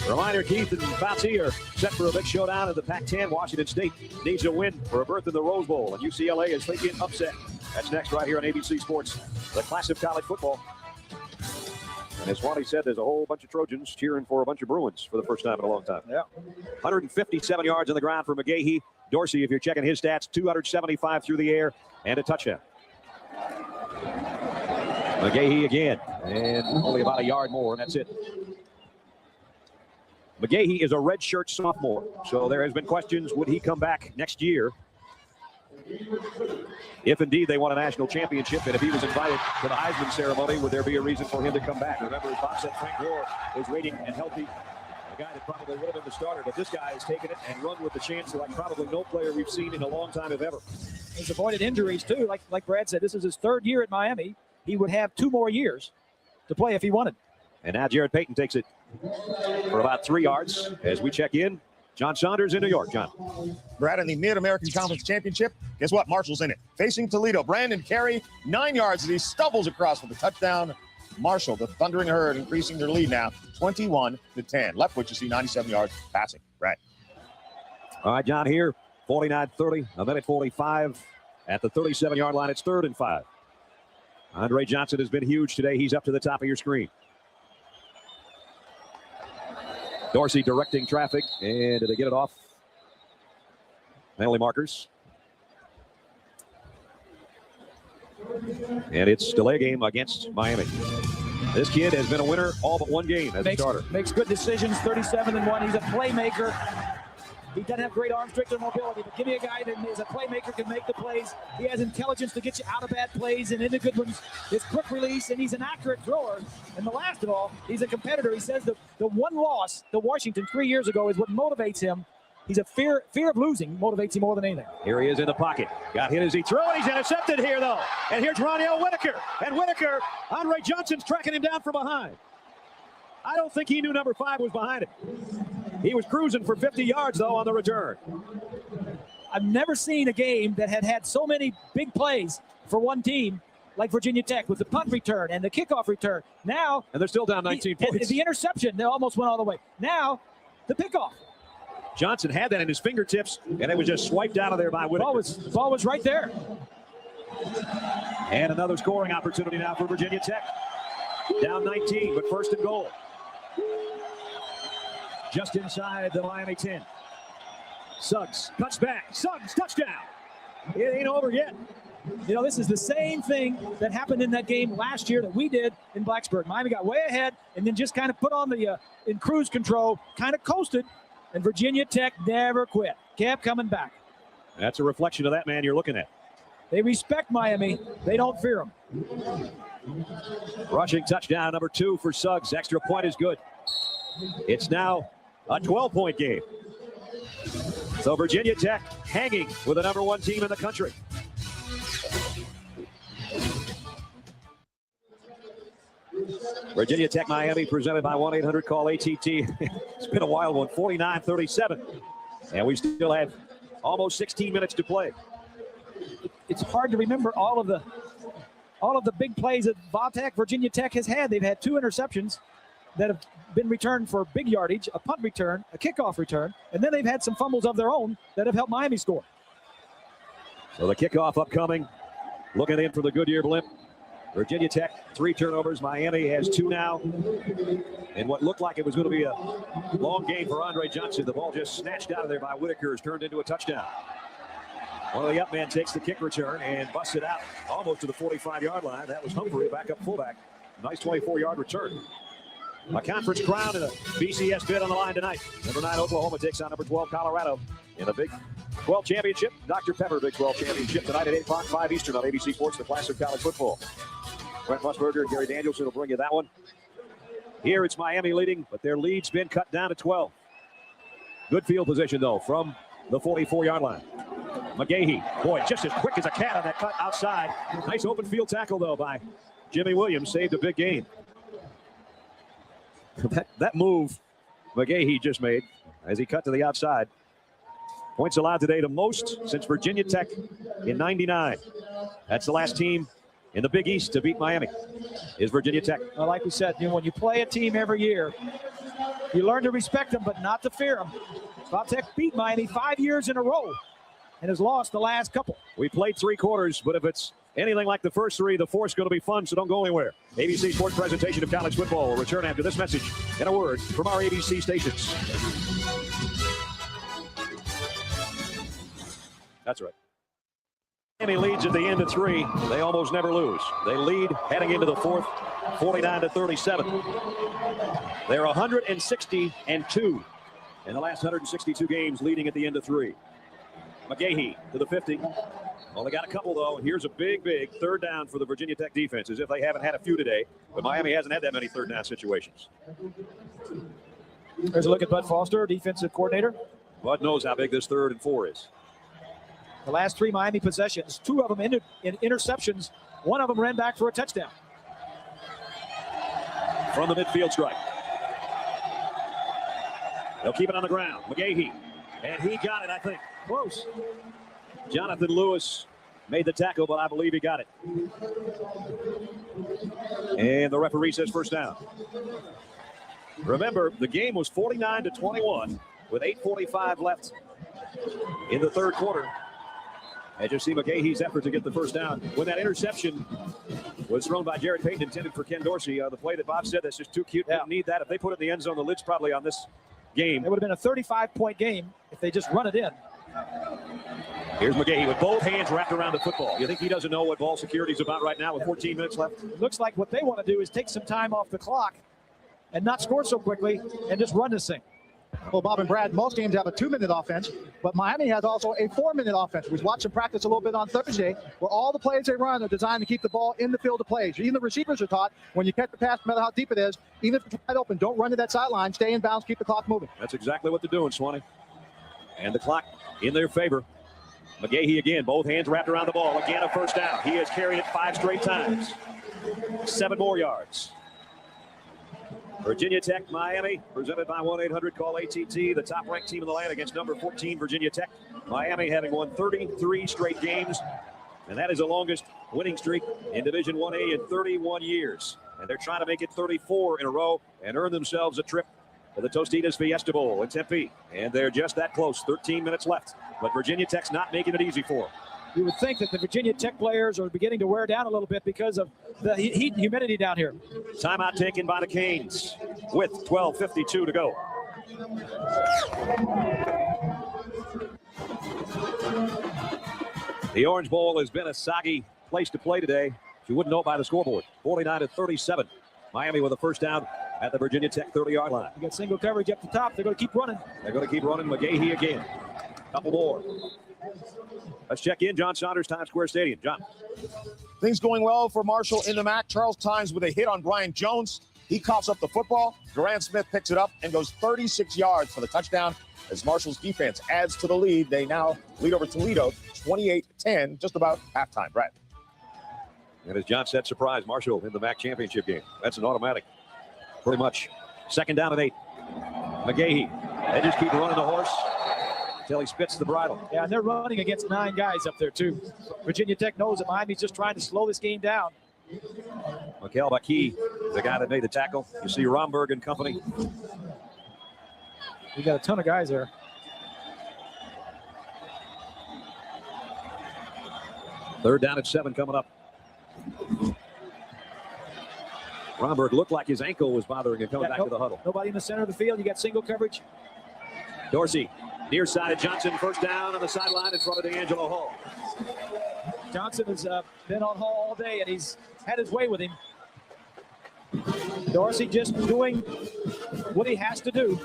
Reminder, Keith and Fauci are set for a big showdown in the Pac-10. Washington State needs a win for a berth in the Rose Bowl, and UCLA is thinking upset. That's next right here on ABC Sports, the class of college football. And as Swanee said, there's a whole bunch of Trojans cheering for a bunch of Bruins for the first time in a long time. Yeah. 157 yards on the ground for Magahee. Dorsey, if you're checking his stats, 275 through the air and a touchdown. Magahee again, and only about a yard more, and that's it. Magahee is a redshirt sophomore, so there has been questions, would he come back next year? If indeed they won a national championship, and if he was invited to the Heisman ceremony, would there be a reason for him to come back? Remember, as Bob said, Frank Gore is rating and healthy. A guy that probably would have been the starter, but this guy has taken it and run with the chance like probably no player we've seen in a long time, if ever. He's avoided injuries, too. Like Brad said, this is his 3rd year at Miami. He would have 2 more years to play if he wanted. And now Jared Payton takes it for about 3 yards as we check in. John Saunders in New York. John. Brad, in the Mid-American Conference Championship, guess what? Marshall's in it. Facing Toledo, Brandon Carey, 9 yards as he stumbles across for the touchdown. Marshall, the Thundering Herd, increasing their lead now, 21-10. Leftwich, you see 97 yards passing. Brad. All right, John, here, 49-30, a minute 45 at the 37-yard line. It's 3rd and 5. Andre Johnson has been huge today. He's up to the top of your screen. Dorsey directing traffic, and did they get it off? Penalty markers. And it's delay game against Miami. This kid has been a winner all but one game as a starter. Makes good decisions, 37-1. He's a playmaker. He doesn't have great arm strength or mobility, but give me a guy that is a playmaker, can make the plays. He has intelligence to get you out of bad plays and into good ones. His quick release, and he's an accurate thrower. And the last of all, he's a competitor. He says the one loss to Washington 3 years ago is what motivates him. He's a fear of losing motivates him more than anything. Here he is in the pocket. Got hit as he threw, and he's intercepted here, though. And here's Roniel Whitaker. And Whitaker, Andre Johnson's tracking him down from behind. I don't think he knew number 5 was behind him. He was cruising for 50 yards, though, on the return. I've never seen a game that had so many big plays for one team like Virginia Tech with the punt return and the kickoff return. Now, and they're still down 19 points. The interception, they almost went all the way. Now, the pickoff. Johnson had that in his fingertips, and it was just swiped out of there by Whitaker. Ball was right there. And another scoring opportunity now for Virginia Tech. Down 19, but 1st and goal. Just inside the Miami 10. Suggs cuts back. Suggs, touchdown. It ain't over yet. You know, this is the same thing that happened in that game last year that we did in Blacksburg. Miami got way ahead and then just kind of put on the in cruise control, kind of coasted, and Virginia Tech never quit. Kept coming back. That's a reflection of that man you're looking at. They respect Miami. They don't fear them. Rushing touchdown number 2 for Suggs. Extra point is good. It's now a 12-point game. So Virginia Tech hanging with the number 1 team in the country. Virginia Tech Miami presented by 1-800-CALL-ATT. It's been a wild one, 49-37. And we still have almost 16 minutes to play. It's hard to remember all of the big plays that Virginia Tech has had. They've had 2 interceptions that have been returned for big yardage, a punt return, a kickoff return, and then they've had some fumbles of their own that have helped Miami score. So the kickoff upcoming. Looking in for the Goodyear blimp. Virginia Tech, 3 turnovers. Miami has 2 now. And what looked like it was going to be a long game for Andre Johnson. The ball just snatched out of there by Whitaker is turned into a touchdown. One of the up men takes the kick return and busts it out almost to the 45-yard line. That was Humphrey, backup fullback. Nice 24-yard return. A conference crown and a BCS bid on the line tonight. Number 9 Oklahoma takes on number 12 Colorado in the Big 12 championship. Dr. Pepper Big 12 championship tonight at 8 o'clock, 5 Eastern on ABC Sports, the classic college football. Brent Musburger and Gary Danielson will bring you that one. Here it's Miami leading, but their lead's been cut down to 12. Good field position, though, from the 44-yard line. Magahee, boy, just as quick as a cat on that cut outside. Nice open field tackle, though, by Jimmy Williams. Saved a big gain. That move Magahee just made as he cut to the outside. Points allowed today the most since Virginia Tech in '99. That's the last team in the Big East to beat Miami is Virginia Tech. Well, like we said, when you play a team every year, you learn to respect them, but not to fear them. Tech beat Miami 5 years in a row and has lost the last couple. We played 3 quarters, but if it's anything like the first 3, the fourth's going to be fun, so don't go anywhere. ABC Sports presentation of college football will return after this message and a word from our ABC stations. That's right. Miami leads at the end of 3. They almost never lose. They lead heading into the 4th, 49-37. They're 160-2 in the last 162 games, leading at the end of 3. Magahee to the 50. Only got a couple, though. Here's a big third down for the Virginia Tech defense, as if they haven't had a few today. But Miami hasn't had that many third down situations. There's a look at Bud Foster, defensive coordinator. Bud knows how big this 3rd and 4 is. The last 3 Miami possessions, 2 of them ended in interceptions. 1 of them ran back for a touchdown. From the midfield strike. They'll keep it on the ground. Magahee. And he got it, I think. Close. Jonathan Lewis made the tackle, but I believe he got it. And the referee says first down. Remember, the game was 49-21 with 8:45 left in the 3rd quarter. As you see Magahee's effort to get the first down. When that interception was thrown by Jared Payton, intended for Ken Dorsey, the play that Bob said, that's just too cute. Didn't need that. If they put it in the end zone, the lid's probably on this game. It would have been a 35-point game if they just run it in. Here's Magahee with both hands wrapped around the football. You think he doesn't know what ball security is about right now with 14 minutes left? It looks like what they want to do is take some time off the clock and not score so quickly and just run this thing. Well, Bob and Brad, most games have a 2-minute offense, but Miami has also a 4-minute offense. We watched them practice a little bit on Thursday, where all the plays they run are designed to keep the ball in the field of plays. Even the receivers are taught when you catch the pass, no matter how deep it is, even if it's wide open, don't run to that sideline, stay in bounds, keep the clock moving. That's exactly what they're doing, Swanee. And the clock in their favor. Magahee again, both hands wrapped around the ball. Again, a first down. He has carried it 5 straight times. 7 more yards. Virginia Tech, Miami, presented by 1-800-CALL-ATT, the top-ranked team in the land against number 14, Virginia Tech. Miami having won 33 straight games, and that is the longest winning streak in Division 1A in 31 years. And they're trying to make it 34 in a row and earn themselves a trip to the Tostitos Fiesta Bowl in Tempe. And they're just that close, 13 minutes left. But Virginia Tech's not making it easy for them. You would think that the Virginia Tech players are beginning to wear down a little bit because of the heat and humidity down here. Timeout taken by the Canes with 12:52 to go. The Orange Bowl has been a soggy place to play today. You wouldn't know it by the scoreboard. 49-37. Miami with a first down at the Virginia Tech 30-yard line. You got single coverage up the top. They're going to keep running. They're going to keep running. Magahee again. Couple more. Let's check in. John Saunders, Times Square Stadium. John. Things going well for Marshall in the MAC. Charles Times with a hit on Brian Jones. He coughs up the football. Durant Smith picks it up and goes 36 yards for the touchdown as Marshall's defense adds to the lead. They now lead over Toledo 28-10, just about halftime. Brad. And as John said, surprise, Marshall in the MAC championship game. That's an automatic, pretty much. Second down and 8. Magahee. They just keep running the horse until he spits the bridle. Yeah, and they're running against 9 guys up there, too. Virginia Tech knows that Miami's just trying to slow this game down. Vt-Magahee, the guy that made the tackle. You see Romberg and company. We got a ton of guys there. Third down at 7 coming up. Romberg looked like his ankle was bothering him coming back to the huddle. Nobody in the center of the field. You got single coverage. Dorsey, near side of Johnson. First down on the sideline in front of D'Angelo Hall. Johnson has been on Hall all day, and he's had his way with him. Dorsey just doing what he has to do.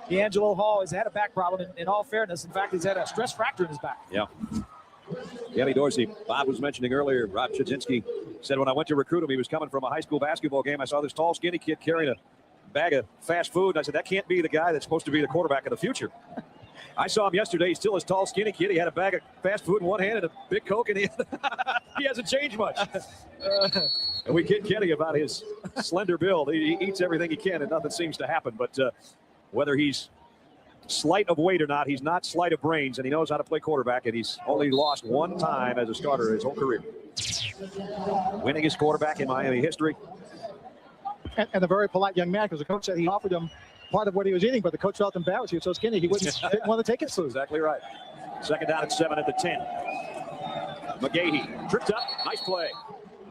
D'Angelo Hall has had a back problem, in all fairness. In fact, he's had a stress fracture in his back. Yeah. Kenny Dorsey, Bob was mentioning earlier, Rob Chudzinski said when I went to recruit him, he was coming from a high school basketball game. I saw this tall, skinny kid carrying a bag of fast food. And I said, that can't be the guy that's supposed to be the quarterback of the future. I saw him yesterday. He's still a tall, skinny kid. He had a bag of fast food in one hand and a big Coke in the other. He hasn't changed much. And we kid Kenny about his slender build. He eats everything he can and nothing seems to happen. But whether he's slight of weight or not, he's not slight of brains, and he knows how to play quarterback, and he's only lost 1 time as a starter his whole career. Winningest quarterback in Miami history. And a very polite young man, because the coach said he offered him part of what he was eating, but the coach felt embarrassed. He was so skinny, he didn't want to take his food. Exactly right. Second down at 7 at the 10. Magahee tripped up. Nice play.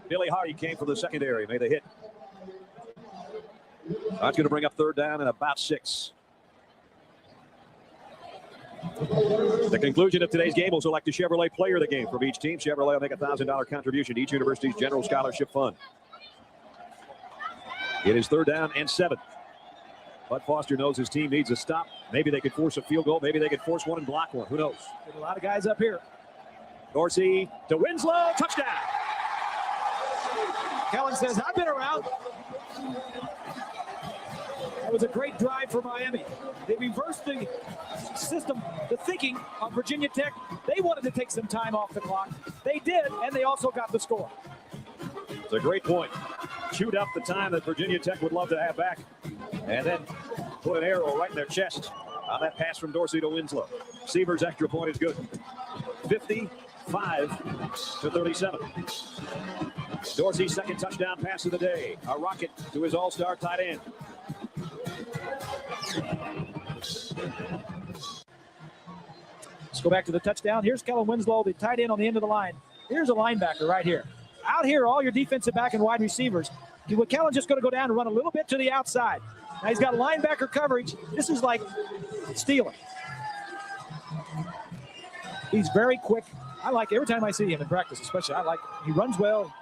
Billy Hardy came from the secondary, made the hit. That's going to bring up third down and about 6. The conclusion of today's game will select a Chevrolet player of the game from each team. Chevrolet will make a $1,000 contribution to each university's general scholarship fund. It is third down and 7. Bud Foster knows his team needs a stop. Maybe they could force a field goal. Maybe they could force one and block one. Who knows? There's a lot of guys up here. Dorsey to Winslow. Touchdown. Kellen says, I've been around. That was a great drive for Miami. They reversed the system, the thinking of Virginia Tech. They wanted to take some time off the clock. They did, and they also got the score. It's a great point. Chewed up the time that Virginia Tech would love to have back, and then put an arrow right in their chest on that pass from Dorsey to Winslow. Seaver's extra point is good. 55-37. Dorsey's second touchdown pass of the day. A rocket to his all-star tight end. Let's go back to the touchdown. Here's Kellen Winslow, the tight end on the end of the line. Here's a linebacker right here. Out here, all your defensive back and wide receivers. Kellen's just going to go down and run a little bit to the outside. Now he's got linebacker coverage. This is like stealing. He's very quick. I like every time I see him in practice, especially. I like he runs well,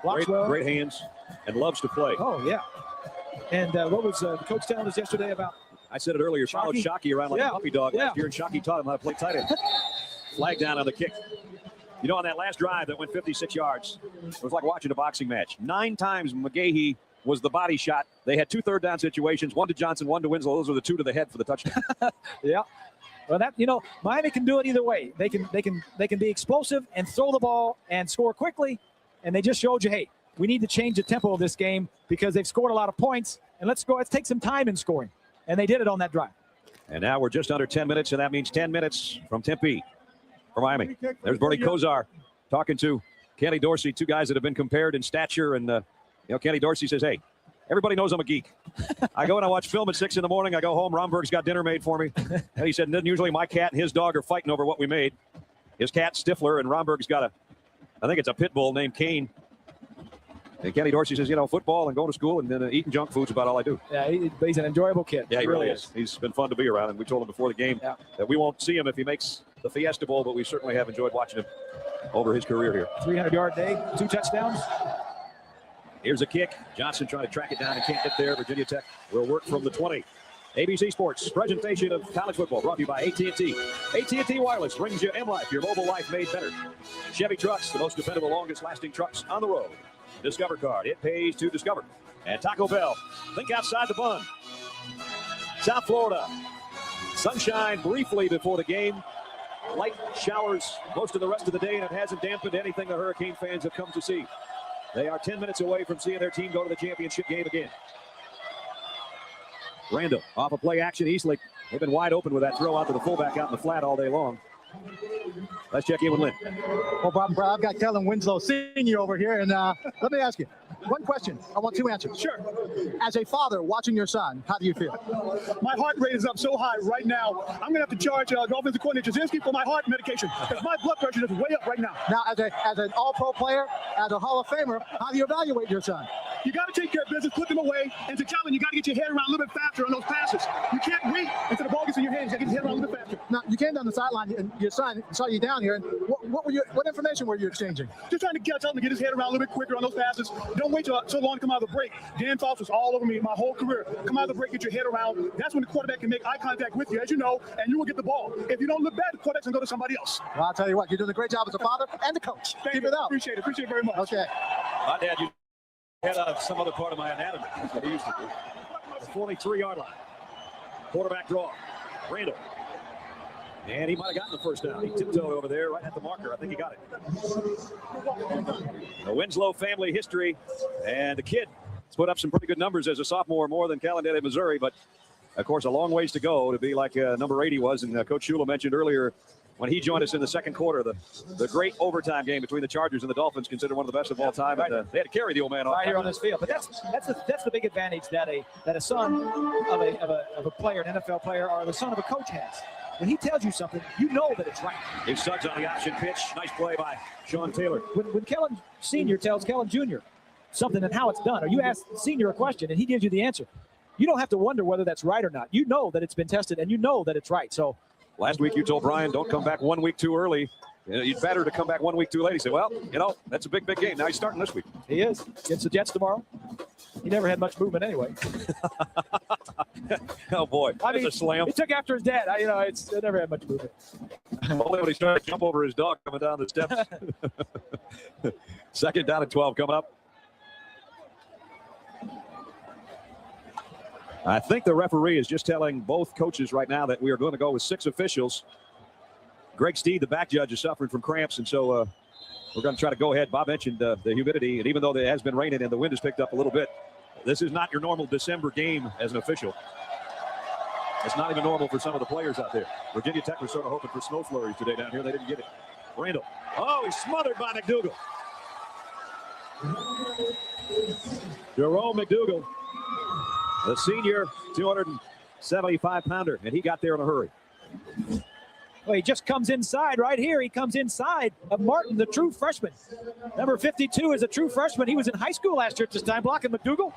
blocks well. Great hands, and loves to play. Oh, yeah. And what was the coach telling us yesterday about? I said it earlier. Followed Shockey around like a puppy dog last year, and Shockey taught him how to play tight end. Flag down on the kick. You know, on that last drive that went 56 yards, it was like watching a boxing match. 9 times Magahee was the body shot. They had 2 third down situations, 1 to Johnson, 1 to Winslow. Those were the 2 to the head for the touchdown. Yeah. Well, that, you know, Miami can do it either way. They can be explosive and throw the ball and score quickly, and they just showed you, hey, we need to change the tempo of this game because they've scored a lot of points, and let's take some time in scoring. And they did it on that drive. And now we're just under 10 minutes, and that means 10 minutes from Tempe for Miami. There's Bernie Kosar talking to Kenny Dorsey, 2 guys that have been compared in stature. And, Kenny Dorsey says, hey, everybody knows I'm a geek. I go and I watch film at 6 in the morning. I go home. Romberg's got dinner made for me. And he said, and then usually my cat and his dog are fighting over what we made. His cat, Stifler, and Romberg's got I think it's a pit bull named Kane. And Kenny Dorsey says, football and going to school and then eating junk food's about all I do. Yeah, he's an enjoyable kid. Yeah, he really is. He's been fun to be around, and we told him before the game that we won't see him if he makes the Fiesta Bowl, but we certainly have enjoyed watching him over his career here. 300-yard day, 2 touchdowns. Here's a kick. Johnson trying to track it down and can't get there. Virginia Tech will work from the 20. ABC Sports presentation of college football brought to you by AT&T. AT&T Wireless brings you M-Life, your mobile life made better. Chevy Trucks, the most dependable, longest-lasting trucks on the road. Discover Card, it pays to discover. And Taco Bell, think outside the bun. South Florida, sunshine briefly before the game. Light showers most of the rest of the day, and it hasn't dampened anything the Hurricane fans have come to see. They are 10 minutes away from seeing their team go to the championship game again. Randall off a play action. Eastlick, they've been wide open with that throw out to the fullback out in the flat all day long. Let's check in with Lynn. Well, Bob, I've got Kellen Winslow Sr. over here, and let me ask you one question. I want two answers. Sure. As a father watching your son, how do you feel? My heart rate is up so high right now. I'm going to have to charge the offensive coordinator Jasinski for my heart medication because my blood pressure is way up right now. Now, as an all-pro player, as a Hall of Famer, how do you evaluate your son? You got to take care of business, put them away, and to Kellen, you got to get your head around a little bit faster on those passes. You can't wait until the ball gets in your hands. You got to get your head around a little bit faster. Now, you came down the sideline, and your son saw you down here, and what information were you exchanging? Just trying to tell him to get his head around a little bit quicker on those passes. Don't wait so long to come out of the break. Dan Foss was all over me my whole career. Come out of the break, get your head around. That's when the quarterback can make eye contact with you, as you know, and you will get the ball. If you don't look bad, the quarterback's going to go to somebody else. Well, I'll tell you what, you're doing a great job as a father and a coach. Keep it up. Appreciate it very much. Okay. My dad used to head out of some other part of my anatomy. That's what he used to do. The 43-yard line. Quarterback draw. Randall. And he might have gotten the first down. He tiptoed over there right at the marker. I think he got it. The Winslow family history. And the kid has put up some pretty good numbers as a sophomore, more than Callendale, Missouri. But, of course, a long ways to go to be like number 80 was. And Coach Shula mentioned earlier when he joined us in the second quarter, the great overtime game between the Chargers and the Dolphins, considered one of the best of all time. And, they had to carry the old man off right here on this field. But that's the big advantage that a son of a player, an NFL player, or the son of a coach has. When he tells you something, you know that it's right. Here's Suggs on the option pitch. Nice play by Sean Taylor. When Kellen Sr. tells Kellen Jr. something and how it's done, or you ask Sr. a question and he gives you the answer, you don't have to wonder whether that's right or not. You know that it's been tested and you know that it's right. So last week you told Brian, don't come back 1 week too early. You'd better to come back 1 week too late. He said, well, that's a big game. Now he's starting this week. He is. Against the Jets tomorrow. He never had much movement anyway. Oh, boy. That's a slam. He took after his dad. It never had much movement. Only when he's trying to jump over his dog coming down the steps. Second down and 12 coming up. I think the referee is just telling both coaches right now that we are going to go with 6 officials. Greg Steed, the back judge, is suffering from cramps, and so we're going to try to go ahead. Bob mentioned the humidity, and even though it has been raining and the wind has picked up a little bit, this is not your normal December game as an official. It's not even normal for some of the players out there. Virginia Tech was sort of hoping for snow flurries today down here. They didn't get it. Randall. Oh, he's smothered by McDougal. Jerome McDougal, the senior 275-pounder, and he got there in a hurry. Well, he just comes inside right here. He comes inside of Martin, the true freshman. Number 52 is a true freshman. He was in high school last year at this time, blocking McDougal.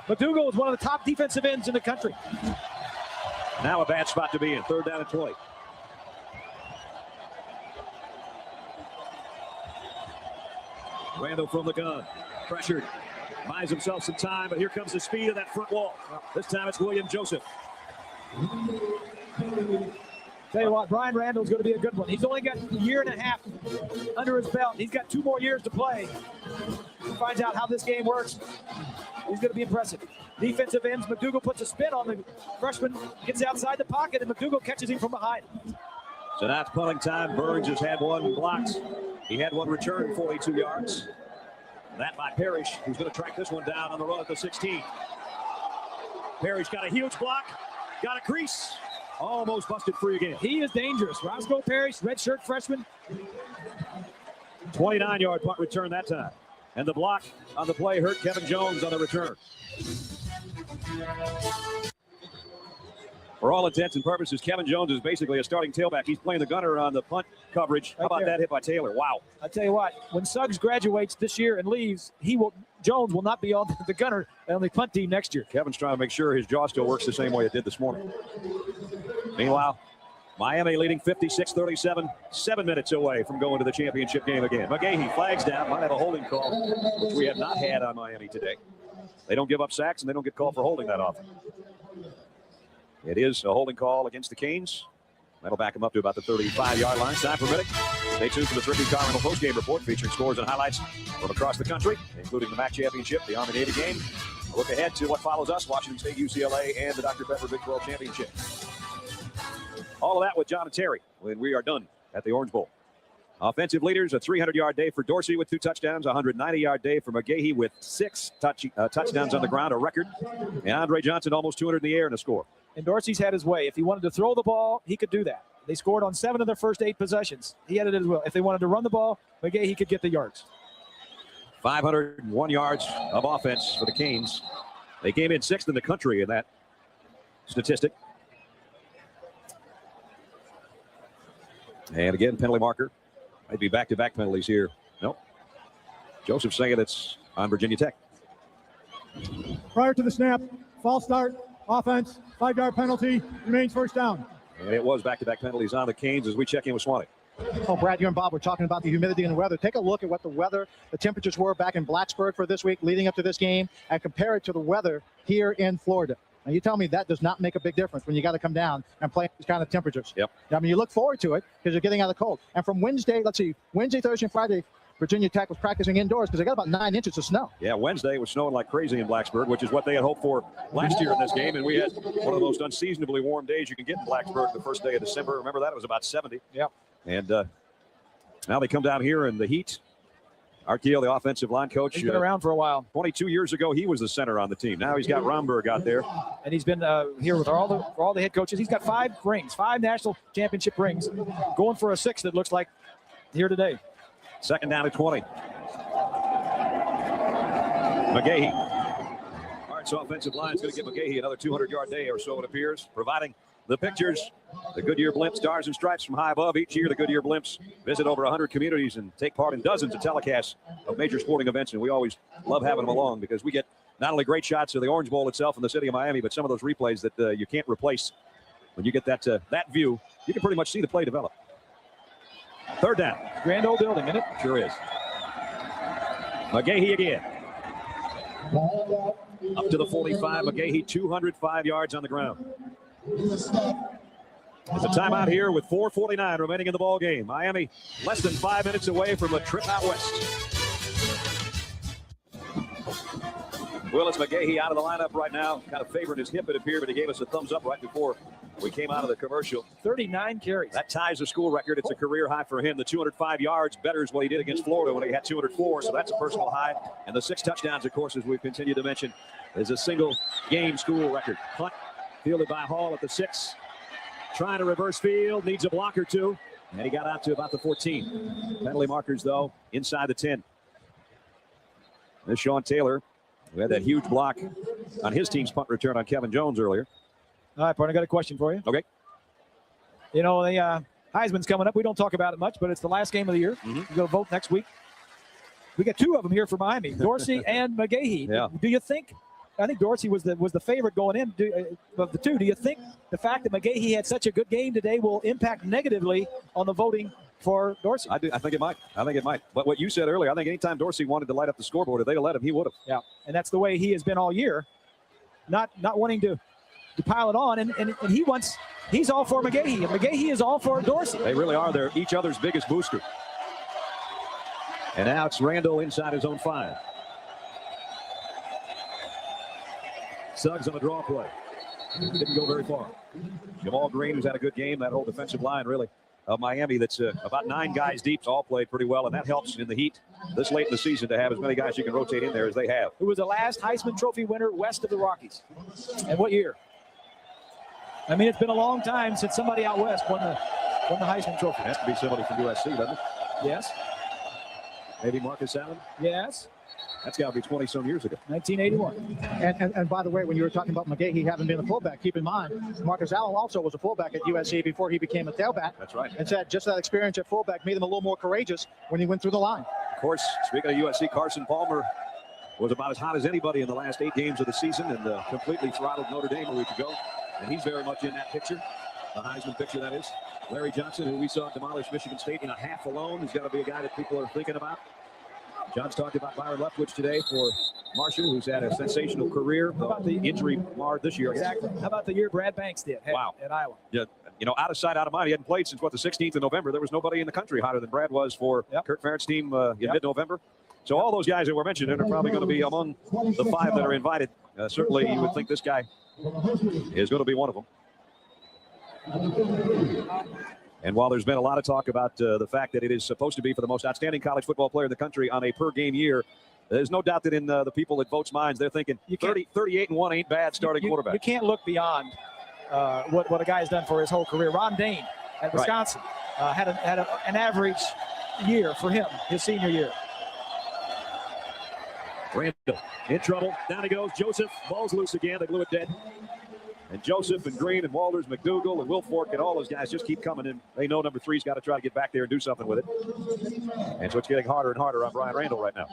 McDougal is one of the top defensive ends in the country. Now a bad spot to be in. 3rd down and 20. Randall from the gun. Pressured. Buys himself some time, but here comes the speed of that front wall. This time it's William Joseph. Tell you what, Brian Randall's going to be a good one. He's only got a year and a half under his belt. He's got 2 more years to play. He finds out how this game works. He's going to be impressive. Defensive ends, McDougal puts a spin on the freshman, gets outside the pocket, and McDougal catches him from behind. So now it's punting time. Burns has had 1 blocked. He had 1 return, 42 yards. That by Parrish, who's going to track this one down on the run at the 16. Parrish got a huge block, got a crease. Almost busted free again. He is dangerous. Roscoe Parrish, redshirt freshman. 29-yard punt return that time. And the block on the play hurt Kevin Jones on the return. For all intents and purposes, Kevin Jones is basically a starting tailback. He's playing the gunner on the punt coverage. How about that hit by Taylor? Wow. I tell you what, when Suggs graduates this year and leaves, Jones will not be on the gunner on the punt team next year. Kevin's trying to make sure his jaw still works the same way it did this morning. Meanwhile, Miami leading 56-37, 7 minutes away from going to the championship game again. Magahee flags down, might have a holding call, which we have not had on Miami today. They don't give up sacks, and they don't get called for holding that often. It is a holding call against the Canes. That'll back them up to about the 35-yard line. Time permitting. Stay tuned for the Thrifty Car Rental postgame report featuring scores and highlights from across the country, including the MAC championship, the Army-Navy game. A look ahead to what follows us, Washington State, UCLA, and the Dr. Pepper Big 12 championship. All of that with John and Terry when we are done at the Orange Bowl. Offensive leaders, a 300-yard day for Dorsey with 2 touchdowns, a 190-yard day for Magahee with 6 touchdowns on the ground, a record. And Andre Johnson almost 200 in the air and a score. And Dorsey's had his way. If he wanted to throw the ball, he could do that. They scored on 7 of their first 8 possessions. He had it as well. If they wanted to run the ball, Magahee could get the yards. 501 yards of offense for the Canes. They came in 6th in the country in that statistic. And again, penalty marker. Might be back-to-back penalties here. Nope. Joseph saying it's on Virginia Tech. Prior to the snap, false start, offense, 5-yard penalty, remains first down. And it was back-to-back penalties on the Canes as we check in with Swanee. Oh, Brad, you and Bob were talking about the humidity and the weather. Take a look at what the temperatures were back in Blacksburg for this week leading up to this game and compare it to the weather here in Florida. Now, you tell me that does not make a big difference when you got to come down and play these kind of temperatures. Yep. I mean, you look forward to it because you're getting out of the cold. And from Wednesday, Wednesday, Thursday, and Friday, Virginia Tech was practicing indoors because they got about 9 inches of snow. Yeah, Wednesday it was snowing like crazy in Blacksburg, which is what they had hoped for last year in this game. And we had one of the most unseasonably warm days you can get in Blacksburg the first day of December. Remember that? It was about 70. Yep. And now they come down here in the heat. Arkeel, the offensive line coach. He's been around for a while. 22 years ago, he was the center on the team. Now he's got Romberg out there. And he's been here with all the head coaches. He's got 5 rings, 5 national championship rings, going for a 6th, it looks like, here today. Second down at 20. Magahee. Arts offensive line is going to give Magahee another 200-yard day or so, it appears, providing the pictures. The Goodyear Blimp Stars and Stripes from high above. Each year, the Goodyear Blimps visit over 100 communities and take part in dozens of telecasts of major sporting events. And we always love having them along because we get not only great shots of the Orange Bowl itself in the city of Miami, but some of those replays that you can't replace. When you get that view, you can pretty much see the play develop. Third down. Grand old building, isn't it? Sure is. Magahee again. Up to the 45. Magahee 205 yards on the ground. It's a timeout here with 4:49 remaining in the ball game. Miami less than 5 minutes away from a trip out west. Willis Magahee out of the lineup right now. Kind of favoring his hip, it appeared, but he gave us a thumbs up right before we came out of the commercial. 39 carries. That ties the school record. It's a career high for him. The 205 yards betters what he did against Florida when he had 204, so that's a personal high. And the 6 touchdowns, of course, as we've continued to mention, is a single game school record. Punt fielded by Hall at the 6. Trying to reverse field, needs a block or two, and he got out to about the 14. Penalty markers, though, inside the 10. There's Sean Taylor, who had that huge block on his team's punt return on Kevin Jones earlier. All right, partner, I got a question for you. Okay. You know, the Heisman's coming up. We don't talk about it much, but it's the last game of the year. Mm-hmm. We're going to vote next week. We got 2 of them here for Miami, Dorsey and Magahee. Yeah. Do you think? I think Dorsey was the favorite going in of the 2. Do you think the fact that Magahee had such a good game today will impact negatively on the voting for Dorsey? I think it might. But what you said earlier, I think anytime Dorsey wanted to light up the scoreboard, if they'd have let him, he would have. Yeah, and that's the way he has been all year, not wanting to pile it on. And he's all for Magahee, and Magahee is all for Dorsey. They really are. They're each other's biggest booster. And now it's Randall inside his own 5. Suggs on the draw play. Didn't go very far. Jamal Green, who's had a good game, that whole defensive line, really, of Miami, that's about 9 guys deep, all played pretty well, and that helps in the heat this late in the season to have as many guys you can rotate in there as they have. Who was the last Heisman Trophy winner west of the Rockies? And what year? I mean, it's been a long time since somebody out west won the Heisman Trophy. It has to be somebody from USC, doesn't it? Yes. Maybe Marcus Allen? Yes. That's got to be 20-some years ago. 1981. And by the way, when you were talking about Magahee having been a fullback, keep in mind, Marcus Allen also was a fullback at USC before he became a tailback. That's right. And said just that experience at fullback made him a little more courageous when he went through the line. Of course, speaking of USC, Carson Palmer was about as hot as anybody in the last 8 games of the season and completely throttled Notre Dame a week ago. And he's very much in that picture, the Heisman picture, that is. Larry Johnson, who we saw demolish Michigan State in a half alone, has got to be a guy that people are thinking about. John's talked about Byron Leftwich today for Marshall, who's had a sensational career. How about the injury marred this year? Exactly. How about the year Brad Banks did at Iowa? Yeah, you know, out of sight, out of mind. He hadn't played since, the 16th of November. There was nobody in the country hotter than Brad was for Kurt Ferentz' team in mid-November. So all those guys that were mentioned are probably going to be among the 5 that are invited. Certainly, you would think this guy is going to be one of them. And while there's been a lot of talk about the fact that it is supposed to be for the most outstanding college football player in the country on a per-game year, there's no doubt that in the people at votes' minds, they're thinking 38-1 ain't bad starting quarterback. You can't look beyond what a guy's done for his whole career. Ron Dane at Wisconsin had an average year for him his senior year. Randall in trouble. Down he goes. Joseph. Ball's loose again. They blew it dead. And Joseph and Green and Walters, McDougal and Wilfork and all those guys just keep coming in. They know number 3's got to try to get back there and do something with it. And so it's getting harder and harder on Brian Randall right now.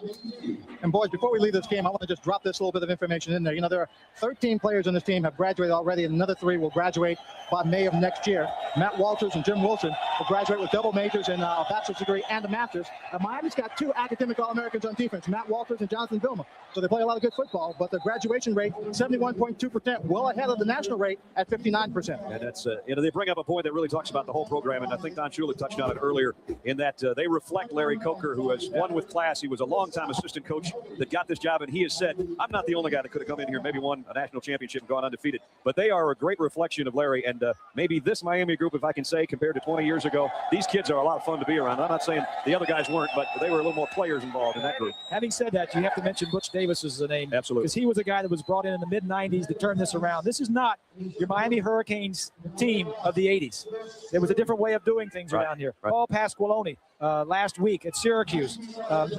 And boys, before we leave this game, I want to just drop this little bit of information in there. You know, there are 13 players on this team have graduated already, and another 3 will graduate by May of next year. Matt Walters and Jim Wilson will graduate with double majors and a bachelor's degree and a master's. Miami's got 2 academic All-Americans on defense, Matt Walters and Jonathan Vilma. So they play a lot of good football, but the graduation rate, 71.2%, well ahead of the national rate at 59%. And that's, you know, they bring up a point that really talks about the whole program, and I think Don Shula touched on it earlier in that they reflect Larry Coker, who has won with class. He was a longtime assistant coach that got this job, and he has said, I'm not the only guy that could have come in here and maybe won a national championship and gone undefeated. But they are a great reflection of Larry, and maybe this Miami group, if I can say, compared to 20 years ago, these kids are a lot of fun to be around. I'm not saying the other guys weren't, but they were a little more players involved in that group. Having said that, you have to mention Butch Davis as a name. Absolutely. Because he was a guy that was brought in the mid-90s to turn this around. This is not your Miami Hurricanes team of the 80s. There was a different way of doing things around here. Paul Pasqualoni last week at Syracuse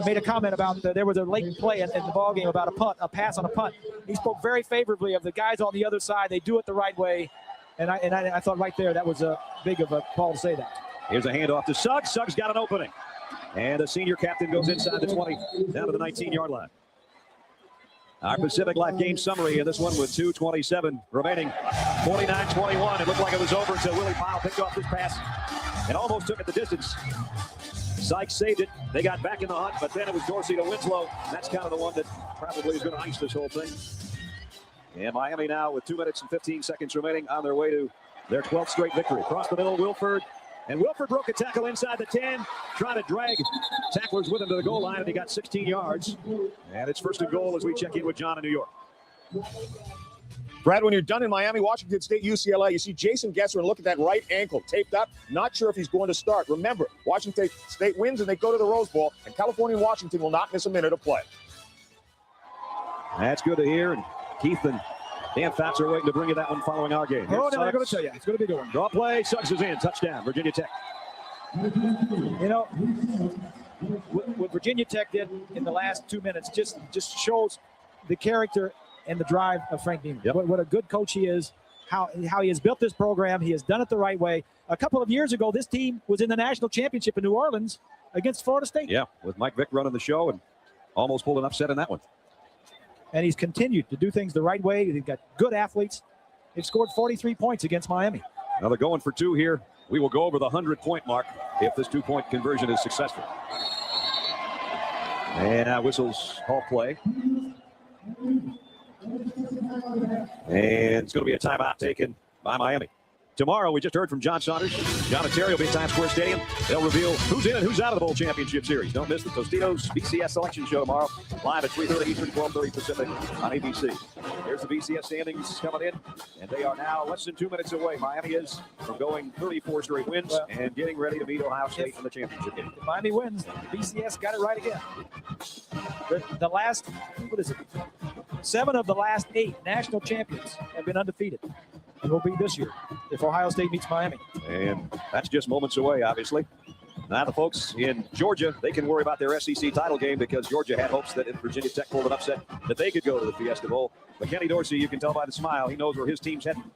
made a comment about there was a late play in the ballgame about a pass on a punt. He spoke very favorably of the guys on the other side. They do it the right way. And I thought right there that was big of a Paul to say that. Here's a handoff to Suggs. Suggs got an opening. And the senior captain goes inside the 20, down to the 19-yard line. Our Pacific Life game summary in this one with 2:27 remaining. 49-21. It looked like it was over until Willie Pyle picked off this pass and almost took it the distance. Sykes saved it. They got back in the hunt, but then it was Dorsey to Winslow. That's kind of the one that probably is going to ice this whole thing. And Miami now with 2 minutes and 15 seconds remaining on their way to their 12th straight victory. Across the middle, Wilford. And Wilford broke a tackle inside the 10, trying to drag tacklers with him to the goal line, and he got 16 yards. And it's 1st and goal as we check in with John in New York. Brad, when you're done in Miami, Washington State, UCLA, you see Jason Gesser and look at that right ankle taped up. Not sure if he's going to start. Remember, Washington State wins and they go to the Rose Bowl, and California and Washington will not miss a minute of play. That's good to hear. And Keith and Dan Fats are waiting to bring you that one following our game. Oh, no, I'm going to tell you. It's going to be a good one. Draw play. Suggs is in. Touchdown, Virginia Tech. You know, what Virginia Tech did in the last 2 minutes just shows the character and the drive of Frank Beamer. Yep. What a good coach he is, how he has built this program. He has done it the right way. A couple of years ago, this team was in the national championship in New Orleans against Florida State. Yeah, with Mike Vick running the show and almost pulled an upset in that one. And he's continued to do things the right way. They've got good athletes. They've scored 43 points against Miami. Now they're going for 2 here. We will go over the 100-point mark if this 2-point conversion is successful. And now whistles Hall play. And it's going to be a timeout taken by Miami. Tomorrow, we just heard from John Saunders. John and Terry will be at Times Square Stadium. They'll reveal who's in and who's out of the Bowl Championship Series. Don't miss the Tostitos BCS Selection Show tomorrow, live at 3:30 Eastern, 12:30 Pacific on ABC. Here's the BCS standings coming in, and they are now less than 2 minutes away. Miami is from going 34 straight wins and getting ready to meet Ohio State in the championship game. If Miami wins, BCS got it right again. The last, 7 of the last 8 national champions have been undefeated. And will be this year if Ohio State meets Miami. And that's just moments away, obviously. Now the folks in Georgia, they can worry about their SEC title game because Georgia had hopes that if Virginia Tech pulled an upset, that they could go to the Fiesta Bowl. But Kenny Dorsey, you can tell by the smile, he knows where his team's heading.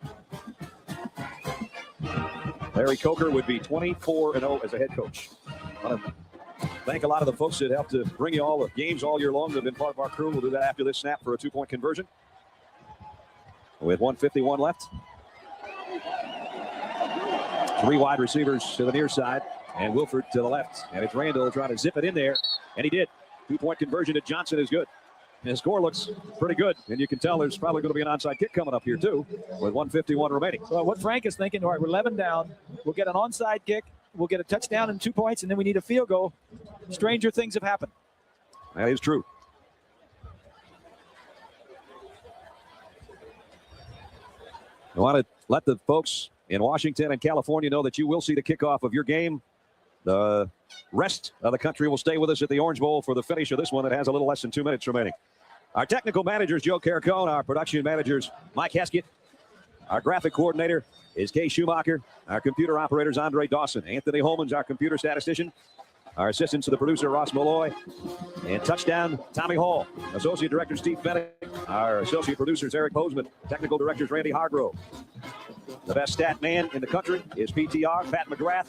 Larry Coker would be 24-0 as a head coach. I want to thank a lot of the folks that helped to bring you all the games all year long that have been part of our crew. We'll do that after this snap for a 2-point conversion. With 1:51 left. 3 wide receivers to the near side, and Wilford to the left. And it's Randall trying to zip it in there, and he did. Two-point conversion to Johnson is good. His score looks pretty good, and you can tell there's probably going to be an onside kick coming up here, too, with 1:51 remaining. Well, what Frank is thinking, all right, we're 11 down. We'll get an onside kick. We'll get a touchdown and 2 points, and then we need a field goal. Stranger things have happened. That is true. I want to let the folks in Washington and California know that you will see the kickoff of your game. The rest of the country will stay with us at the Orange Bowl for the finish of this one that has a little less than 2 minutes remaining. Our technical managers, Joe Caracone. Our production managers, Mike Heskett. Our graphic coordinator is Kay Schumacher. Our computer operators, Andre Dawson. Anthony Holman's our computer statistician. Our assistants to the producer, Ross Malloy. And touchdown, Tommy Hall. Associate director, Steve Bennett. Our associate producers, Eric Bozeman. Technical directors, Randy Hargrove. The best stat man in the country is PTR, Pat McGrath.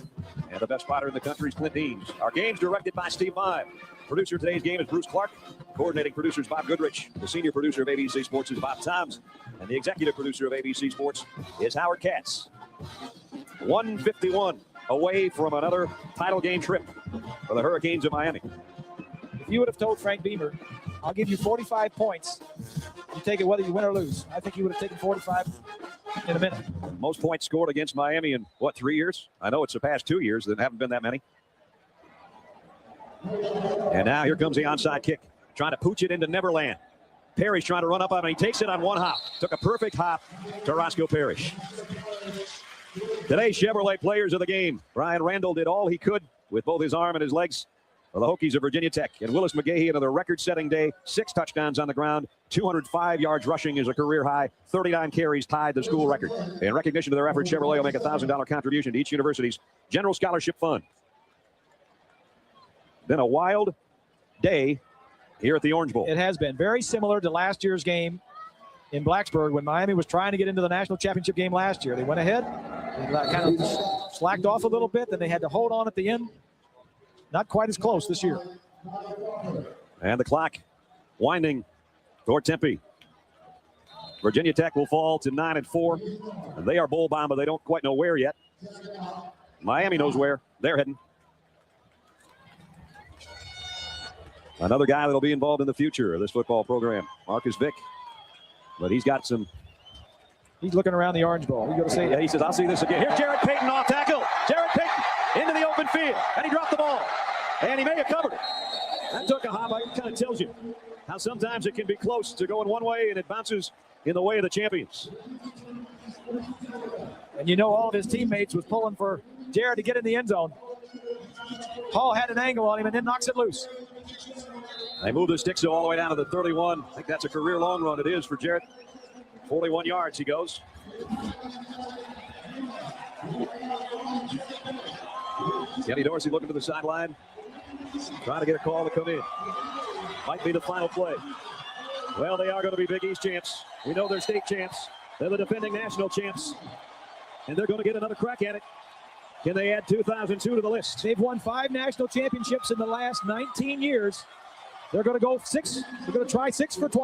And the best spotter in the country is Clint Deans. Our game's directed by Steve Vine. Producer of today's game is Bruce Clark. Coordinating producer is Bob Goodrich. The senior producer of ABC Sports is Bob Toms. And the executive producer of ABC Sports is Howard Katz. 1:51 away from another title game trip for the Hurricanes of Miami. If you would have told Frank Beamer, I'll give you 45 points, you take it whether you win or lose, I think he would have taken 45 in a minute. Most points scored against Miami in, 3 years? I know it's the past 2 years. There haven't been that many. And now here comes the onside kick. Trying to pooch it into Neverland. Parrish trying to run up on him. He takes it on one hop. Took a perfect hop to Roscoe Parrish. Today's Chevrolet players of the game. Brian Randall did all he could with both his arm and his legs for the Hokies of Virginia Tech. And Vt-Magahee, another record-setting day. 6 touchdowns on the ground. 205 yards rushing is a career high. 39 carries tied the school record. In recognition of their efforts, Chevrolet will make a $1,000 contribution to each university's general scholarship fund. Been a wild day here at the Orange Bowl. It has been very similar to last year's game in Blacksburg when Miami was trying to get into the national championship game last year. They went ahead, they kind of slacked off a little bit, then they had to hold on at the end. Not quite as close this year. And the clock winding for Tempe. Virginia Tech will fall to 9-4. And they are bowl bound, but they don't quite know where yet. Miami knows where they're heading. Another guy that'll be involved in the future of this football program, Marcus Vick. But he's got some. He's looking around the Orange Bowl. Yeah, he says, I'll see this again. Here's Jared Payton off tackle. Jared Payton into the open field. And he dropped the ball. And he may have covered it. That took a hop. It kind of tells you how sometimes it can be close to going one way and it bounces in the way of the champions. And you know all of his teammates was pulling for Jared to get in the end zone. Hall had an angle on him and then knocks it loose. They move the sticks all the way down to the 31. I think that's a career long run. It is for Jarrett. 41 yards he goes. Kenny Dorsey looking to the sideline. Trying to get a call to come in. Might be the final play. Well, they are going to be Big East champs. We know they're state champs. They're the defending national champs. And they're going to get another crack at it. Can they add 2002 to the list? They've won 5 national championships in the last 19 years. They're going to go 6. They're going to try 6 for 20.